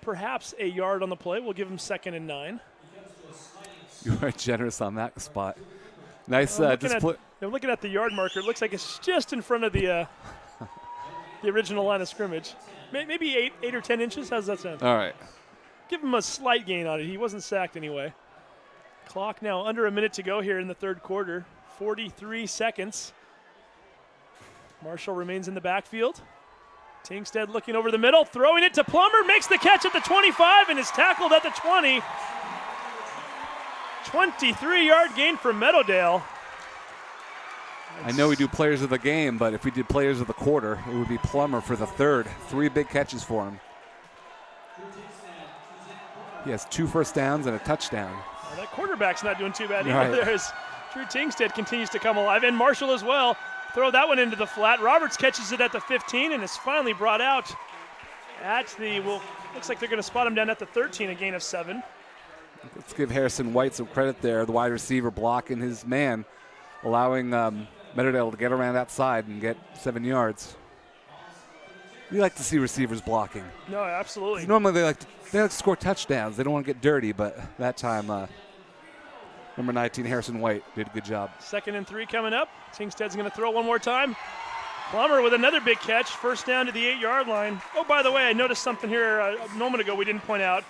perhaps a yard on the play. We'll give him 2nd and 9. You were generous on that spot. Nice display. I'm looking at the yard marker. It looks like it's just in front of the original line of scrimmage. Maybe 8 or 10 inches. How's that sound? All right. Give him a slight gain on it. He wasn't sacked anyway. Clock now under a minute to go here in the third quarter. 43 seconds. Marshall remains in the backfield. Tingstead looking over the middle, throwing it to Plummer, makes the catch at the 25 and is tackled at the 20. 23-yard gain for Meadowdale. I know we do players of the game, but if we did players of the quarter, it would be Plummer for the third. 3 big catches for him. He has 2 first downs and a touchdown. Well, that quarterback's not doing too bad either. Right. There's Drew Tingstead continues to come alive, and Marshall as well. Throw that one into the flat. Roberts catches it at the 15 and is finally brought out at the, looks like they're going to spot him down at the 13, a gain of 7. Let's give Harrison White some credit there, the wide receiver blocking his man, allowing Meadowdale to get around that side and get 7 yards. We like to see receivers blocking. No, absolutely. Normally they like to score touchdowns. They don't want to get dirty, but that time number 19, Harrison White, did a good job. 2nd and 3 coming up. Tingstead's going to throw one more time. Plummer with another big catch, first down to the 8-yard line. Oh, by the way, I noticed something here a moment ago we didn't point out.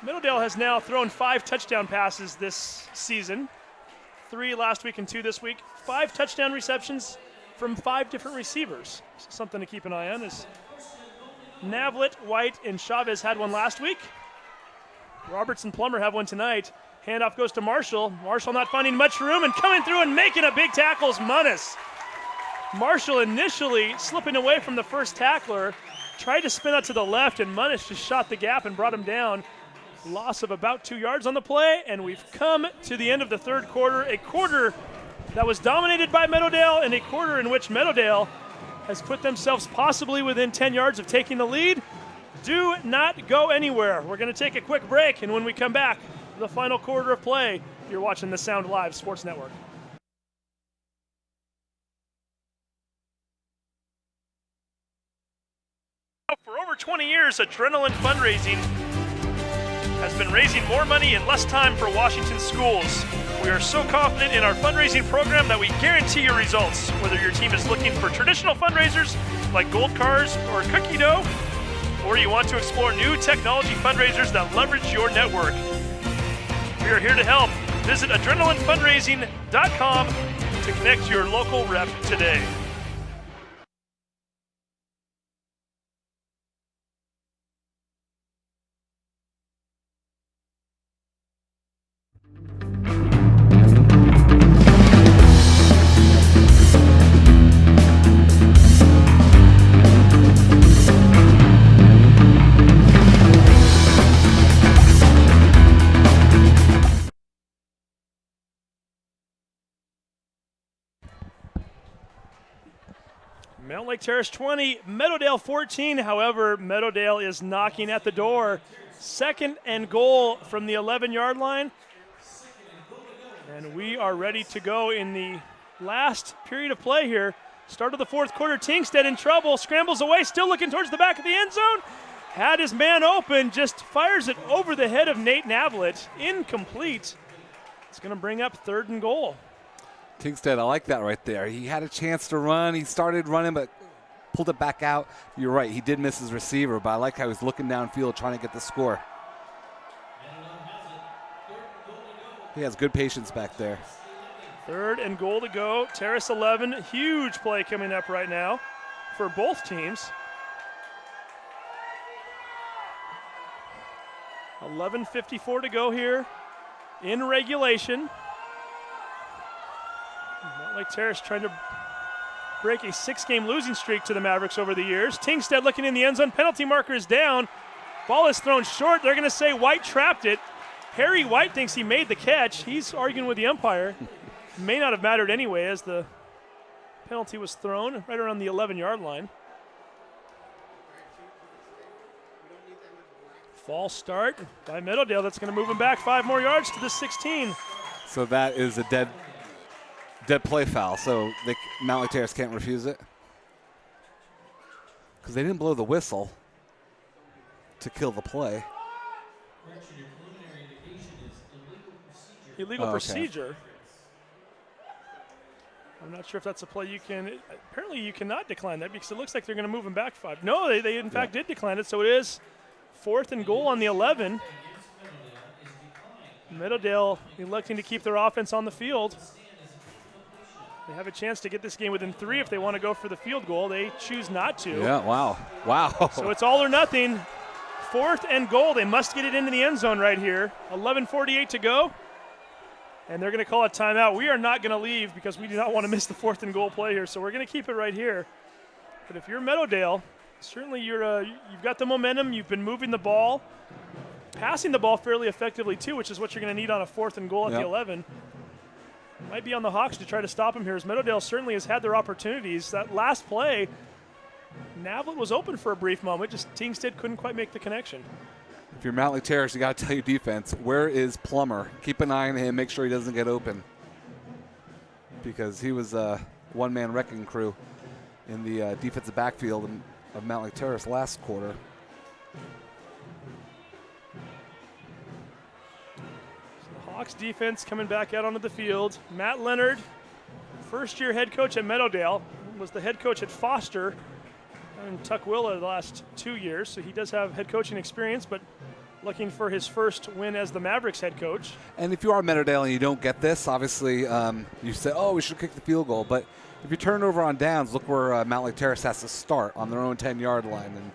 Meadowdale has now thrown 5 touchdown passes this season. 3 last week and 2 this week. 5 touchdown receptions from 5 different receivers. So something to keep an eye on is Navlet, White, and Chavez had one last week. Roberts and Plummer have one tonight. Handoff goes to Marshall. Marshall not finding much room and coming through and making a big tackle is Munnis. Marshall initially slipping away from the first tackler, tried to spin out to the left, and Munnis just shot the gap and brought him down. Loss of about 2 yards on the play, and we've come to the end of the third quarter, a quarter that was dominated by Meadowdale and a quarter in which Meadowdale has put themselves possibly within 10 yards of taking the lead. Do not go anywhere. We're going to take a quick break, and when we come back, the final quarter of play, you're watching the Sound Live Sports Network. For over 20 years, Adrenaline Fundraising has been raising more money in less time for Washington schools. We are so confident in our fundraising program that we guarantee your results. Whether your team is looking for traditional fundraisers like gold cars or cookie dough, or you want to explore new technology fundraisers that leverage your network. We are here to help. Visit adrenalinefundraising.com to connect your local rep today. Mountlake Terrace 20, Meadowdale 14. However, Meadowdale is knocking at the door. 2nd and goal from the 11-yard line. And we are ready to go in the last period of play here. Start of the fourth quarter, Tingstead in trouble, scrambles away, still looking towards the back of the end zone. Had his man open, just fires it over the head of Nate Navlet. Incomplete. It's going to bring up 3rd and goal. Tingstead, I like that right there. He had a chance to run. He started running, but pulled it back out. You're right. He did miss his receiver, but I like how he's looking downfield trying to get the score. He has good patience back there. 3rd and goal to go. Terrace 11. Huge play coming up right now for both teams. 11:54 to go here in regulation. Mountlake Terrace trying to break a 6-game losing streak to the Mavericks over the years. Tingstead looking in the end zone. Penalty marker is down. Ball is thrown short. They're going to say White trapped it. Harry White thinks he made the catch. He's arguing with the umpire. May not have mattered anyway, as the penalty was thrown right around the 11-yard line. False start by Meadowdale. That's going to move him back 5 more yards to the 16. So that is a dead play foul. So Mountlake Terrace can't refuse it because they didn't blow the whistle to kill the play. Illegal procedure. I'm not sure if that's a play you can. Apparently, you cannot decline that because it looks like they're going to move him back 5. No, they in fact did decline it. So it is 4th and goal on the 11. Meadowdale electing to keep their offense on the field. They have a chance to get this game within 3 if they want to go for the field goal. They choose not to. Yeah, wow. So it's all or nothing. 4th and goal. They must get it into the end zone right here. 11:48 to go. And they're going to call a timeout. We are not going to leave because we do not want to miss the 4th and goal play here. So we're going to keep it right here. But if you're Meadowdale, certainly you've got the momentum. You've been moving the ball, passing the ball fairly effectively too, which is what you're going to need on a 4th and goal at the 11. Might be on the Hawks to try to stop him here, as Meadowdale certainly has had their opportunities. That last play, Navlet was open for a brief moment. Just Teamstead couldn't quite make the connection. If you're Mountlake Terrace, you got to tell your defense, where is Plummer? Keep an eye on him. Make sure he doesn't get open, because he was a one-man wrecking crew in the defensive backfield of Mountlake Terrace last quarter. Hawks defense coming back out onto the field. Matt Leonard, first-year head coach at Meadowdale, was the head coach at Foster and Tukwila the last 2 years, so he does have head coaching experience, but looking for his first win as the Mavericks head coach. And if you are Meadowdale and you don't get this, obviously you say, oh, we should kick the field goal. But if you turn over on downs, look where Mountlake Terrace has to start on their own 10-yard line, and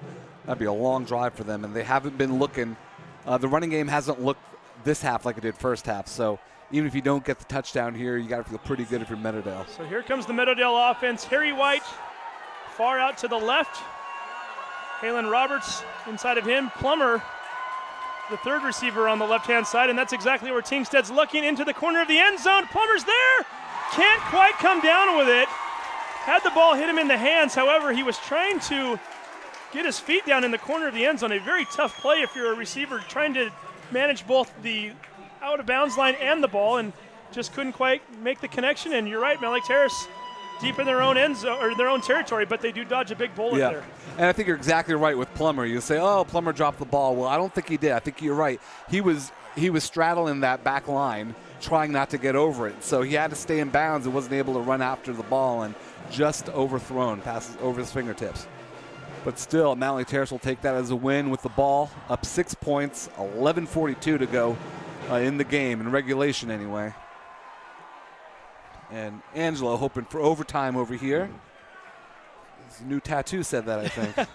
that'd be a long drive for them. And they haven't been looking. The running game hasn't looked this half like it did first half. So even if you don't get the touchdown here, you got to feel pretty good if you're Meadowdale. So here comes the Meadowdale offense. Harry White far out to the left. Halen Roberts inside of him. Plummer, the third receiver on the left-hand side, and that's exactly where Teamstead's looking into the corner of the end zone. Plummer's there. Can't quite come down with it. Had the ball hit him in the hands. However, he was trying to get his feet down in the corner of the end zone. A very tough play if you're a receiver trying to manage both the out-of-bounds line and the ball, and just couldn't quite make the connection. And you're right, Mountlake Terrace deep in their own end zone or their own territory, but they do dodge a big bullet there. And I think you're exactly right with Plummer. You say, oh, Plummer dropped the ball. Well, I don't think he did. I think you're right. He was straddling that back line, trying not to get over it. So he had to stay in bounds and wasn't able to run after the ball, and just overthrown, passes over his fingertips. But still, Mountlake Terrace will take that as a win with the ball up 6 points, 11:42 to go in the game, in regulation anyway. And Angelo hoping for overtime over here. His new tattoo said that, I think.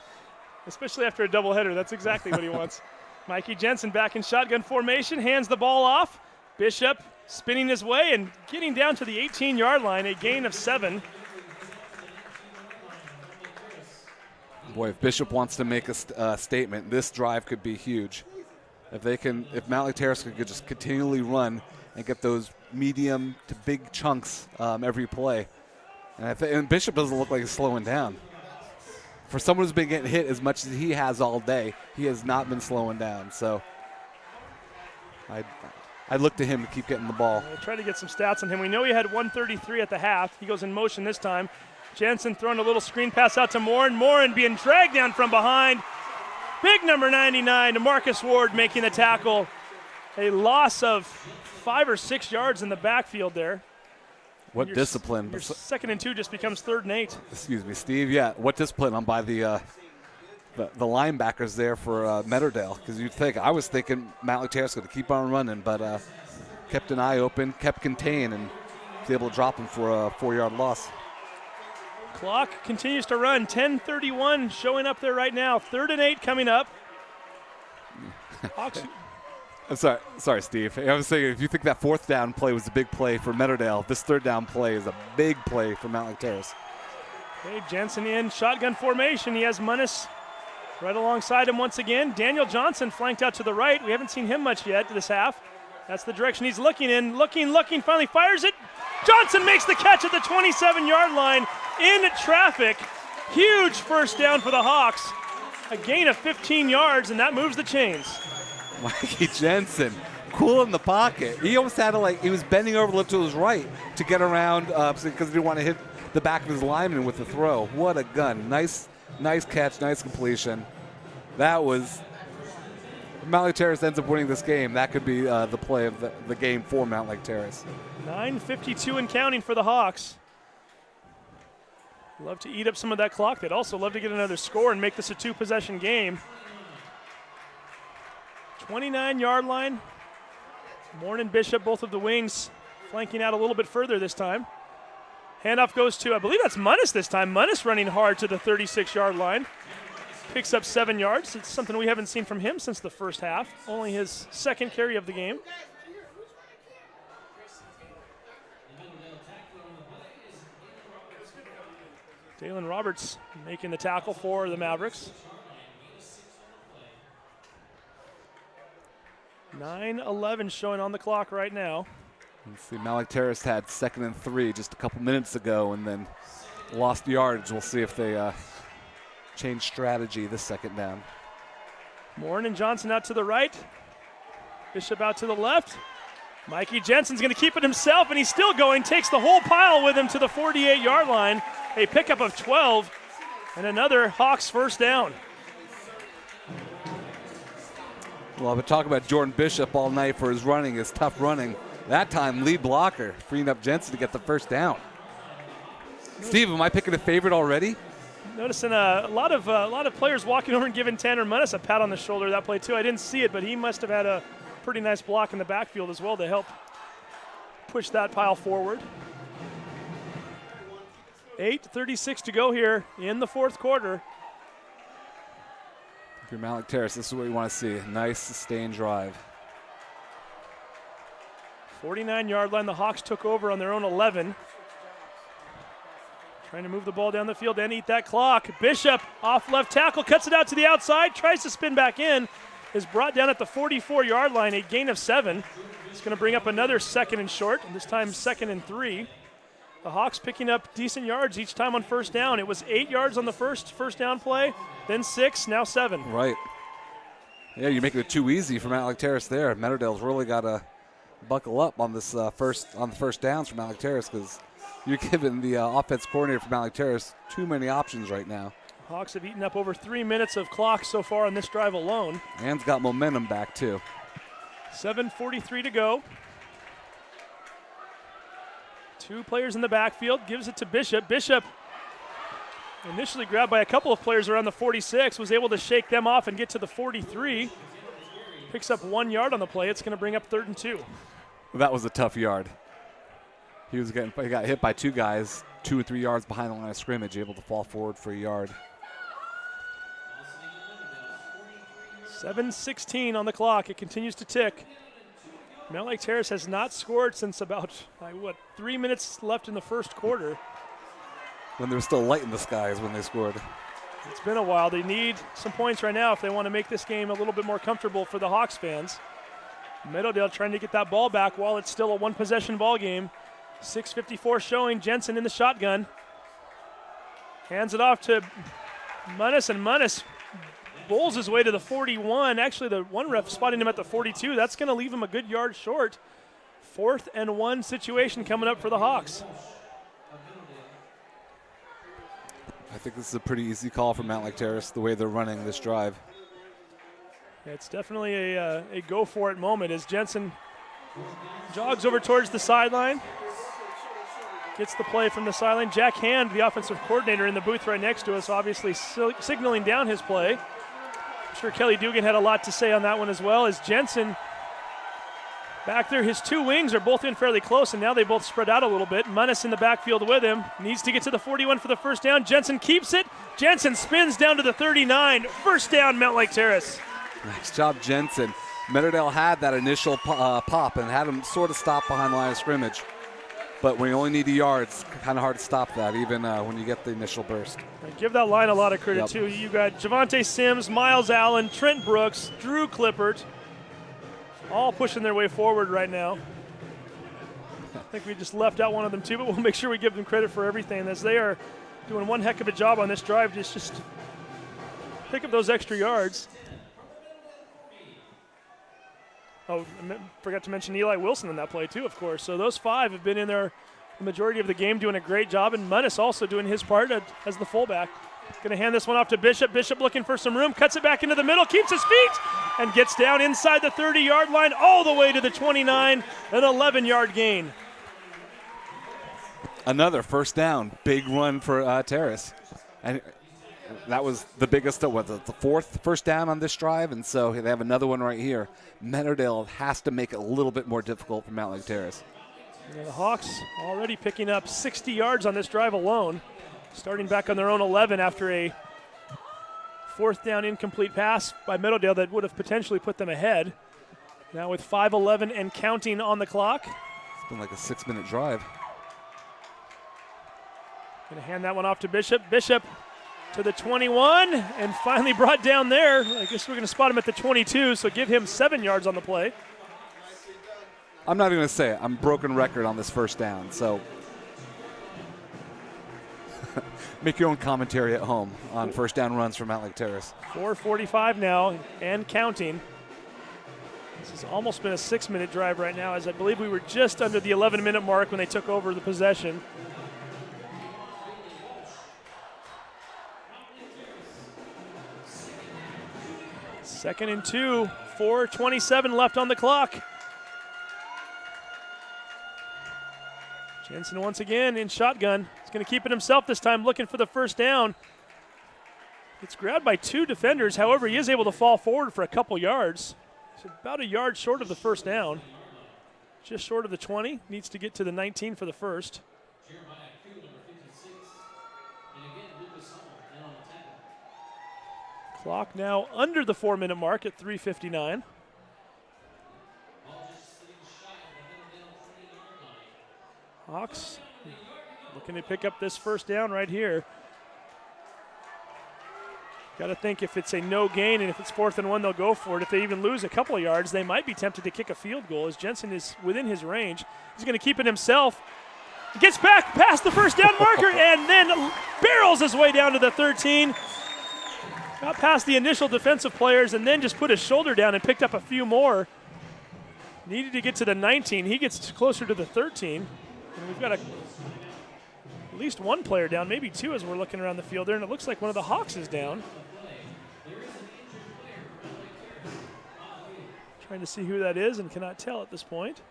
Especially after a doubleheader, that's exactly what he wants. Mikey Jensen back in shotgun formation, hands the ball off. Bishop spinning his way and getting down to the 18-yard line, a gain of 7. Boy, if Bishop wants to make a statement, this drive could be huge. If Mountlake Terrace could just continually run and get those medium to big chunks every play. And Bishop doesn't look like he's slowing down. For someone who's been getting hit as much as he has all day, he has not been slowing down. So I'd look to him to keep getting the ball. We'll try to get some stats on him. We know he had 133 at the half. He goes in motion this time. Jensen throwing a little screen pass out to Morin. Morin being dragged down from behind. Big number 99 to Marcus Ward making the tackle. A loss of 5 or 6 yards in the backfield there. What discipline. Your 2nd and 2 just becomes 3rd and 8. Excuse me, Steve. Yeah, what discipline on by the linebackers there for Meadowdale. Because I was thinking Mountlake Terrace going to keep on running, but kept an eye open, kept contained, and was able to drop him for a 4-yard loss. Clock continues to run. 10:31 showing up there right now. 3rd and 8 coming up. Hawks. I'm sorry, Steve. I was saying, if you think that 4th down play was a big play for Meadowdale, this 3rd down play is a big play for Mountlake Terrace. Okay, Jensen in shotgun formation. He has Munnis Right alongside him once again, Daniel Johnson flanked out to the right. We haven't seen him much yet this half. That's the direction he's looking in. Looking, finally fires it. Johnson makes the catch at the 27-yard line in traffic. Huge first down for the Hawks. A gain of 15 yards, and that moves the chains. Mikey Jensen, cool in the pocket. He almost had to, he was bending over to look to his right to get around because he didn't want to hit the back of his lineman with the throw. What a gun. Nice catch, nice completion. That was, if Mountlake Terrace ends up winning this game, that could be the play of the game for Mountlake Terrace. 9:52 and counting for the Hawks. Love to eat up some of that clock. They'd also love to get another score and make this a 2-possession game. 29-yard line. Moore and Bishop, both of the wings, flanking out a little bit further this time. Handoff goes to, I believe that's Munnis this time. Munnis running hard to the 36-yard line. Picks up 7 yards. It's something we haven't seen from him since the first half. Only his second carry of the game. Dalen Roberts making the tackle for the Mavericks. 9:11 showing on the clock right now. Let's see, Mountlake Terrace had 2nd and 3 just a couple minutes ago and then lost yards. We'll see if they change strategy this second down. Moore and Johnson out to the right. Bishop out to the left. Mikey Jensen's going to keep it himself, and he's still going. Takes the whole pile with him to the 48-yard line. A pickup of 12, and another Hawks first down. Well, I've been talking about Jordan Bishop all night for his running, his tough running. That time, lead blocker, freeing up Jensen to get the first down. Steve, am I picking a favorite already? Noticing a lot of players walking over and giving Tanner Munnis a pat on the shoulder that play too. I didn't see it, but he must have had a pretty nice block in the backfield as well to help push that pile forward. 8:36 to go here in the fourth quarter. If you're Mountlake Terrace, this is what you want to see. A nice, sustained drive. 49-yard line. The Hawks took over on their own 11. Trying to move the ball down the field and eat that clock. Bishop off left tackle, cuts it out to the outside, tries to spin back in, is brought down at the 44-yard line, a gain of 7. It's going to bring up another 2nd and short, and this time 2nd and 3. The Hawks picking up decent yards each time on first down. It was 8 yards on the first down play, then 6, now 7. Right. Yeah, you're making it too easy for Mountlake Terrace there. Meadowdale's really got to buckle up on this the first downs for Mountlake Terrace because you're giving the offense coordinator for Mountlake Terrace too many options right now. Hawks have eaten up over 3 minutes of clock so far on this drive alone. And's got momentum back too. 7:43 to go. 2 players in the backfield, gives it to Bishop. Bishop, initially grabbed by a couple of players around the 46, was able to shake them off and get to the 43. Picks up 1 yard on the play. It's going to bring up 3rd and 2. That was a tough yard. He got hit by 2 guys 2 or 3 yards behind the line of scrimmage, able to fall forward for a yard. 7:16 on the clock. It continues to tick. Mountlake Terrace has not scored since about, 3 minutes left in the first quarter. When there was still light in the skies when they scored. It's been a while. They need some points right now if they want to make this game a little bit more comfortable for the Hawks fans. Meadowdale trying to get that ball back while it's still a 1-possession ball game. 6:54 showing. Jensen in the shotgun. Hands it off to Munnis, and Munnis bowls his way to the 41. Actually, the one ref spotting him at the 42. That's going to leave him a good yard short. 4th and 1 situation coming up for the Hawks. I think this is a pretty easy call for Mountlake Terrace, the way they're running this drive. It's definitely a go-for-it moment as Jensen jogs over towards the sideline. Gets the play from the sideline. Jack Hand, the offensive coordinator, in the booth right next to us, obviously signaling down his play. I'm sure Kelly Dugan had a lot to say on that one as well. As Jensen back there, his 2 wings are both in fairly close, and now they both spread out a little bit. Munnis in the backfield with him. Needs to get to the 41 for the first down. Jensen keeps it. Jensen spins down to the 39. First down, Mountlake Terrace. Nice job, Jensen. Meadowdale had that initial pop and had him sort of stop behind the line of scrimmage. But when you only need the yards, kind of hard to stop that, even when you get the initial burst. Give that line a lot of credit, Yep. too. You got Javonte Sims, Miles Allen, Trent Brooks, Drew Clippert, all pushing their way forward right now. I think we just left out one of them, too, but we'll make sure we give them credit for everything, as they are doing one heck of a job on this drive. Just pick up those extra yards. Oh, forgot to mention Eli Wilson in that play, too, of course. So those 5 have been in there the majority of the game, doing a great job, and Munnis also doing his part as the fullback. Going to hand this one off to Bishop. Bishop looking for some room, cuts it back into the middle, keeps his feet, and gets down inside the 30-yard line all the way to the 29, an 11-yard gain. Another first down, big run for Terrace. And that was the biggest, the 4th first down on this drive, and so they have another one right here. Meadowdale has to make it a little bit more difficult for Mountlake Terrace. Yeah, the Hawks already picking up 60 yards on this drive alone, starting back on their own 11 after a 4th down incomplete pass by Meadowdale that would have potentially put them ahead. Now with 5:11 and counting on the clock. It's been like a 6-minute drive. Going to hand that one off to Bishop. Bishop to the 21 and finally brought down there. I guess we're going to spot him at the 22, so give him 7 yards on the play. I'm not even going to say it. I'm broken record on this first down, so make your own commentary at home on first down runs from Mountlake Terrace. 4:45 now and counting. This has almost been a 6-minute drive right now, as I believe we were just under the 11-minute mark when they took over the possession. Second and 2, 4:27 left on the clock. Jensen once again in shotgun. He's going to keep it himself this time, looking for the first down. It's grabbed by 2 defenders. However, he is able to fall forward for a couple yards. He's about a yard short of the first down. Just short of the 20. Needs to get to the 19 for the first. Clock now under the 4-minute mark at 3:59. Hawks looking to pick up this first down right here. Got to think if it's a no gain and if it's 4th and 1, they'll go for it. If they even lose a couple of yards, they might be tempted to kick a field goal as Jensen is within his range. He's going to keep it himself. Gets back past the first down marker and then barrels his way down to the 13. Got past the initial defensive players and then just put his shoulder down and picked up a few more. Needed to get to the 19. He gets closer to the 13. And we've got at least one player down, maybe 2 as we're looking around the field there, and it looks like one of the Hawks is down. Trying to see who that is and cannot tell at this point.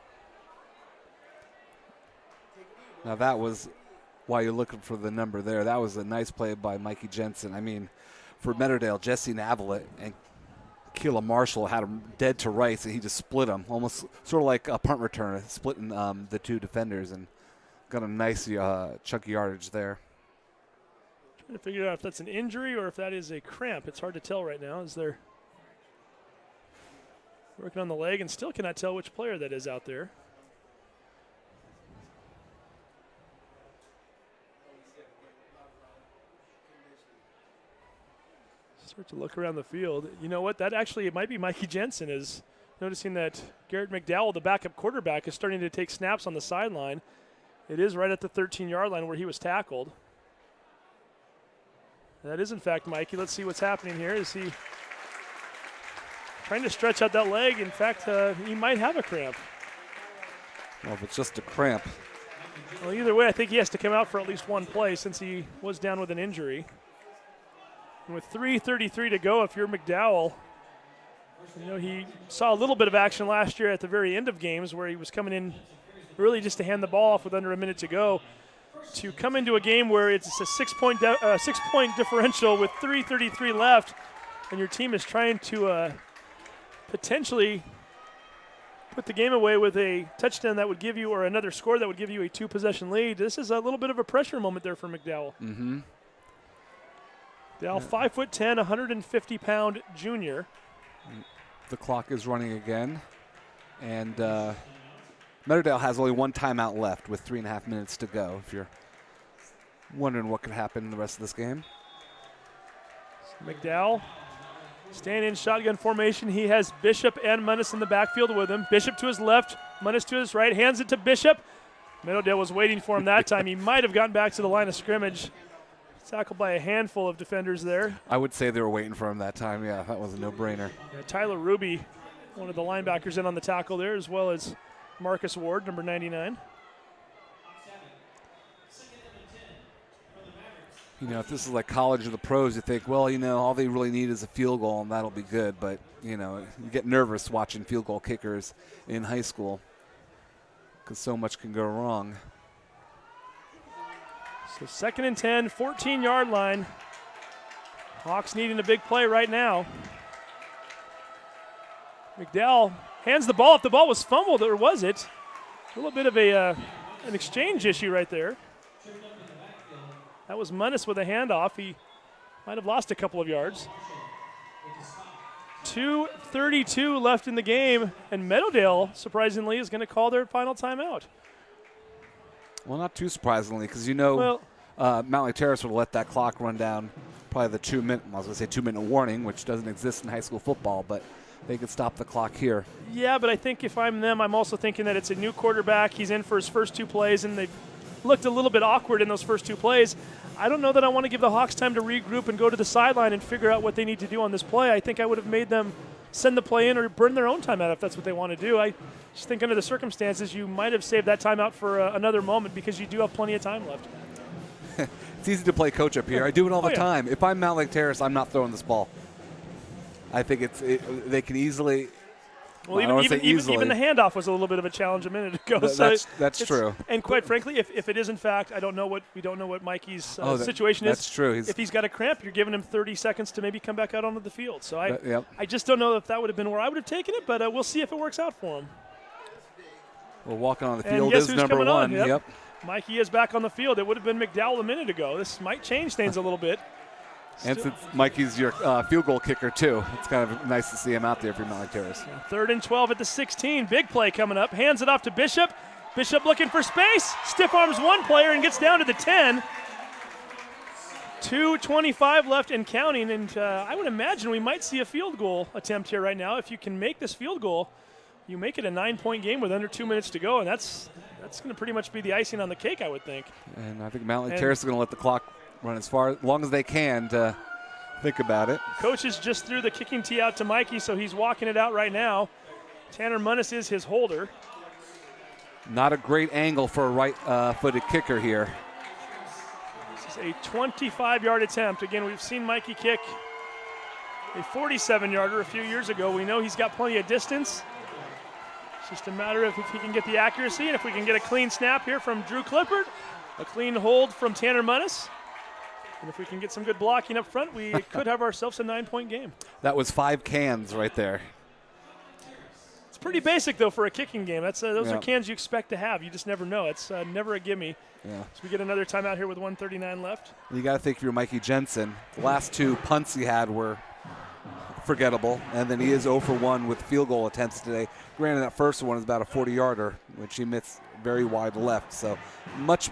Now that was why you're looking for the number there. That was a nice play by Mikey Jensen. I mean, for Meadowdale, Jesse Navelet and Keelan Marshall had him dead to rights, and he just split them, almost sort of like a punt returner, splitting the 2 defenders, and got a nice chunky yardage there. Trying to figure out if that's an injury or if that is a cramp. It's hard to tell right now as they're working on the leg and still cannot tell which player that is out there. Start to look around the field. You know what? That actually, it might be Mikey Jensen is noticing that Garrett McDowell, the backup quarterback, is starting to take snaps on the sideline. It is right at the 13-yard line where he was tackled. That is, in fact, Mikey. Let's see what's happening here. Is he trying to stretch out that leg? In fact, he might have a cramp. Well, if it's just a cramp. Well, either way, I think he has to come out for at least one play since he was down with an injury. And with 3:33 to go, if you're McDowell, you know, he saw a little bit of action last year at the very end of games where he was coming in really just to hand the ball off with under a minute to go. To come into a game where it's a 6-point differential with 3:33 left, and your team is trying to potentially put the game away with a touchdown that would give you, or another score that would give you a 2-possession lead. This is a little bit of a pressure moment there for McDowell. Mm-hmm. Dowell, 5'10", 150-pound junior. The clock is running again, and Meadowdale has only one timeout left with 3.5 minutes to go, if you're wondering what could happen in the rest of this game. McDowell staying in shotgun formation. He has Bishop and Munnis in the backfield with him. Bishop to his left, Munnis to his right, hands it to Bishop. Meadowdale was waiting for him that time. He might have gotten back to the line of scrimmage. Tackled by a handful of defenders there. I would say they were waiting for him that time. Yeah, that was a no-brainer. Yeah, Tyler Ruby, one of the linebackers in on the tackle there, as well as Marcus Ward, number 99. You know, if this is like college or the pros, you think, well, you know, all they really need is a field goal and that'll be good. But, you know, you get nervous watching field goal kickers in high school because so much can go wrong. So 2nd and 10, 14-yard line. Hawks needing a big play right now. McDowell hands the ball off. The ball was fumbled, or was it? A little bit of an exchange issue right there. That was Munnis with a handoff. He might have lost a couple of yards. 2:32 left in the game, and Meadowdale, surprisingly, is going to call their final timeout. Well, not too surprisingly, because you know Mountlake Terrace would let that clock run down probably the 2-minute, I was going to say 2-minute warning, which doesn't exist in high school football, but they could stop the clock here. Yeah, but I think if I'm them, I'm also thinking that it's a new quarterback. He's in for his first 2 plays, and they've looked a little bit awkward in those first 2 plays. I don't know that I want to give the Hawks time to regroup and go to the sideline and figure out what they need to do on this play. I think I would have made them send the play in or burn their own timeout if that's what they want to do. I just think under the circumstances, you might have saved that timeout for another moment because you do have plenty of time left. It's easy to play coach up here. I do it all the time. If I'm Mountlake Terrace, I'm not throwing this ball. I think they can easily. Well, even the handoff was a little bit of a challenge a minute ago. That's true. And quite frankly, if it is in fact, we don't know what Mikey's situation is. That's true. If he's got a cramp, you're giving him 30 seconds to maybe come back out onto the field. So I just don't know if that would have been where I would have taken it, but we'll see if it works out for him. Well, walking on the field is number 1. Yep. Mikey is back on the field. It would have been McDowell a minute ago. This might change things a little bit. And since Mikey's your field goal kicker, too, it's kind of nice to see him out there for Mountlake Terrace. 3rd and 12 at the 16. Big play coming up. Hands it off to Bishop. Bishop looking for space. Stiff arms one player and gets down to the 10. 2:25 left and counting. And I would imagine we might see a field goal attempt here right now. If you can make this field goal, you make it a 9-point game with under 2 minutes to go. And that's going to pretty much be the icing on the cake, I would think. And I think Mountlake Terrace is going to let the clock run as long as they can to think about it. Coaches just threw the kicking tee out to Mikey, so he's walking it out right now. Tanner Munnis is his holder. Not a great angle for a right-footed kicker here. This is a 25-yard attempt. Again, we've seen Mikey kick a 47-yarder a few years ago. We know he's got plenty of distance. It's just a matter of if he can get the accuracy and if we can get a clean snap here from Drew Clippard, a clean hold from Tanner Munnis. And if we can get some good blocking up front, we could have ourselves a 9-point game. That was 5 cans right there. It's pretty basic, though, for a kicking game. Those are cans you expect to have. You just never know. It's never a gimme. Yeah. So we get another timeout here with 1:39 left. You got to think if you're Mikey Jensen. The last 2 punts he had were forgettable, and then he is 0 for 1 with field goal attempts today. Granted, that first one is about a 40-yarder, which he missed very wide left. So much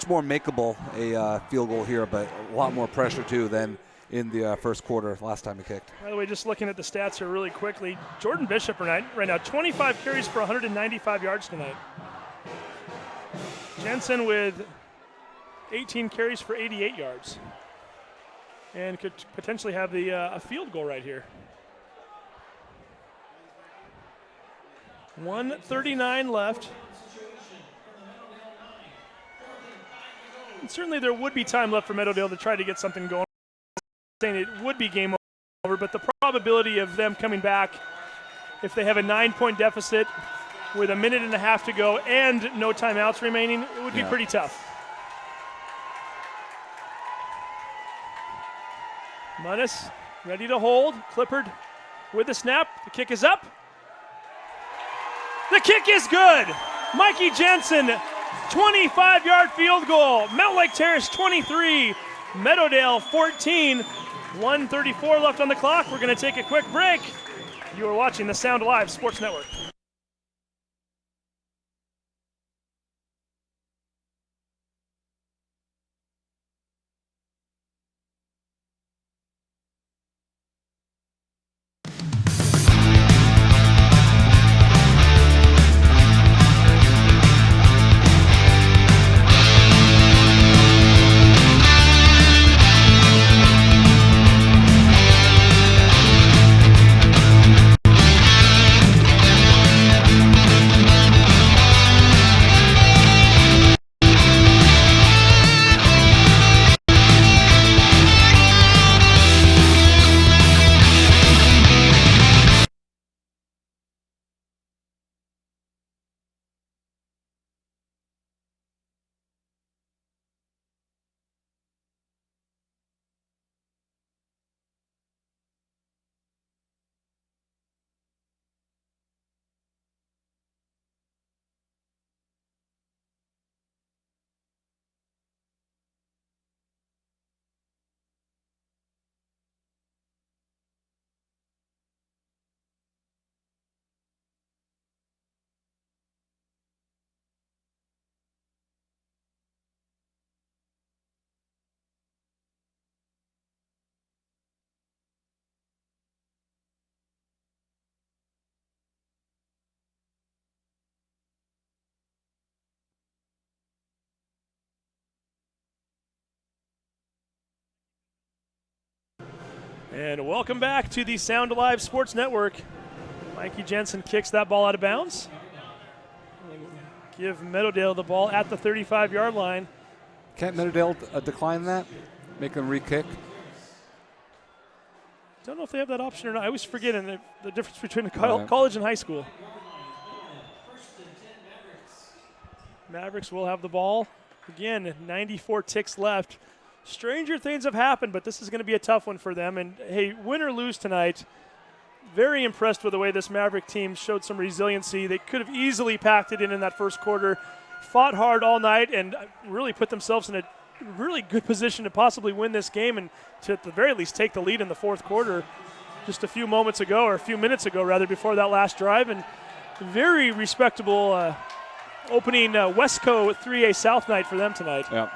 more makeable a field goal here, but a lot more pressure too than in the first quarter last time he kicked. By the way, just looking at the stats here really quickly, Jordan Bishop right now, 25 carries for 195 yards tonight. Jensen with 18 carries for 88 yards. And could potentially have a field goal right here. 1:39 left. And certainly there would be time left for Meadowdale to try to get something going. Saying it would be game over, but the probability of them coming back if they have a 9-point deficit with a minute and a half to go and no timeouts remaining, it would be pretty tough. Munnis ready to hold. Clippard with the snap. The kick is up. The kick is good. Mikey Jensen, 25-yard field goal. Mountlake Terrace 23, Meadowdale 14. 1:34 left on the clock. We're going to take a quick break. You are watching the Sound Alive Sports Network. And welcome back to the Sound Alive Sports Network. Mikey Jensen kicks that ball out of bounds. Give Meadowdale the ball at the 35-yard line. Can't Meadowdale decline that? Make them re-kick? Don't know if they have that option or not. I always forget the difference between college and high school. Mavericks will have the ball. Again, 94 ticks left. Stranger things have happened, but this is going to be a tough one for them. And, hey, win or lose tonight, very impressed with the way this Maverick team showed some resiliency. They could have easily packed it in that first quarter, fought hard all night, and really put themselves in a really good position to possibly win this game and to at the very least take the lead in the fourth quarter just a few minutes ago, before that last drive. And very respectable opening Westco 3A South night for them tonight. Yep.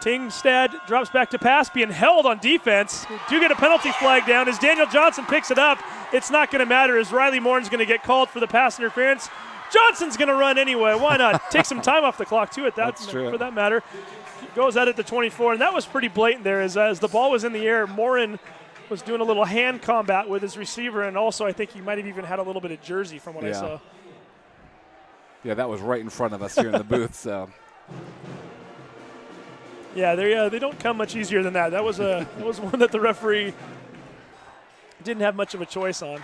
Tingstad drops back to pass, being held on defense. Do get a penalty flag down as Daniel Johnson picks it up. It's not going to matter as Riley Morin's going to get called for the pass interference. Johnson's going to run anyway. Why not? Take some time off the clock, too, for that matter. Goes at it to 24, and that was pretty blatant there as the ball was in the air. Morin was doing a little hand combat with his receiver, and also I think he might have even had a little bit of jersey from what I saw. Yeah, that was right in front of us here in the booth, so... Yeah, they don't come much easier than that. That was one that the referee didn't have much of a choice on.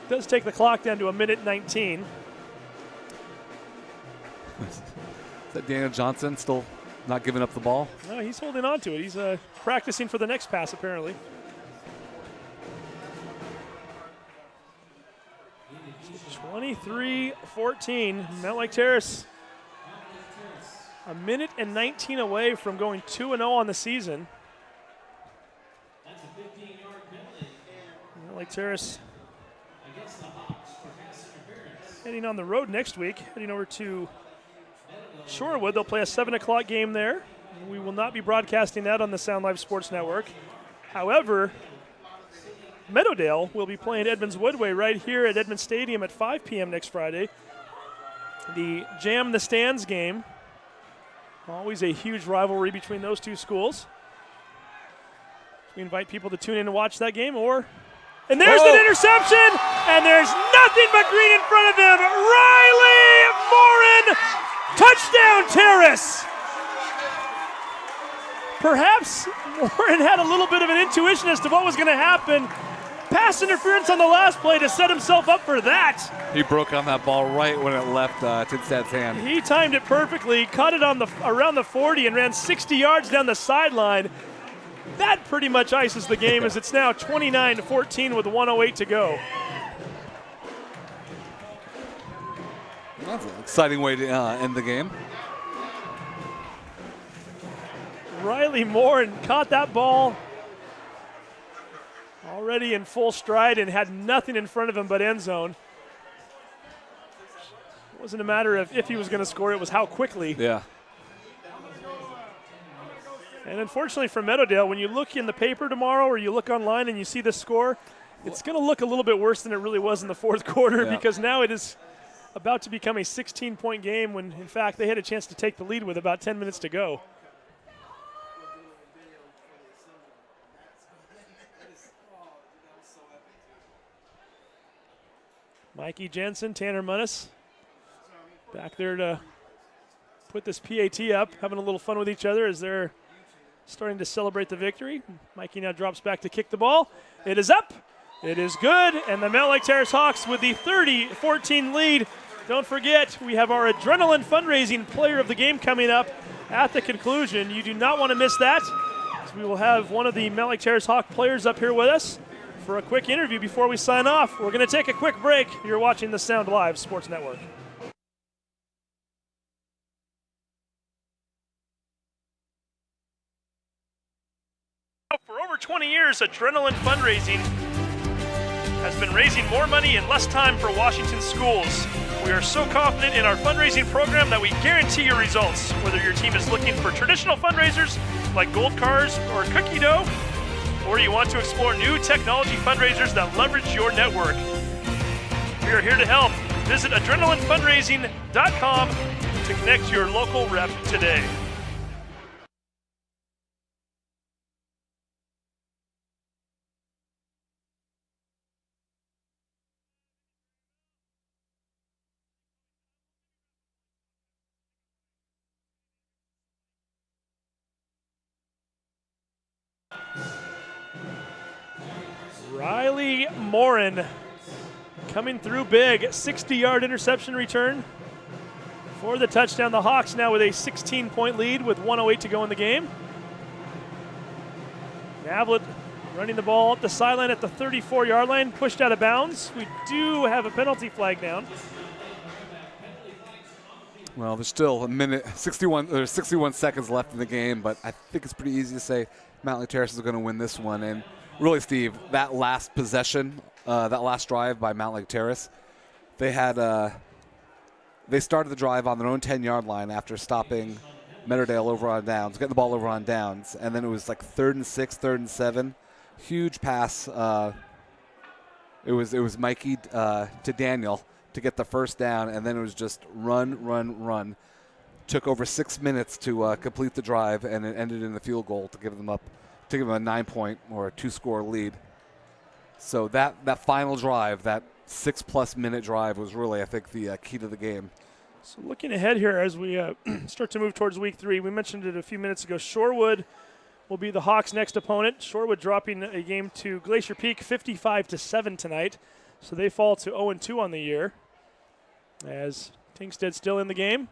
Does take the clock down to 1:19. Is that Daniel Johnson still not giving up the ball? No, he's holding on to it. He's practicing for the next pass, apparently. So 23-14, Mountlake Terrace. 1:19 away from going 2-0 on the season. Mountlake Terrace heading on the road next week, heading over to Shorewood. They'll play a 7 o'clock game there. We will not be broadcasting that on the Sound Live Sports Network. However, Meadowdale will be playing Edmonds Woodway right here at Edmonds Stadium at 5 p.m. next Friday. The Jam the Stands game. Always a huge rivalry between those two schools. We invite people to tune in and watch that game, and there's an interception, and there's nothing but green in front of him. Riley Morin, touchdown Terrace. Perhaps Morin had a little bit of an intuition as to what was going to happen. Pass interference on the last play to set himself up for that. He broke on that ball right when it left Tinstad's hand. He timed it perfectly, caught it on around the 40 and ran 60 yards down the sideline. That pretty much ices the game as it's now 29-14 with 1:08 to go. That's an exciting way to end the game. Riley Morin caught that ball already in full stride and had nothing in front of him but end zone. It wasn't a matter of if he was going to score, it was how quickly. Yeah. And unfortunately for Meadowdale, when you look in the paper tomorrow or you look online and you see the score, it's going to look a little bit worse than it really was in the fourth quarter because now it is about to become a 16-point game when, in fact, they had a chance to take the lead with about 10 minutes to go. Mikey Jensen, Tanner Munnis back there to put this PAT up, having a little fun with each other as they're starting to celebrate the victory. Mikey now drops back to kick the ball. It is up. It is good. And the Mountlake Terrace Hawks with the 30-14 lead. Don't forget, we have our Adrenaline Fundraising Player of the Game coming up at the conclusion. You do not want to miss that. So we will have one of the Mountlake Terrace Hawk players up here with us for a quick interview before we sign off. We're going to take a quick break. You're watching the Sound Live Sports Network. For over 20 years, Adrenaline Fundraising has been raising more money in less time for Washington schools. We are so confident in our fundraising program that we guarantee your results. Whether your team is looking for traditional fundraisers like gold cars or cookie dough, or you want to explore new technology fundraisers that leverage your network. We are here to help. Visit adrenalinefundraising.com to connect your local rep today. Riley Morin coming through big. 60-yard interception return for the touchdown. The Hawks now with a 16-point lead with 1:08 to go in the game. Navlet running the ball up the sideline at the 34-yard line, pushed out of bounds. We do have a penalty flag down. Well, there's still a minute, 61 seconds left in the game, but I think it's pretty easy to say Mountlake Terrace is going to win this one. And really, Steve, that last possession, that last drive by Mountlake Terrace, they started the drive on their own 10-yard line after stopping Meadowdale over on downs, getting the ball over on downs, and then it was like 3rd and 6, 3rd and 7. Huge pass. It was Mikey to Daniel to get the first down, and then it was just run. Took over 6 minutes to complete the drive, and it ended in the field goal to give them a 9-point or a 2-score lead. So that final drive, that 6+ minute drive, was really, I think, the key to the game. So looking ahead here as we start to move towards week 3, we mentioned it a few minutes ago. Shorewood will be the Hawks' next opponent. Shorewood dropping a game to Glacier Peak 55-7 tonight. So they fall to 0-2 on the year. As Tingstead still in the game.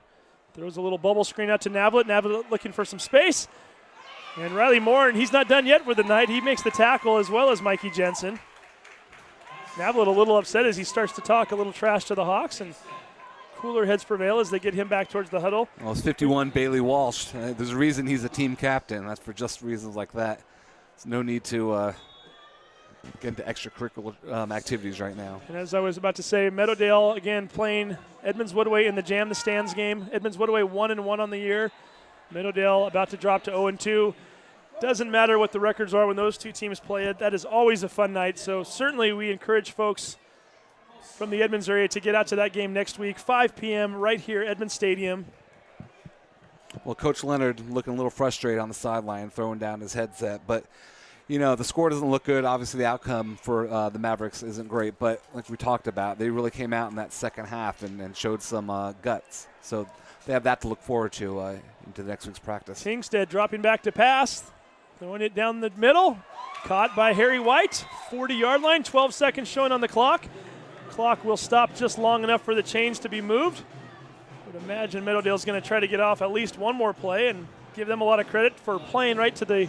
Throws a little bubble screen out to Navlet. Navlet looking for some space. And Riley Moore, and he's not done yet for the night. He makes the tackle as well as Mikey Jensen. Navlet a little upset as he starts to talk a little trash to the Hawks, and cooler heads prevail as they get him back towards the huddle. Well, it's 51 Bailey Walsh. There's a reason he's a team captain. That's for just reasons like that. There's no need to get into extracurricular activities right now. And as I was about to say, Meadowdale again playing Edmonds Woodway in the Jam the Stands game. Edmonds Woodway 1-1 on the year. Meadowdale about to drop to 0-2. Doesn't matter what the records are when those two teams play it. That is always a fun night. So certainly we encourage folks from the Edmonds area to get out to that game next week, 5 p.m. right here at Edmonds Stadium. Well, Coach Leonard looking a little frustrated on the sideline, throwing down his headset. But, you know, the score doesn't look good. Obviously, the outcome for the Mavericks isn't great. But like we talked about, they really came out in that second half and showed some guts. So they have that to look forward to into next week's practice. Tingstead dropping back to pass, throwing it down the middle. Caught by Harry White, 40-yard line, 12 seconds showing on the clock. Clock will stop just long enough for the chains to be moved. Would imagine Meadowdale's going to try to get off at least one more play and give them a lot of credit for playing right to the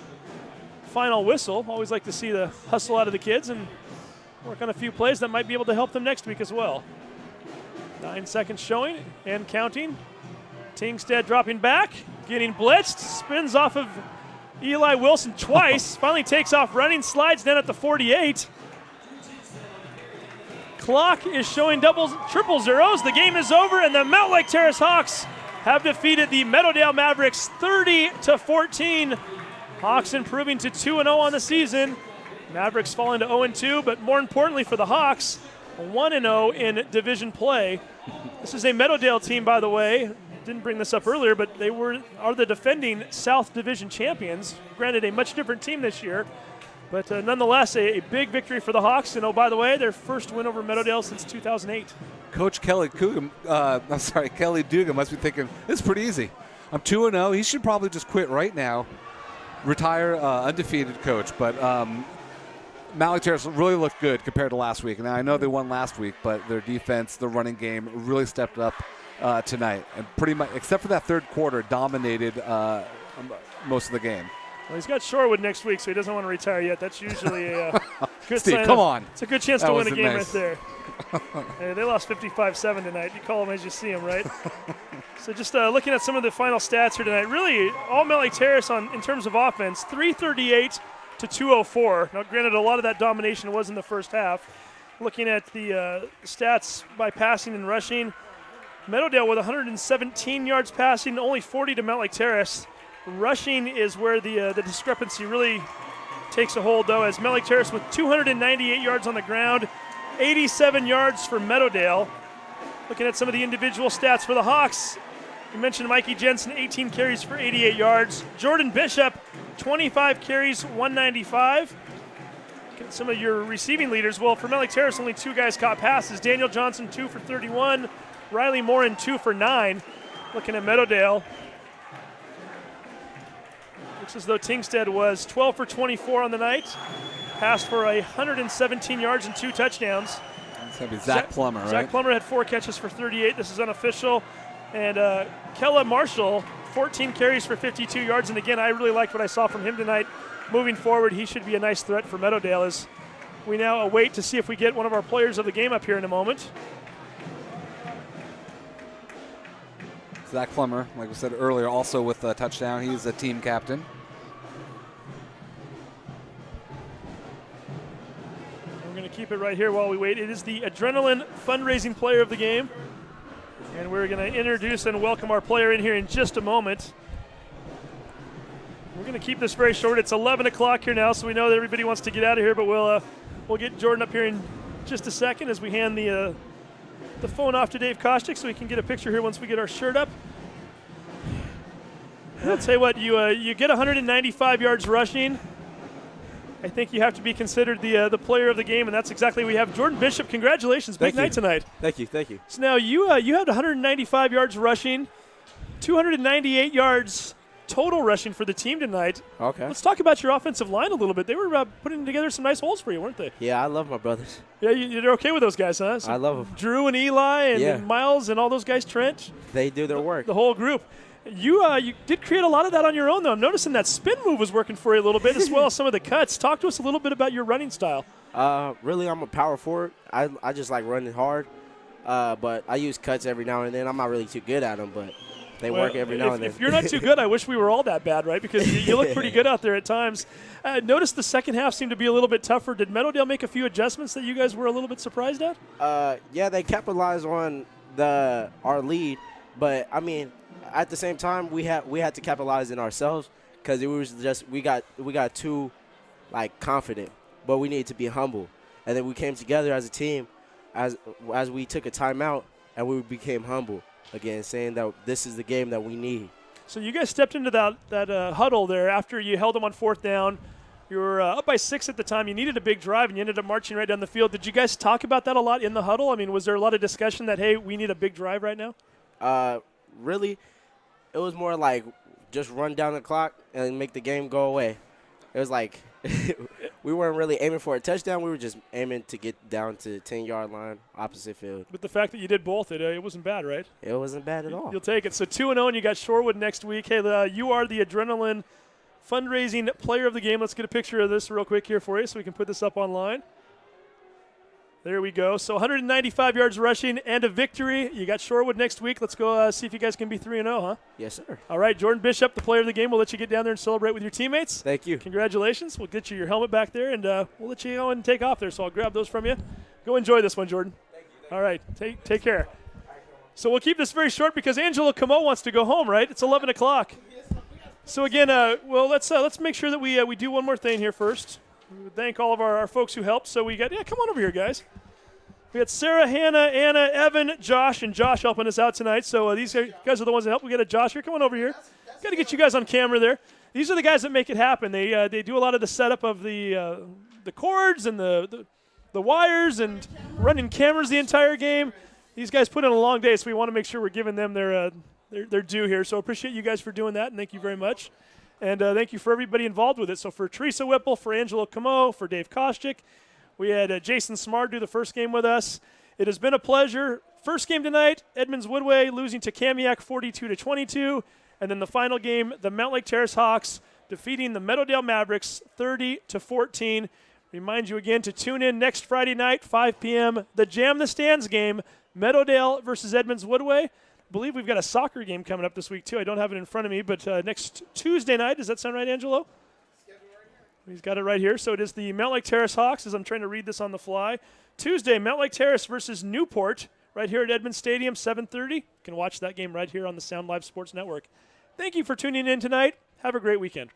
final whistle. Always like to see the hustle out of the kids and work on a few plays that might be able to help them next week as well. 9 seconds showing and counting. Tingstead dropping back, getting blitzed, spins off of Eli Wilson twice, finally takes off running, slides down at the 48. Clock is showing triple zeros. The game is over, and the Mountlake Terrace Hawks have defeated the Meadowdale Mavericks 30-14. Hawks improving to 2-0 on the season. Mavericks falling to 0-2, but more importantly for the Hawks, 1-0 in division play. This is a Meadowdale team, by the way. Didn't bring this up earlier, but they are the defending South Division champions. Granted, a much different team this year. But nonetheless, a big victory for the Hawks. And, oh, by the way, their first win over Meadowdale since 2008. Coach Kelly Dugan must be thinking, it's pretty easy. I'm 2-0. He should probably just quit right now, retire undefeated coach. But Mountlake Terrace really looked good compared to last week. Now, I know they won last week, but their defense, their running game really stepped up tonight. And pretty much, except for that third quarter, dominated most of the game. Well, he's got Shorewood next week, so he doesn't want to retire yet. That's usually a good Steve, sign. come on. It's a good chance to win a game nice. right there. Hey, they lost 55-7 tonight. You call them as you see them, right? So just looking at some of the final stats here tonight, really all Mountlake Terrace in terms of offense, 338 to 204. Now, granted, a lot of that domination was in the first half. Looking at the stats by passing and rushing, Meadowdale with 117 yards passing, only 40 to Mountlake Terrace. Rushing is where the discrepancy really takes a hold, though, as Mountlake Terrace with 298 yards on the ground, 87 yards for Meadowdale. Looking at some of the individual stats for the Hawks, you mentioned Mikey Jensen, 18 carries for 88 yards. Jordan Bishop, 25 carries, 195. Look at some of your receiving leaders. Well, for Mountlake Terrace, only 2 guys caught passes. Daniel Johnson, 2 for 31. Riley Morin, 2 for 9. Looking at Meadowdale, looks as though Tingstead was 12 for 24 on the night. passed for 117 yards and 2 touchdowns. It's going to be Zach Plummer, right? Zach Plummer had 4 catches for 38. This is unofficial. And Kella Marshall, 14 carries for 52 yards. And again, I really liked what I saw from him tonight. Moving forward, he should be a nice threat for Meadowdale as we now await to see if we get one of our players of the game up here in a moment. Zach Plummer, like we said earlier, also with a touchdown. He's a team captain. We're going to keep it right here while we wait. It is the Adrenaline fundraising player of the game. And we're going to introduce and welcome our player in here in just a moment. We're going to keep this very short. It's 11 o'clock here now, so we know that everybody wants to get out of here, but we'll get Jordan up here in just a second as we hand the phone off to Dave Kostick so we can get a picture here once we get our shirt up. And I'll tell you what, you get 195 yards rushing. I think you have to be considered the player of the game, and that's exactly what we have. Jordan Bishop, congratulations. Big night tonight. Thank you, thank you. So now you had 195 yards rushing, 298 yards total rushing for the team tonight. Okay. Let's talk about your offensive line a little bit. They were putting together some nice holes for you, weren't they? Yeah, I love my brothers. Yeah, you're okay with those guys, huh? So I love them. Drew and Eli and Miles and all those guys, Trent. They do their work. The whole group. You did create a lot of that on your own, though. I'm noticing that spin move was working for you a little bit, as well as some of the cuts. Talk to us a little bit about your running style. Really, I'm a power forward. I just like running hard, but I use cuts every now and then. I'm not really too good at them, but they work every now and then. If you're not too good, I wish we were all that bad, right? Because you look pretty good out there at times. Notice the second half seemed to be a little bit tougher. Did Meadowdale make a few adjustments that you guys were a little bit surprised at? Yeah, they capitalized on our lead, but I mean, at the same time, we had to capitalize in ourselves because it was just we got too confident, but we needed to be humble, and then we came together as a team, as we took a timeout and we became humble again, saying that this is the game that we need. So you guys stepped into that huddle there after you held them on 4th down. You were up by 6 at the time. You needed a big drive, and you ended up marching right down the field. Did you guys talk about that a lot in the huddle? I mean, was there a lot of discussion that, hey, we need a big drive right now? Really, it was more like just run down the clock and make the game go away. It was like we weren't really aiming for a touchdown. We were just aiming to get down to the 10-yard line, opposite field. But the fact that you did both, it wasn't bad, right? It wasn't bad at all. You'll take it. So 2-0, and you got Shorewood next week. Hey, you are the Adrenaline fundraising player of the game. Let's get a picture of this real quick here for you so we can put this up online. There we go. So 195 yards rushing and a victory. You got Shorewood next week. Let's go see if you guys can be 3-0, huh? Yes, sir. All right, Jordan Bishop, the player of the game. We'll let you get down there and celebrate with your teammates. Thank you. Congratulations. We'll get you your helmet back there, and we'll let you go and take off there. So I'll grab those from you. Go enjoy this one, Jordan. Thank you. All right, take care. So we'll keep this very short because Angelo Camo wants to go home, right? It's 11 o'clock. So again, let's make sure that we do one more thing here first. We would thank all of our folks who helped. So we got, come on over here, guys. We got Sarah, Hannah, Anna, Evan, Josh, and Josh helping us out tonight. So these guys are the ones that help. We got a Josh here. Come on over here. Got to get you guys on camera there. These are the guys that make it happen. They do a lot of the setup of the cords and the wires and running cameras the entire game. These guys put in a long day, so we want to make sure we're giving them their due here. So appreciate you guys for doing that, and thank you very much. And thank you for everybody involved with it. So for Teresa Whipple, for Angelo Camo, for Dave Kostick, we had Jason Smart do the first game with us. It has been a pleasure. First game tonight, Edmonds Woodway losing to Kamiak 42-22. And then the final game, the Mountlake Terrace Hawks defeating the Meadowdale Mavericks 30-14. Remind you again to tune in next Friday night, 5 p.m., the Jam the Stands game, Meadowdale versus Edmonds Woodway. I believe we've got a soccer game coming up this week, too. I don't have it in front of me, but next Tuesday night, does that sound right, Angelo? He's got it right here. So it is the Mountlake Terrace Hawks, as I'm trying to read this on the fly. Tuesday, Mountlake Terrace versus Newport, right here at Edmonds Stadium, 7:30. You can watch that game right here on the Sound Live Sports Network. Thank you for tuning in tonight. Have a great weekend.